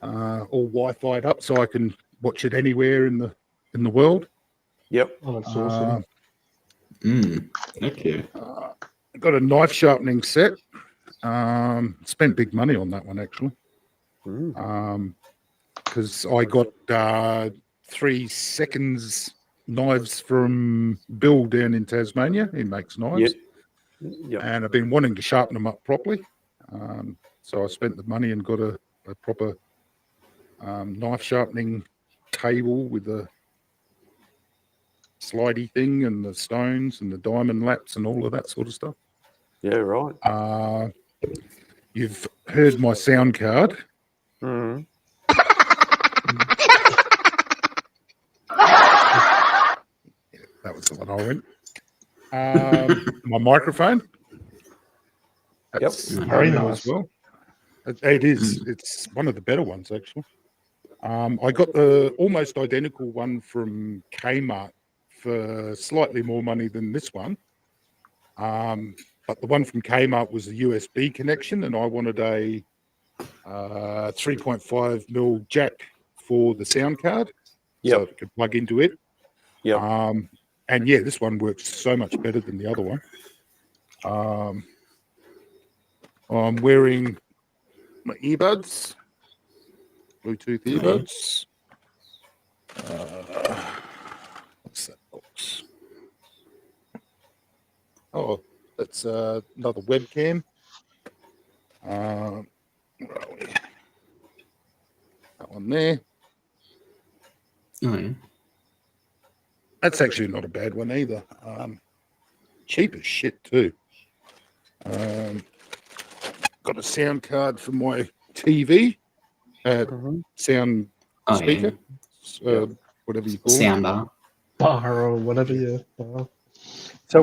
all Wi-Fi'd up, so I can watch it anywhere in the world. Yep. Oh, that's awesome. Okay. I got a knife sharpening set. Spent big money on that one actually, because I got 3 seconds knives from Bill down in Tasmania. He makes knives. Yep. And I've been wanting to sharpen them up properly. So I spent the money and got a proper knife sharpening table with a slidey thing and the stones and the diamond laps and all of that sort of stuff. Yeah, right. You've heard my sound card. Hmm. That was the one I went. My microphone. That's Very new nice. as well. It is. It's one of the better ones actually. I got the almost identical one from Kmart for slightly more money than this one. But the one from Kmart was a USB connection, and I wanted a 3.5 mil jack for the sound card, Yep. so it can plug into it. Yep. And yeah, this one works so much better than the other one. I'm wearing my earbuds, Bluetooth earbuds. What's that box? Oh, that's another webcam. Where are we? That one there. Oh, yeah. That's actually not a bad one either. Cheap as shit too. Got a sound card for my TV, sound Oh, speaker, yeah. whatever you call it. Soundbar. Bar or whatever you. So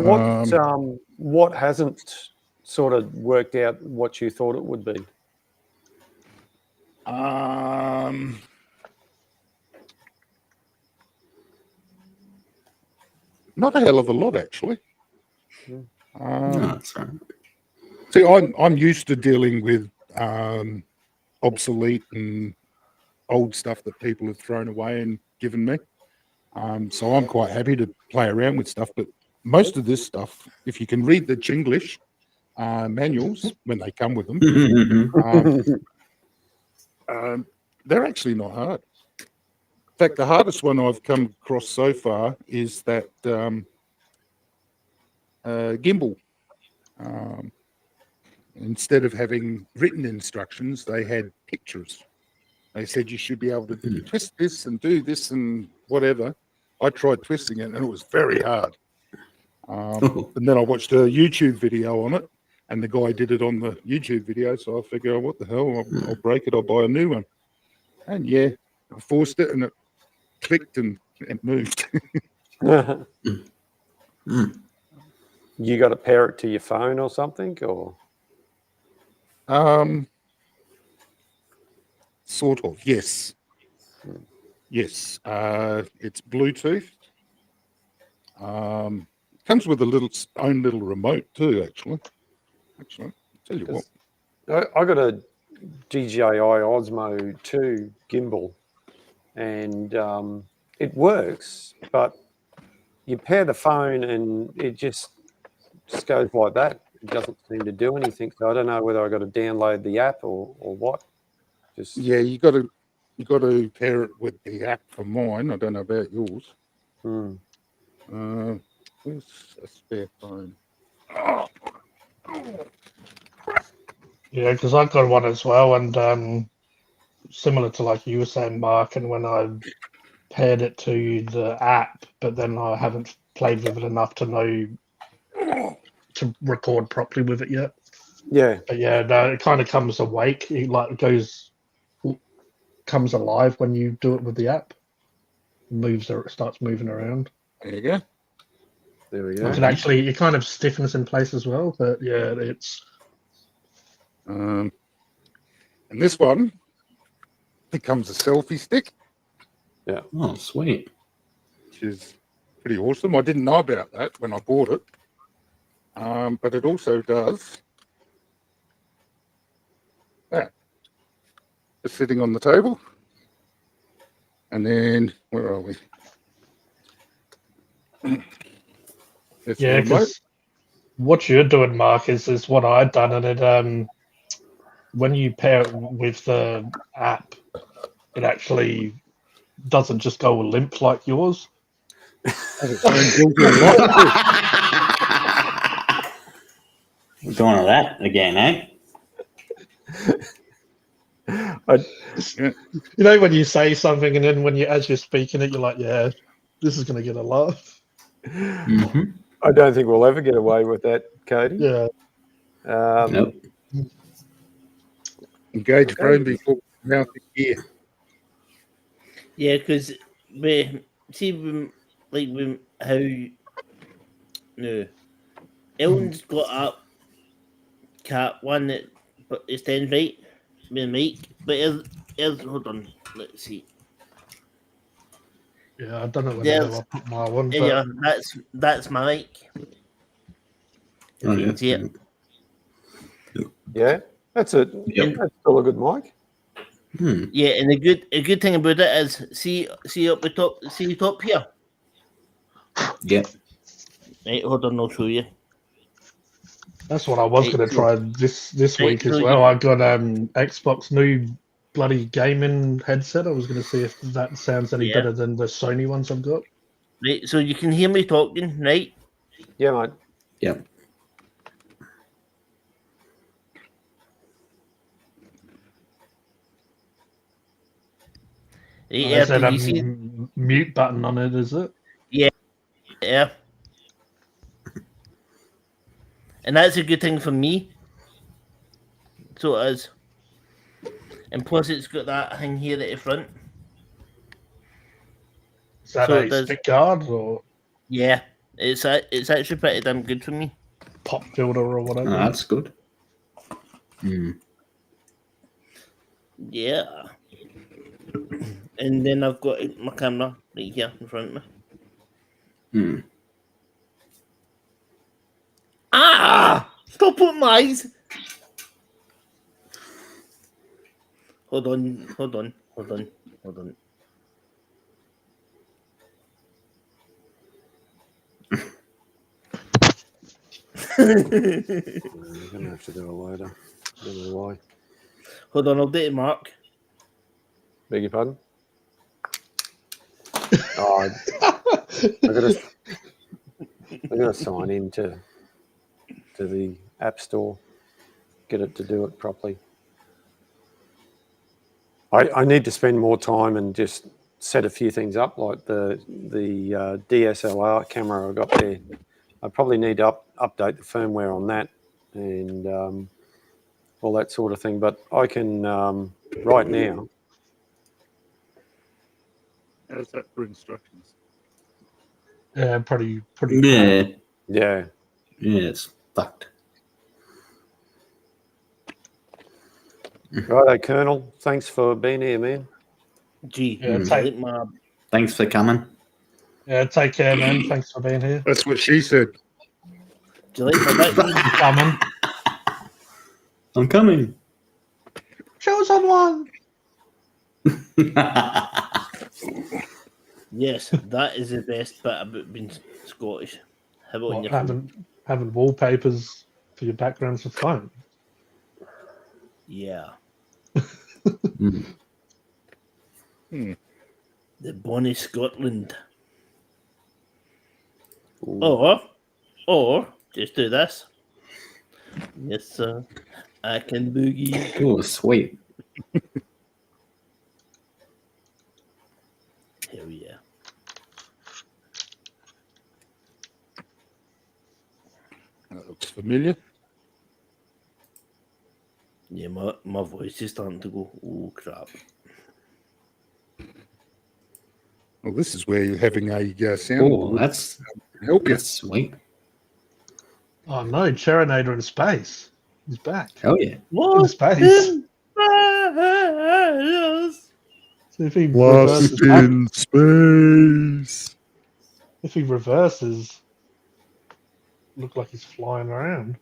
what hasn't sort of worked out what you thought it would be? Not a hell of a lot, actually. No, that's right. See, I'm used to dealing with obsolete and old stuff that people have thrown away and given me. So I'm quite happy to play around with stuff. But most of this stuff, if you can read the Chinglish manuals when they come with them, they're actually not hard. In fact, the hardest one I've come across so far is that gimbal. Instead of having written instructions, they had pictures. They said you should be able to twist this and do this and whatever. I tried twisting it and it was very hard. And then I watched a YouTube video on it and the guy did it on the YouTube video. So I figured, oh, what the hell? I'll break it. I'll buy a new one. And yeah, I forced it and it clicked and it moved. You got to pair it to your phone or something, or? Sort of, yes. Yes, it's Bluetooth. Comes with a own little remote too, actually. I'll tell you what. I got a DJI Osmo 2 gimbal, and it works, but you pair the phone and it just goes like that. It doesn't seem to do anything. So I don't know whether I got to download the app or what. Yeah, you got to pair it with the app for mine. I don't know about yours. Where's a spare phone? Yeah, because I've got one as well, and similar to like you were saying, Mark, and when I paired it to the app, but then I haven't played with it enough to know to record properly with it yet. Yeah. But yeah, no, it kind of comes awake. It like comes alive when you do it with the app. Moves or it starts moving around. There you go. There we go. It actually, it kind of stiffens in place as well. But yeah, it's. And this one, it comes a selfie stick. Yeah. Oh, sweet. Which is pretty awesome. I didn't know about that when I bought it. But it also does that. Just sitting on the table. And then, where are we? Yeah, because what you're doing, Mark, is what I've done, and it when you pair it with the app, it actually doesn't just go limp like yours. Going on that again, eh? You know when you say something, and then as you're speaking it, you're like, "Yeah, this is going to get a laugh." Mm-hmm. I don't think we'll ever get away with that, Cody. Yeah. Nope. Engage phone before mouth ear. Yeah, because we see when how Elton's got a cat one that but it stands right with the mic, but hold on, let's see. Yeah, I don't know whether I'll put my one. But... Yeah, that's my mic. Oh, You can see it. Yeah, that's it. Yep. That's still a good mic. Yeah, and a good thing about it is see up the top, see the top here. Yep. Right, hold on, I'll show you. That's what I was Right, going to so- try this right, week as so well. you- I got Xbox new bloody gaming headset. I was going to see if that sounds any Yeah. better than the Sony ones I've got. Right, so you can hear me talking, right? Yeah, mate. Yep. Right, Oh, yeah, is that can a you see? mute button on it, is it? Yeah. And that's a good thing for me. So it is. And plus it's got that thing here at the front. Is that So a it does. stick guard or Yeah. It's actually pretty damn good for me. pop filter or Oh, whatever? that's good. Mm. Yeah. And then I've got my camera right here in front of me. Mm. Ah! Stop putting my eyes! Hold on. You're going to have to do it later. I don't know why. Hold on, I'll do it, Mark. Beg your pardon? Oh, I gotta sign in to the App Store, get it to do it properly. I need to spend more time and just set a few things up, like the DSLR camera I got there. I probably need to update the firmware on that and all that sort of thing. But I can right now. How's that for instructions? Yeah, pretty. Yeah. Yeah. Yeah, it's fucked. Righto, Colonel. Thanks for being here, man. Gee, Yeah, I take- like my Thanks for coming. Yeah, take care, man. Thanks for being here. That's what she said. do you like my background? Coming. I'm coming. Show someone. Yes, that is the best bit about being Scottish. How about on What, your phone? having wallpapers for your backgrounds of phone. Yeah. Mm. The bonny Scotland. Ooh. Or just do this. Yes, sir. I can boogie. Oh, sweet. Hell yeah. That looks familiar. Yeah, my voice is starting to go, oh crap. Well, this is where you're having a sound Oh, that's help you. sweet. Oh no, Cherinator in space. He's back. Hell yeah. In space. So if he reverses Lost back, in space. if he reverses, look like he's flying around.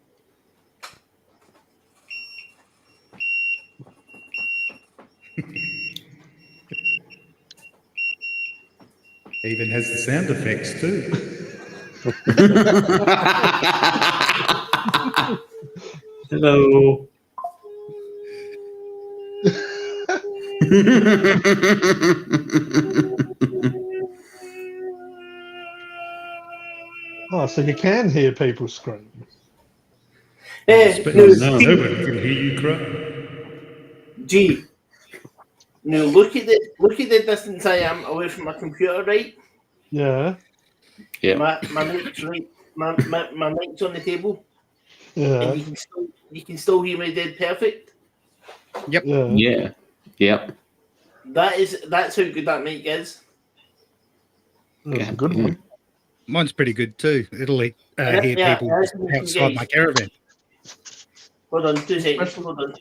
Even has the sound effects too. Hello. Oh, so you can hear people scream. No, nobody can hear you cry. Gee. Now look at the distance I am away from my computer, right? Yeah, Yeah. My mic's right. My mic's on the table, yeah, and you can still hear me dead perfect. yeah. Yeah. Yep. That's how good that mic is. That's a good one. Mine's pretty good too. It'll hear Yeah, people yeah, just yeah. outside my caravan. Hold on, 2 seconds. Hold on.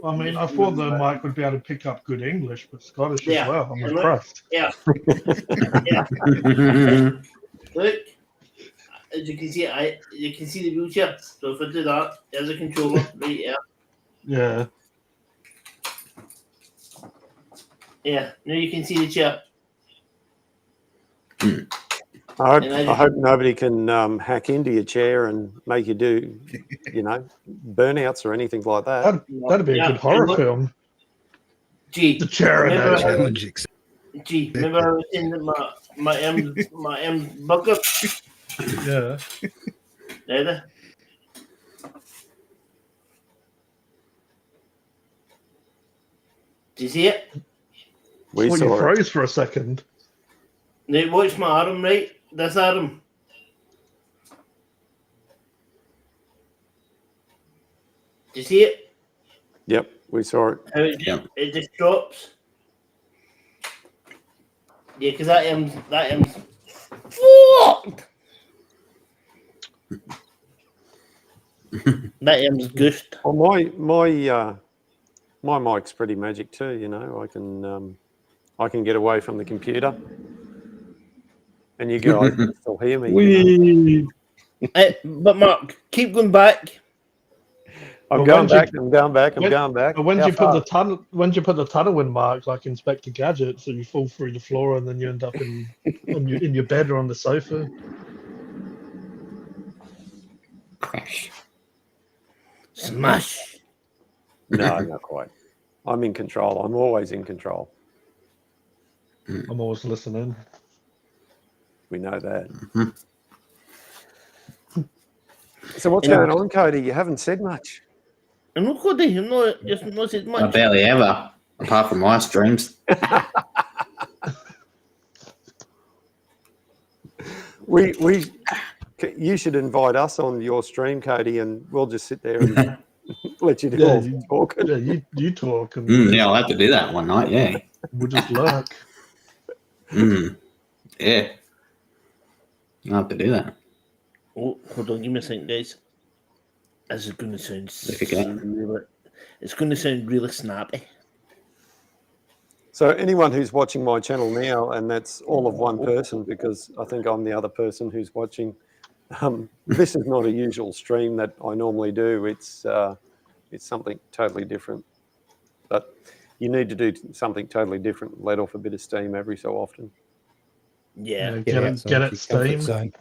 I mean, I thought the mic would be able to pick up good English, but Scottish Yeah. as well. I'm Yeah. impressed. Yeah. Look, as you can see, you can see the wheelchair. So if I do that, there's a controller right here. Yeah. Yeah, now you can see the chair. I hope nobody can hack into your chair and make you do, burnouts or anything like that. That'd be a good horror film. Gee, The chair and remember, Challenge accepted. remember I was saying that my M's burger? Yeah. There. Do you see it? We Well, you saw it. froze for a second. Now watch my arm, right? This arm. Do you see it? Yep, we saw it. How it just drops. Yeah, because that M's fucked. That M's goosed. Well, my mic's pretty magic too. I can get away from the computer, and you guys can still hear me. But Mark, keep going back. I'm Well, going when back. I'm going back. I'm going back. But when How you put far? the tunnel in, Mark, like Inspector Gadget, so you fall through the floor and then you end up in your bed or on the sofa. Crash. Smash. No, not quite. I'm in control. I'm always in control. I'm always listening. We know that. So what's going on, Cody? You haven't said much. I'm not Cody. I'm not said I much. barely ever, apart from my streams. You should invite us on your stream, Cody, and we'll just sit there and let you do all the talking. Yeah, you talk and Yeah, I'll have to do that one night. Yeah. we'll just lurk. Yeah. I'll have to do that. Oh, hold on, give me a second, guys. This is going to sound Difficult. it's going to sound really snappy. So anyone who's watching my channel now, and that's all of one person, because I think I'm the other person who's watching. This is not a usual stream that I normally do. It's something totally different. But you need to do something totally different. Let off a bit of steam every so often. Yeah. Get it, Steam. Zone.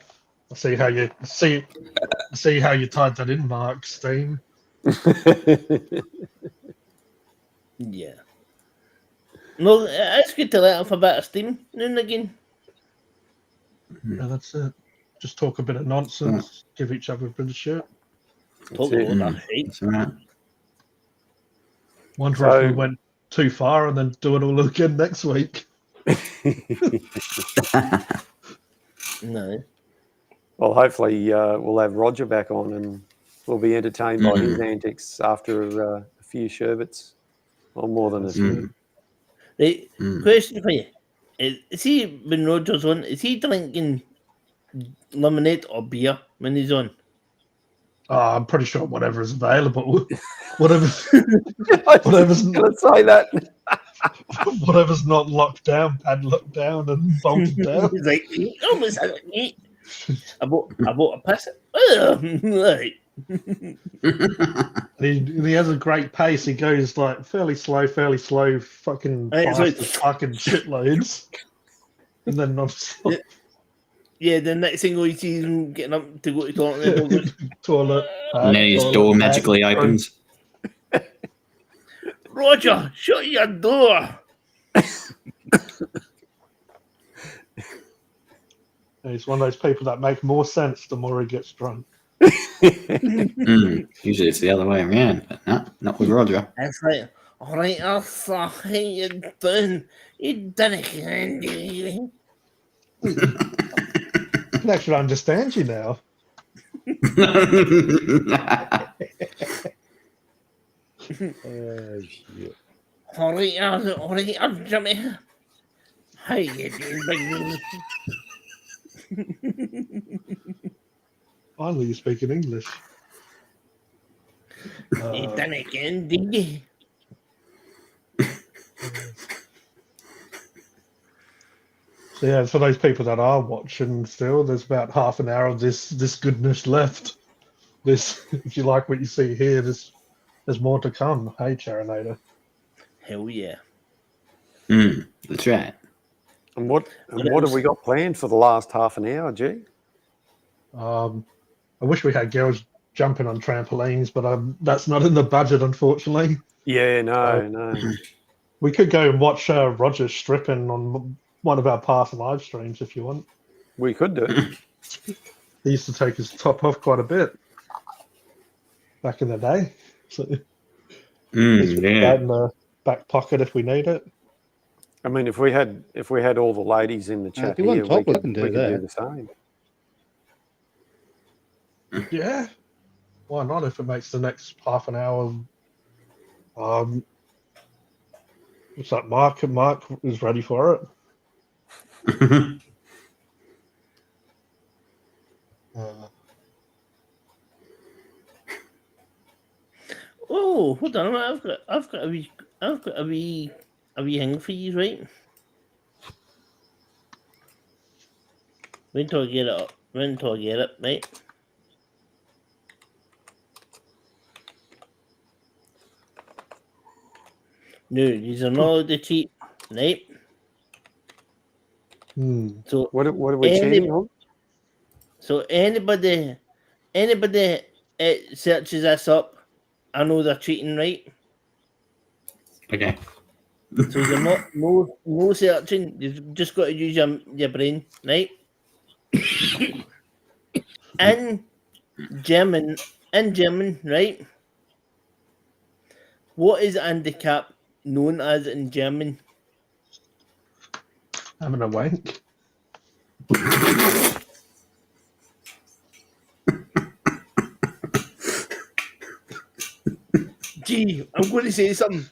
See how you tied that in, Mark. Steam. Yeah. No, it's good to let off a bit of steam now and again. Yeah, that's it. Just talk a bit of nonsense. Give each other a bit of shit. Talk it. about that, right? That's all right. Wonder if we went too far and then do it all again next week. No. Well, hopefully we'll have Roger back on and we'll be entertained by his antics after a few sherbets, or more than a few. Right, question for you. Is he, when Roger's on, is he drinking lemonade or beer when he's on? I'm pretty sure whatever's available. Whatever's Gonna say that. whatever's not locked down, padlocked down and bolted down. He's like, almost had it. I bought a piss. Right. He has a great pace. He goes like fairly slow, fucking Hey, fast, it's like- fucking shitloads, and then non-stop Yeah, the next thing you see is him getting up to go to toilet. toilet. And then his toilet, door bag. magically opens. Roger, shut your door. He's one of those people that make more sense the more he gets drunk. Usually it's the other way around, but no, not with Roger. It's like, all right, I'll fuck you doing. You didn't candy. I can actually understand you now. All right, I'll Jimmy. How you doing, big Finally, you speak in English. You done again, did you? So yeah, for those people that are watching still, there's about half an hour of this goodness left. This, if you like what you see here, this there's more to come. Hey, Charinator. Hell yeah. That's right. And what have we got planned for the last half an hour, G? I wish we had girls jumping on trampolines, but that's not in the budget, unfortunately. Yeah, no. We could go and watch Roger stripping on one of our past live streams if you want. We could do it. He used to take his top off quite a bit back in the day. So that in the back pocket if we need it. I mean, if we had all the ladies in the chat if you want here, top, we we could can do do that. the same. Yeah. Why not if it makes the next half an hour? What's that? Mark is ready for it. Oh, hold on. I've got a wee thing for you, right? Wait till I get it up. Wait until I get it, right? No, these are not the cheap, right? So What are we cheating on? So anybody searches this up, I know they're cheating, right? Okay. So you're not no searching. You've just got to use your brain, right? in German, right? What is handicap known as in German? Having a wank. Gee, I'm going to say something.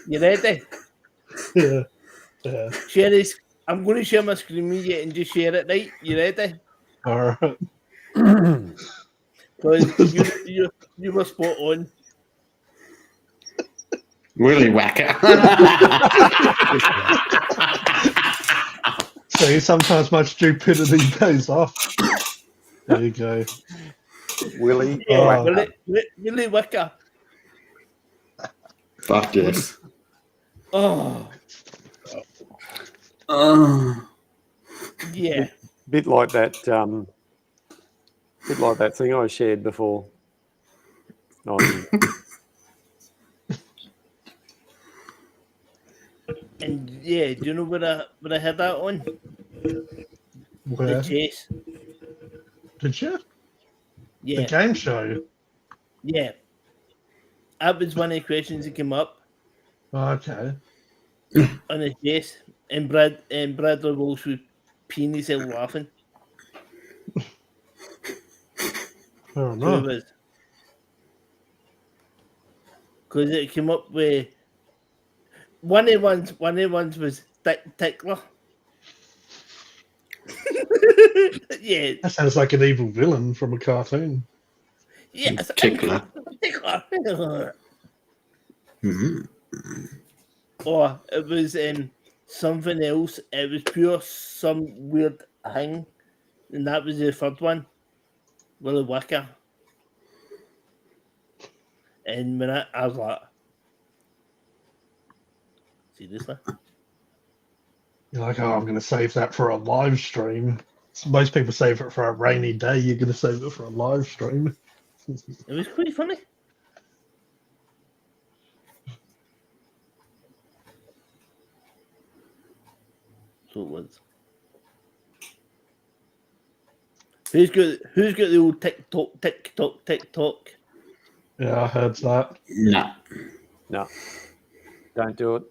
You ready? Yeah. Share this. I'm going to share my screen with you and just share it, right? You ready? All right. Because you were spot on. Willy whacker. See, sometimes my stupidity pays off. There you go. Willy. Willy Wicker. Fuck this. Oh. Yeah. Bit like that thing I shared before. And yeah, do you know what I had that on? Where? The chase. Did you? Yeah. The game show? Yeah. That was one of the questions that came up Okay. on the chase. And Bradley Walsh was peeing himself laughing. Fair Who enough. was? Because it came up with one of the ones was Tickler. Yeah. That sounds like an evil villain from a cartoon. Yes. Tickler. Tickler. Mm-hmm. Or it was something else. It was pure some weird thing. And that was the third one. Willy Wicker. And when I was like, seriously? You're like, oh, I'm going to save that for a live stream. So most people save it for a rainy day. You're going to save it for a live stream. It was quite funny. So it was. Who's got the old TikTok? Yeah, I heard that. No. Don't do it.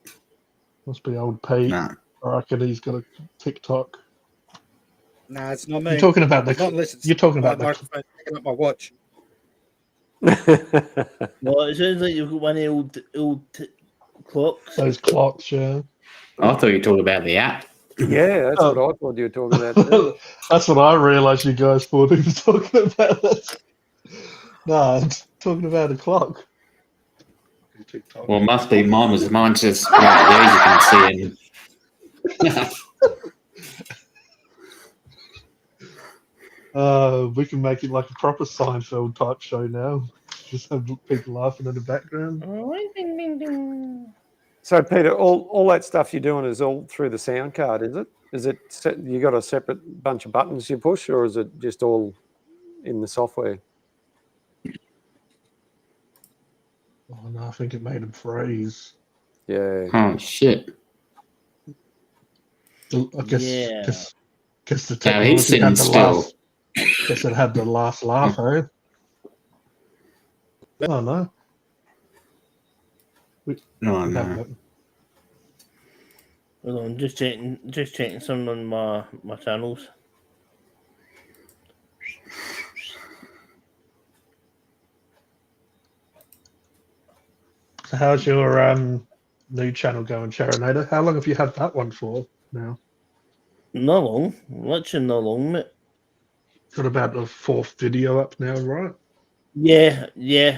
Must be old Pete. No. I reckon he's got a TikTok. No, it's not me. You're talking about Not unless it's You're talking my about the. microphone picking up my watch. Well, it sounds like you've got one of the old clocks. Those clocks, yeah. I thought you were talking about the app. Yeah, that's what I thought you were talking about. Too. That's what I realised you guys thought he was talking about. No, I'm talking about a clock. TikTok. Well, it must be mine's just right there, as you can see. We can make it like a proper Seinfeld type show now. Just have people laughing in the background. Ding, ding, ding. So, Peter, all that stuff you're doing is all through the sound card, is it? Is it you got a separate bunch of buttons you push, or is it just all in the software? Oh no, I think it made him freeze. Yeah. Oh shit! I guess, Yeah. guess the Yeah, he's technology sitting had the still. last. Guess it had the last laugh, eh? Oh no. Oh We no! have that. Hold on, just checking something on my channels. So how's your new channel going, Charinator? How long have you had that one for now? Not long, literally not long, mate. Got about the 4th video up now, right? Yeah.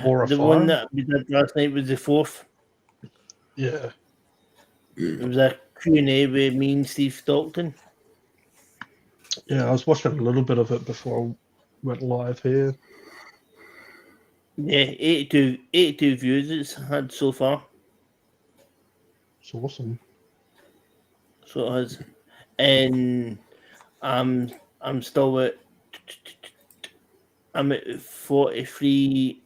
4 or The 5? one that we did last night was the 4th. Yeah. It was a Q&A with me and Steve Stockton. Yeah, I was watching a little bit of it before I went live here. Yeah, 82 views it's had so far. It's awesome. So it has. And I'm still at 43.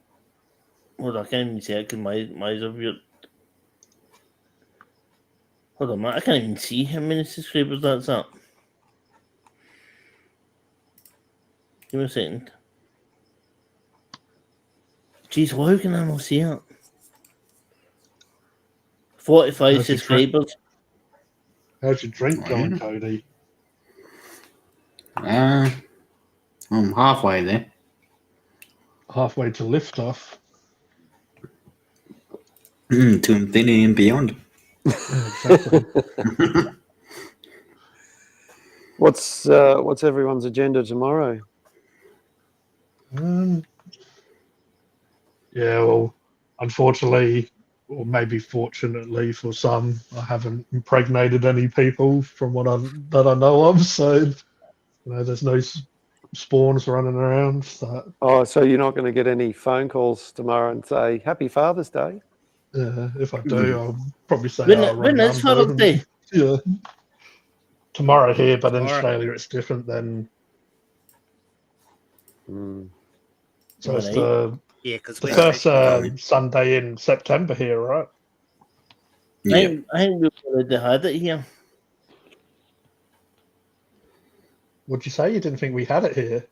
Hold on, I can't even see it because my eyes are weird. Hold on, man, I can't even see how many subscribers that's at. Give me a second. Jeez, why can I not see it? 45 How's your subscribers. How's your drink Oh, going, yeah. Cody? I'm halfway there. Halfway to lift off. To infinity and beyond. Yeah, exactly. What's everyone's agenda tomorrow? Yeah, well, unfortunately, or maybe fortunately for some, I haven't impregnated any people from that I know of. So, there's no spawns running around. So, Oh, so you're not going to get any phone calls tomorrow and say Happy Father's Day? if I do, I'll probably say, When is Father's Day? Yeah. Tomorrow here, but in Tomorrow. Australia it's different then. So it's Alright. Yeah, because the first Sunday in September here, right? Yeah. I think we've already had it here. What'd you say? You didn't think we had it here?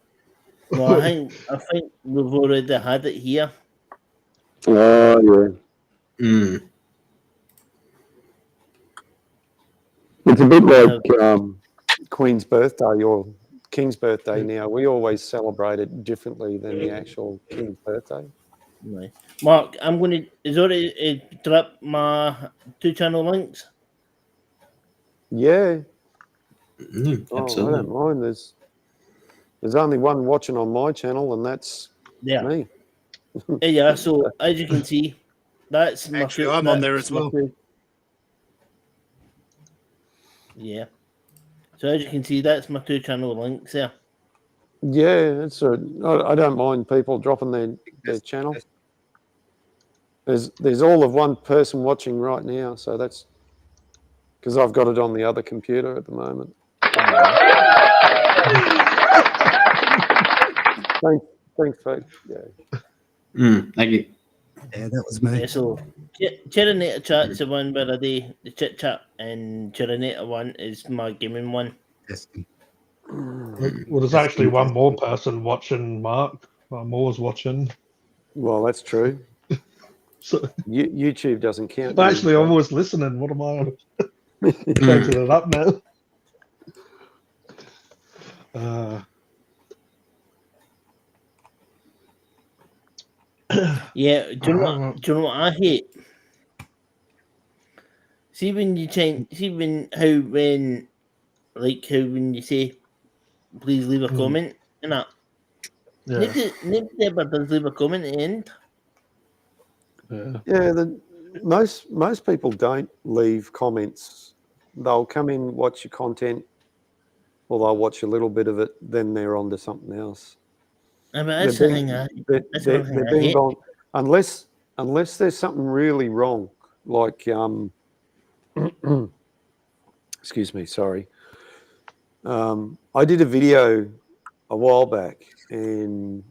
No, I think we've already had it here. Oh, yeah. Mm. It's a bit like Queen's birthday or King's birthday now. We always celebrate it differently than the actual King's birthday. Right. Mark, I'm going to... Is it already drop my 2 channel links? Yeah. Absolutely. I don't mind. There's only one watching on my channel, and that's Yeah. me. Yeah, so as you can see, that's my... Actually, I'm on there as well. Yeah. So as you can see, that's my 2 channel links there. Yeah, I don't mind people dropping their channel. There's all of one person watching right now, so that's because I've got it on the other computer at the moment. Thanks, folks. Yeah. Thank you. Yeah, that was me. Yeah, so Charinator Chat's the one where I do the chit chat, and Charinator 1 is my gaming one. Testing. Well, there's actually one more person watching, Mark. Moore's watching. Well, that's true. So, YouTube doesn't count. actually, I'm always listening. What am I on? Changing it up now. Yeah, do you know what I hate? See when you change, when you say, please leave a comment and that. Yeah. Nobody ever does leave a comment at the end. Yeah, most people don't leave comments. They'll come in, watch your content, or they'll watch a little bit of it, then they're on to something else. But that's the thing I They're being hate. gone unless there's something really wrong, like excuse me, sorry. I did a video a while back, and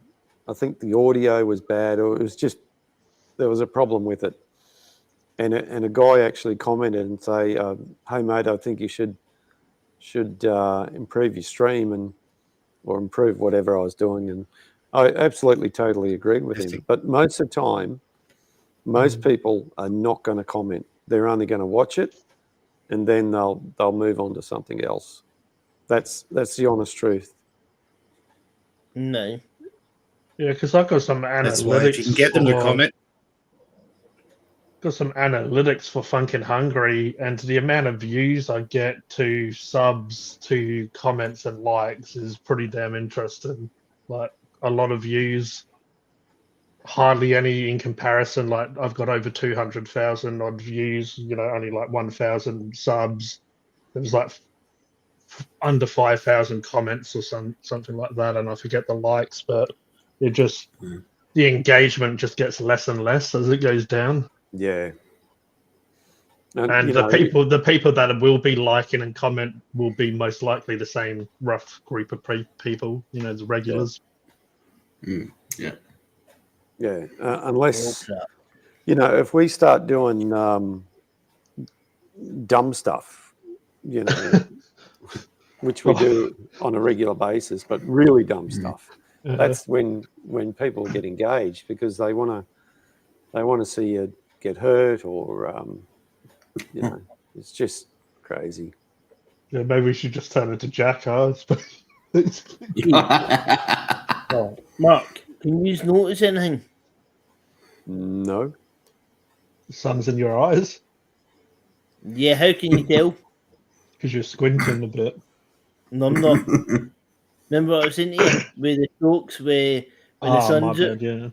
I think the audio was bad, or it was just there was a problem with it. And a guy actually commented and say, "Hey mate, I think you should improve your stream or improve whatever I was doing." And I absolutely totally agreed with him. But most of the time, most people are not going to comment. They're only going to watch it, and then they'll move on to something else. That's the honest truth. No. Yeah, because I've got some That's why analytics. if you can get them to comment. Got some analytics for Funkin' Hungry, and the amount of views I get to subs, to comments and likes is pretty damn interesting. Like a lot of views, hardly any in comparison. Like I've got over 200,000 odd views, only like 1,000 subs. There was like under 5,000 comments or something like that, and I forget the likes, but it just the engagement just gets less and less as it goes down. Yeah. And the people that will be liking and comment will be most likely the same rough group of people, the regulars. Yeah. Yeah. Unless, if we start doing dumb stuff, which we do on a regular basis, but really dumb stuff, that's when people get engaged, because they want to see you get hurt, or it's just crazy. Yeah, maybe we should just turn it to jackass. Mark, can you notice anything? No. The sun's in your eyes Yeah, how can you tell? because you're squinting a bit. No, I'm not. Remember what I was saying to you with the strokes when the sun's my out? bad, yeah.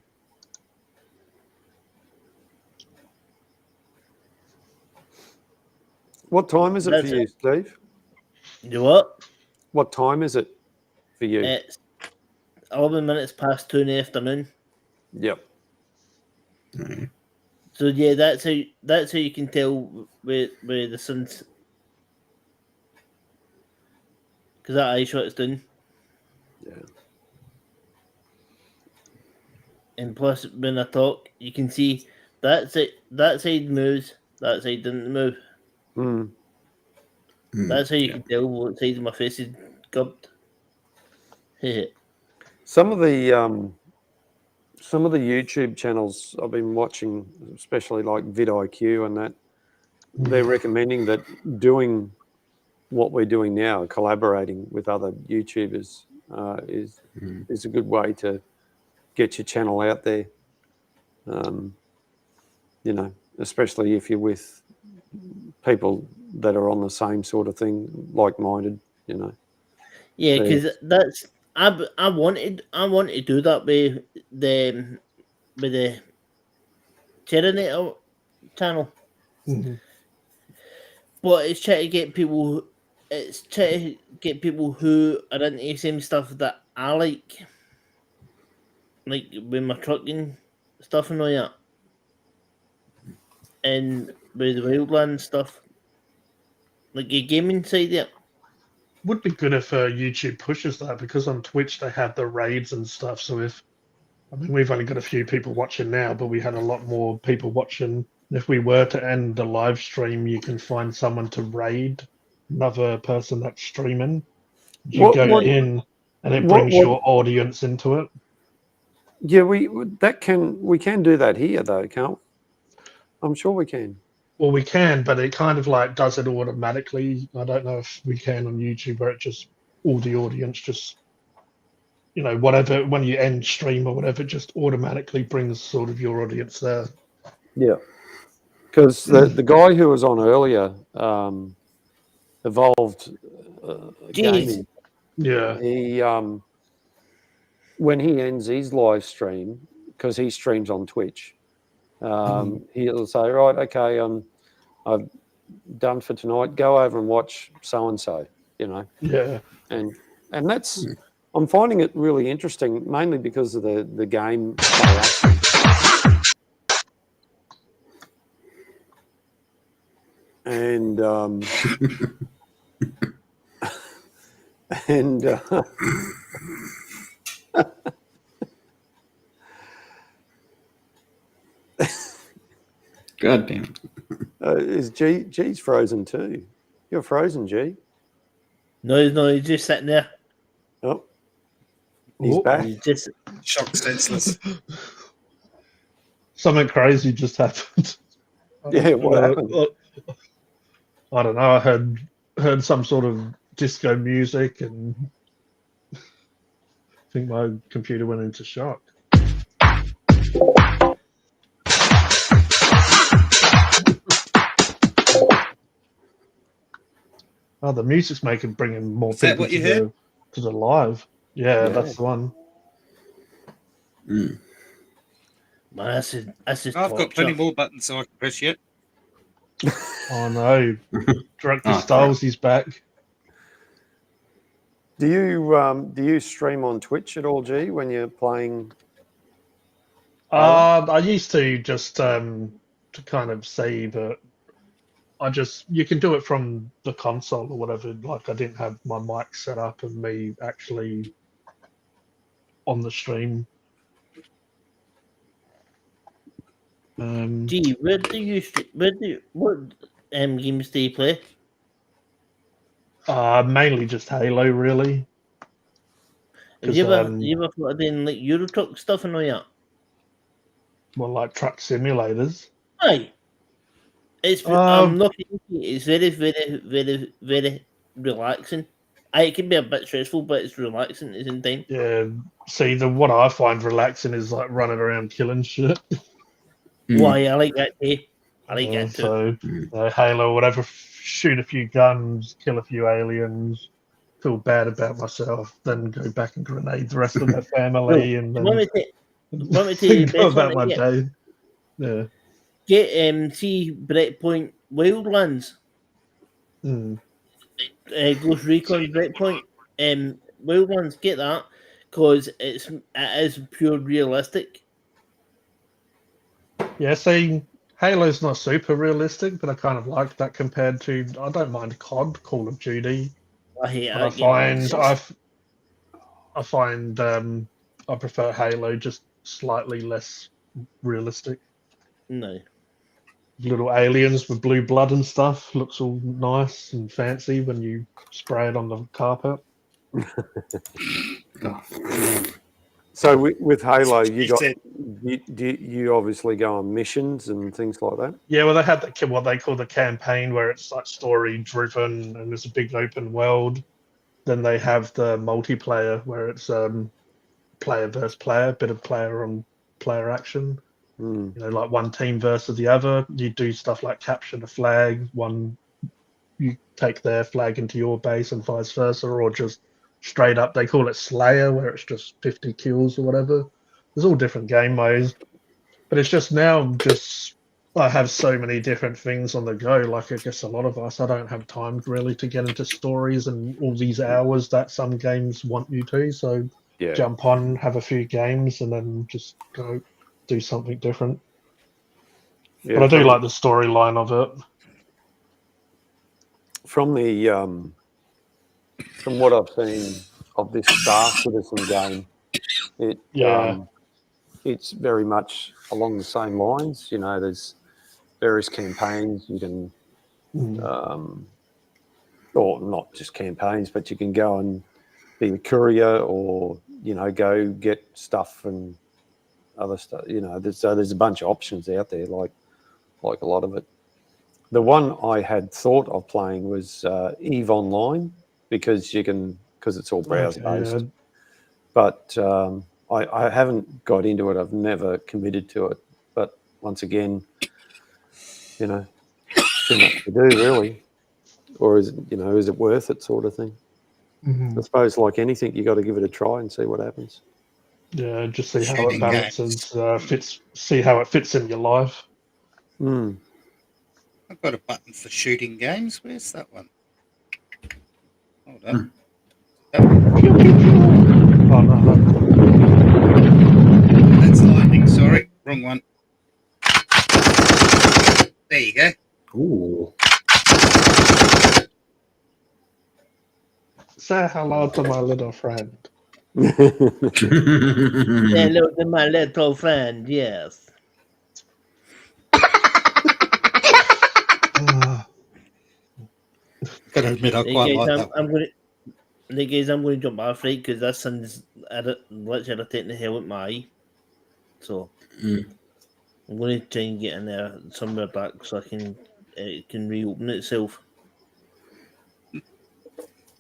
What time is it That's for you, Steve? You what? What time is it for you? It's 11 minutes past 2 in the afternoon. Yep. So yeah, that's how you can tell where the sun's, because that eye shot's done. Yeah. And plus, when I talk, you can see that side moves, that side didn't move. That's how you can tell what side of my face is cupped. Some of the YouTube channels I've been watching, especially like vidIQ and that, they're recommending that doing what we're doing now, collaborating with other YouTubers, is a good way to get your channel out there. Especially if you're with people that are on the same sort of thing, like-minded. Yeah, because that's I want to do that with the Terminator channel, but it's trying to get people. It's trying to get people who are into the same stuff that I like with my trucking stuff and all that, and with the wildland stuff, like your gaming side there. Would be good if YouTube pushes that, because on Twitch they have the raids and stuff. So we've only got a few people watching now, but we had a lot more people watching. If we were to end the live stream, you can find someone to raid another person that's streaming. You go in and it brings your audience into it. Yeah, we can do that here though, can't we? I'm sure we can. Well, we can, but it kind of like does it automatically. I don't know if we can on YouTube, where it just all the audience just, whatever, when you end stream or whatever, it just automatically brings sort of your audience there. Yeah, because the guy who was on earlier, Evolved Gaming. Yeah. He when he ends his live stream, because he streams on Twitch. He'll say, right, okay, I've done for tonight. Go over and watch so and so, you know, Yeah. and that's I'm finding it really interesting, mainly because of the game play action. And and God damn it. is G's frozen too? You're frozen, G. No, he's just sitting there. Oh, he's Oh. back. He's just Shocked senseless. Something crazy just happened. Yeah, what happened? I don't know. I heard some sort of disco music, and I think my computer went into shock. Oh, the music's bringing more Is that people what you heard? to the live. Yeah, Yeah. that's the one. Mm. man, that's just I've got torture. plenty more buttons so I can press yet. Oh no, Director Oh, Styles, he's back. Do you stream on Twitch at all, G, when you're playing? I used to just to kind of see, but you can do it from the console or whatever. Like I didn't have my mic set up and me actually on the stream. Gee, what games do you play? Mainly just Halo, really. Have you ever 'Cause, you ever thought of doing like Euro Truck stuff and all that? Well, like truck simulators. Aye. It's I'm not kidding you, it's very, very, very, very relaxing. Aye, it can be a bit stressful, but it's relaxing at the same time. Yeah. See, what I find relaxing is like running around killing shit. Mm. Why I like that too. I like Yeah, that too. so Halo, whatever, shoot a few guns, kill a few aliens, feel bad about myself, then go back and grenade the rest of my family, and Want me then to the go best one about to my get? day. Yeah. Get see Breakpoint Wildlands. Mm. Ghost Recon Breakpoint. Wildlands, get that because it is pure realistic. Yeah, see, Halo's not super realistic, but I kind of like that compared to, I don't mind COD, Call of Duty. I hate But I that game. find I prefer Halo, just slightly less realistic. No. Little aliens with blue blood and stuff. Looks all nice and fancy when you spray it on the carpet. So with Halo, He said- you obviously go on missions and things like that. Yeah, well, they had what they call the campaign, where it's like story driven and there's a big open world. Then they have the multiplayer, where it's player versus player, bit of player on player action. Mm. You know, like one team versus the other. You do stuff like capture the flag. You take their flag into your base and vice versa, or just straight up. They call it Slayer, where it's just 50 kills or whatever. There's all different game modes, but it's just now I have so many different things on the go. Like I guess a lot of us, I don't have time really to get into stories and all these hours that some games want you to. So Yeah. jump on, have a few games, and then just go do something different. Yeah, But I do like the storyline of it. from what I've seen of this Star Citizen game. It's very much along the same lines. You know, there's various campaigns you can, or not just campaigns, but you can go and be a courier, or go get stuff and other stuff. There's a bunch of options out there, like a lot of it. The one I had thought of playing was EVE Online, because it's all browser based. Yeah. But I haven't got into it. I've never committed to it. But once again, too much to do, really. Or is it worth it, sort of thing? I suppose, like anything, you got to give it a try and see what happens. Yeah, just see how it Shooting balances, see how it fits in your life. Mm. I've got a button for shooting games. Where's that one? Hold on. Oh no, That's lightning. Sorry, wrong one. There you go. Ooh. say hello to my little friend. Hello to my little friend. Yes. Gotta admit, I Hey quite guys, like that. I'm gonna. Hey guys, I'm going to jump off right because that sun's literally taking the hell at my eye. So Mm. I'm going to try and get in there somewhere back so I can it can reopen itself.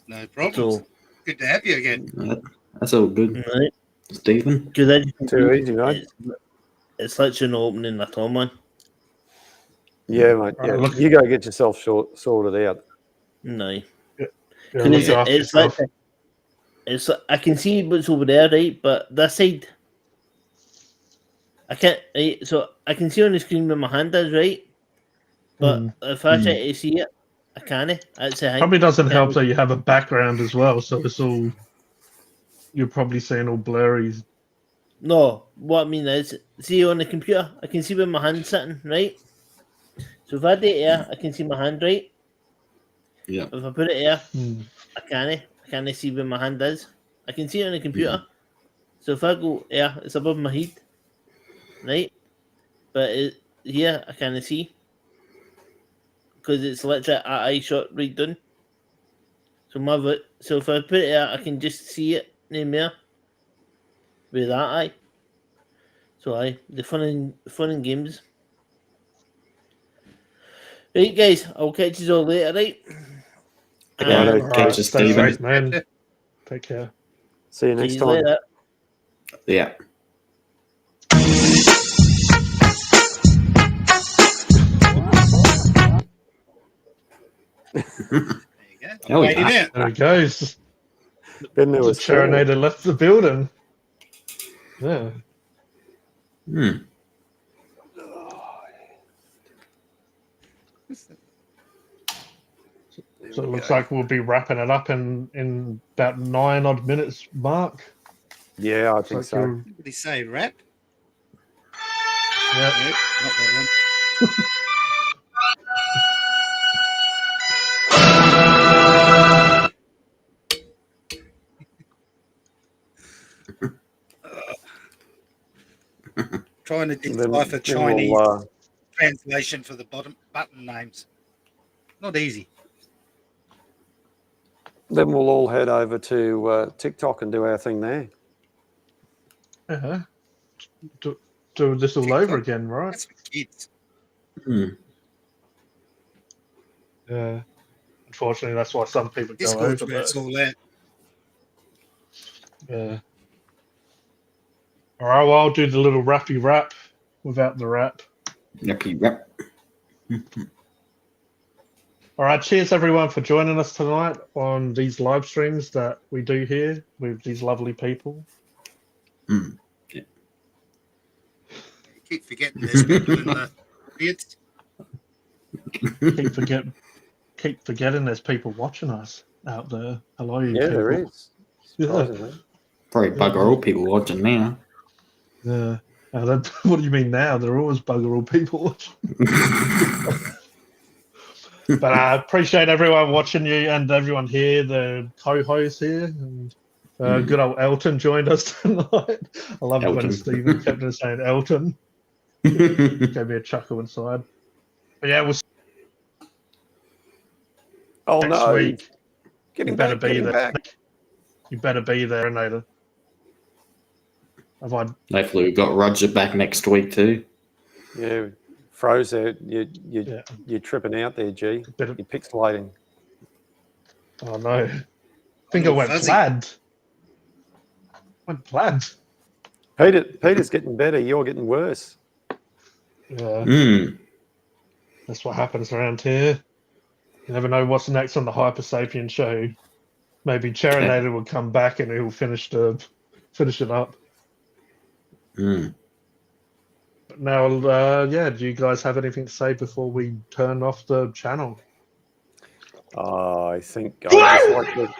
No problems. So Good to have you again. That's all good, right, Stephen. because I just Too easy, mate. it's literally no opening at all, man. Yeah, mate. Yeah. Right, look- You go get yourself sorted out. No, Yeah, because look after it's yourself. like it's I can see what's over there, right? But that side, I can't. Right, so I can see on the screen where my hand is, right? But Hmm. if I try to see it, I can't. That's a thing. Probably doesn't help Can't- that you have a background as well, so it's all you're probably seeing all blurry. No, what I mean is, see on the computer, I can see where my hand's sitting, right? So if I do it here, I can see my hand, right? Yeah. If I put it here, Hmm. I can't see where my hand is. I can see it on the computer. So if I go here, it's above my head, right? But here, I can't see because it's literally an eye shot right down. So if I put it here, I can just see it in there with that eye. So the fun and games. Right, guys, I'll catch you all later, right? Yeah, And All catch right, you, stay Stephen. safe, man. Take care. See you see next you time. later. Yeah. There you go. Oh, Wait yeah. it out. There he goes. Then there The was four. Charinator left the building. Yeah. Hmm. So it looks like we'll be wrapping it up in about 9 odd minutes mark. Yeah, I Looks think like so. you're- What did he say? Rap? Yeah. Nope, not that one. Trying to Then, decipher then Chinese we'll, translation for the button names. Not easy. then we'll all head over to TikTok and do our thing there. Uh-huh. Do this all over again, right? That's for kids. Hmm. Yeah. Unfortunately, that's why some people go Discord's over where there. it's all at. Yeah. All right, well, I'll do the little rappy rap without the rap. Yucky rap. All right, cheers everyone for joining us tonight on these live streams that we do here with these lovely people. Hmm. You keep forgetting there's people in the audience. Keep forgetting there's people watching us out there. Hello, you Yeah, people. there is. Yeah. Surprisingly. Probably bugger all people watching now. Yeah. What do you mean now? They're always bugger all people watching. But I appreciate everyone watching you and everyone here, the co-hosts here. And good old Elton joined us tonight. I love it when Elton. Stephen kept on saying Elton. Gave me a chuckle inside. But yeah, we'll see Oh you next no! week. Get You him better back! Get be him there. back! You better be there, Nader. Have I? Hopefully, we've got Roger back next week too. Yeah, froze there. Yeah. You're tripping out there, G. Better, You're pixelating. oh no. I think I Little went fuzzy. plaid. Went plaid. Peter's getting better. You're getting worse. Yeah. Hmm. That's what happens around here. You never know what's next on the Hypersapien show. Maybe Charinator will come back and he'll finish it up. Hmm. But now, yeah, do you guys have anything to say before we turn off the channel? I think I just like to.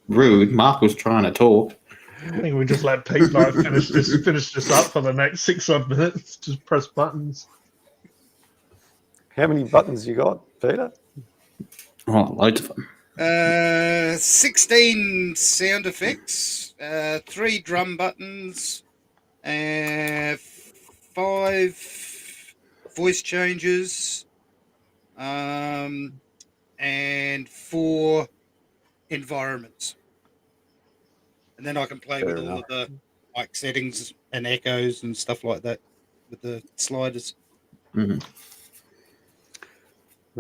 Rude. Mark was trying to talk. I think we just let Pete like finish this up for the next 6 odd minutes. Just press buttons. How many buttons you got, Peter? Oh, loads of them. 16 sound effects, 3 drum buttons, 5 voice changes, and 4 environments. And then I can play Fair with all enough. of the mic settings and echoes and stuff like that with the sliders. Mm-hmm.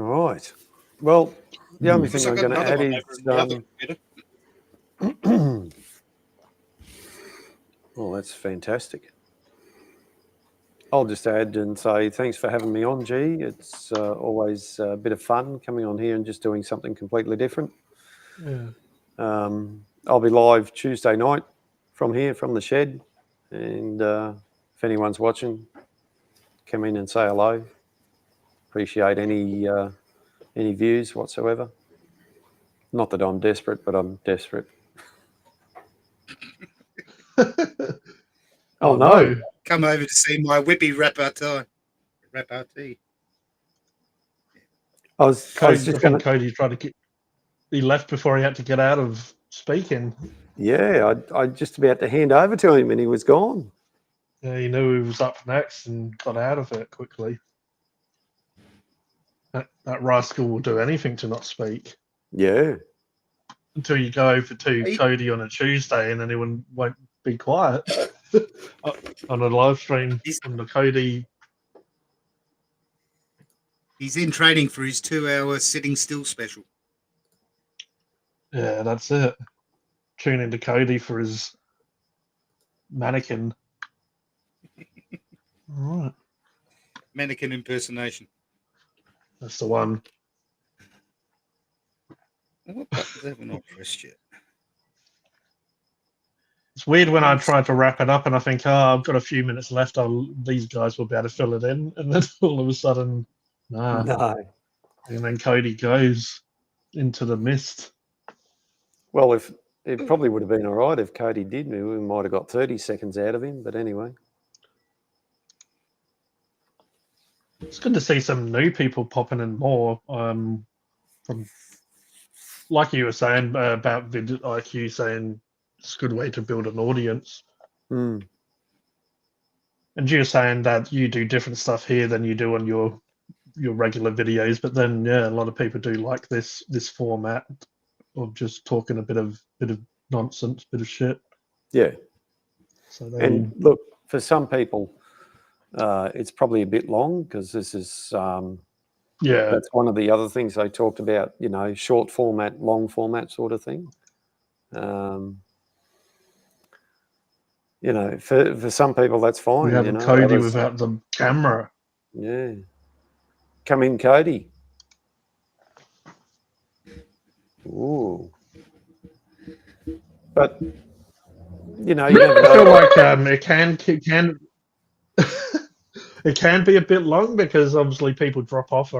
All right. Well, the only Plus, thing I'm I've got going to another add one is. over in the other computer. Oh, that's fantastic. I'll just add and say thanks for having me on, G. It's always a bit of fun coming on here and just doing something completely different. Yeah. I'll be live Tuesday night from here, from the shed. And if anyone's watching, come in and say hello. Appreciate any views whatsoever. Not that I'm desperate, but I'm desperate. Oh, no. Come over to see my whippy repartee. I was I just think going to. Cody tried to get. He left before he had to get out of speaking. Yeah, I just about to hand over to him and he was gone. Yeah, he knew he was up next and got out of it quickly. That rascal will do anything to not speak. Yeah. Until you go over to Cody on a Tuesday and then he won't be quiet on a live stream on the Cody. He's in training for his 2-hour sitting still special. Yeah, that's it. Tune into Cody for his mannequin. All right. Mannequin impersonation. That's the one. What buttons haven't I pressed yet? It's weird when I try to wrap it up and I think, I've got a few minutes left. These guys will be able to fill it in. And then all of a sudden, nah. No. And then Cody goes into the mist. Well, if it probably would have been all right if Cody did. We might have got 30 seconds out of him. But anyway. It's good to see some new people popping in more. From, like you were saying about VidIQ saying it's a good way to build an audience. Mm. And you're saying that you do different stuff here than you do on your regular videos, but then a lot of people do like this format of just talking a bit of nonsense, bit of shit. Yeah. So and look, for some people, it's probably a bit long because this is that's one of the other things they talked about. Short format, long format sort of thing. For some people that's fine. We have Cody without the camera. Yeah. Come in, Cody. Ooh. But you never know. I feel like it can it can be a bit long because obviously people drop off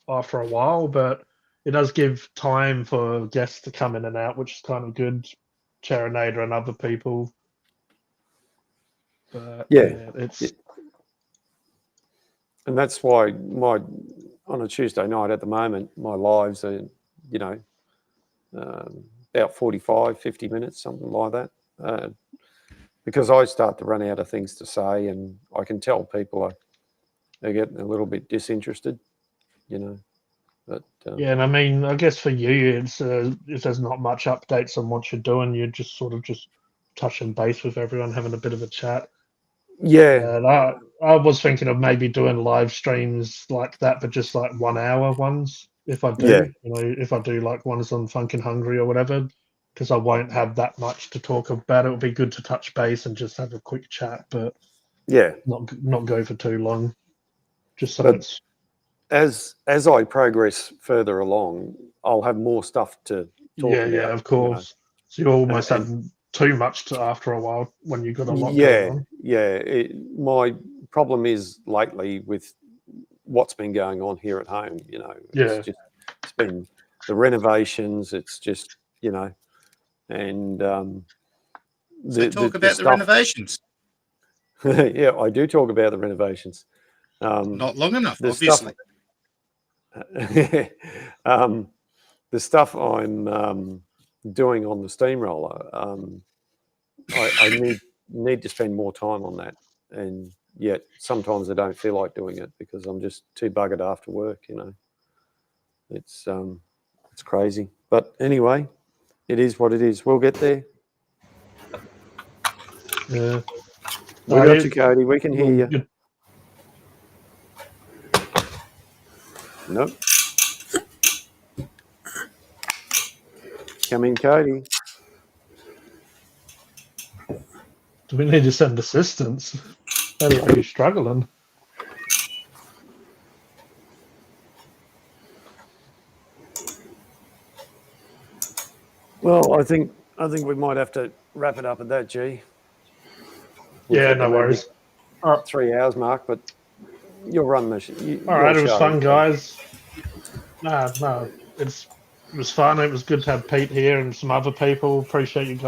after a while, but it does give time for guests to come in and out, which is kind of good. Charinator and other people. But, and that's why on a Tuesday night at the moment, my lives are, about 45, 50 minutes, something like that. Because I start to run out of things to say and I can tell people they're getting a little bit disinterested, But, and I mean, I guess for you, it's if there's not much updates on what you're doing, you're just sort of just touching base with everyone, having a bit of a chat. Yeah. And I was thinking of maybe doing live streams like that, but just like 1 hour ones. If I do, if I do like ones on Funkin' Hungry or whatever, because I won't have that much to talk about. It would be good to touch base and just have a quick chat, but not go for too long. Just so it's. As I progress further along, I'll have more stuff to talk about. Yeah, of course. So you almost have too much after a while when you've got a lot going on. Yeah. My problem is lately with what's been going on here at home. You know, it's been the renovations. It's just, you know, and So talk about the stuff. renovations. Yeah, I do talk about the renovations. Not long enough, the obviously. The stuff I'm doing on the steamroller, I need to spend more time on that, and yet sometimes I don't feel like doing it because I'm just too buggered after work. You know, it's crazy. But anyway, it is what it is. We'll get there. Yeah. We got you, Cody. We can hear you. Nope. Come in, Cody. Do we need to send assistance? Are you struggling? Well, I think we might have to wrap it up at that, G. Yeah, no worries. 3 hours mark, but you'll run the. All right, it was fun, guys. No, it was fun. It was good to have Pete here and some other people. Appreciate you guys.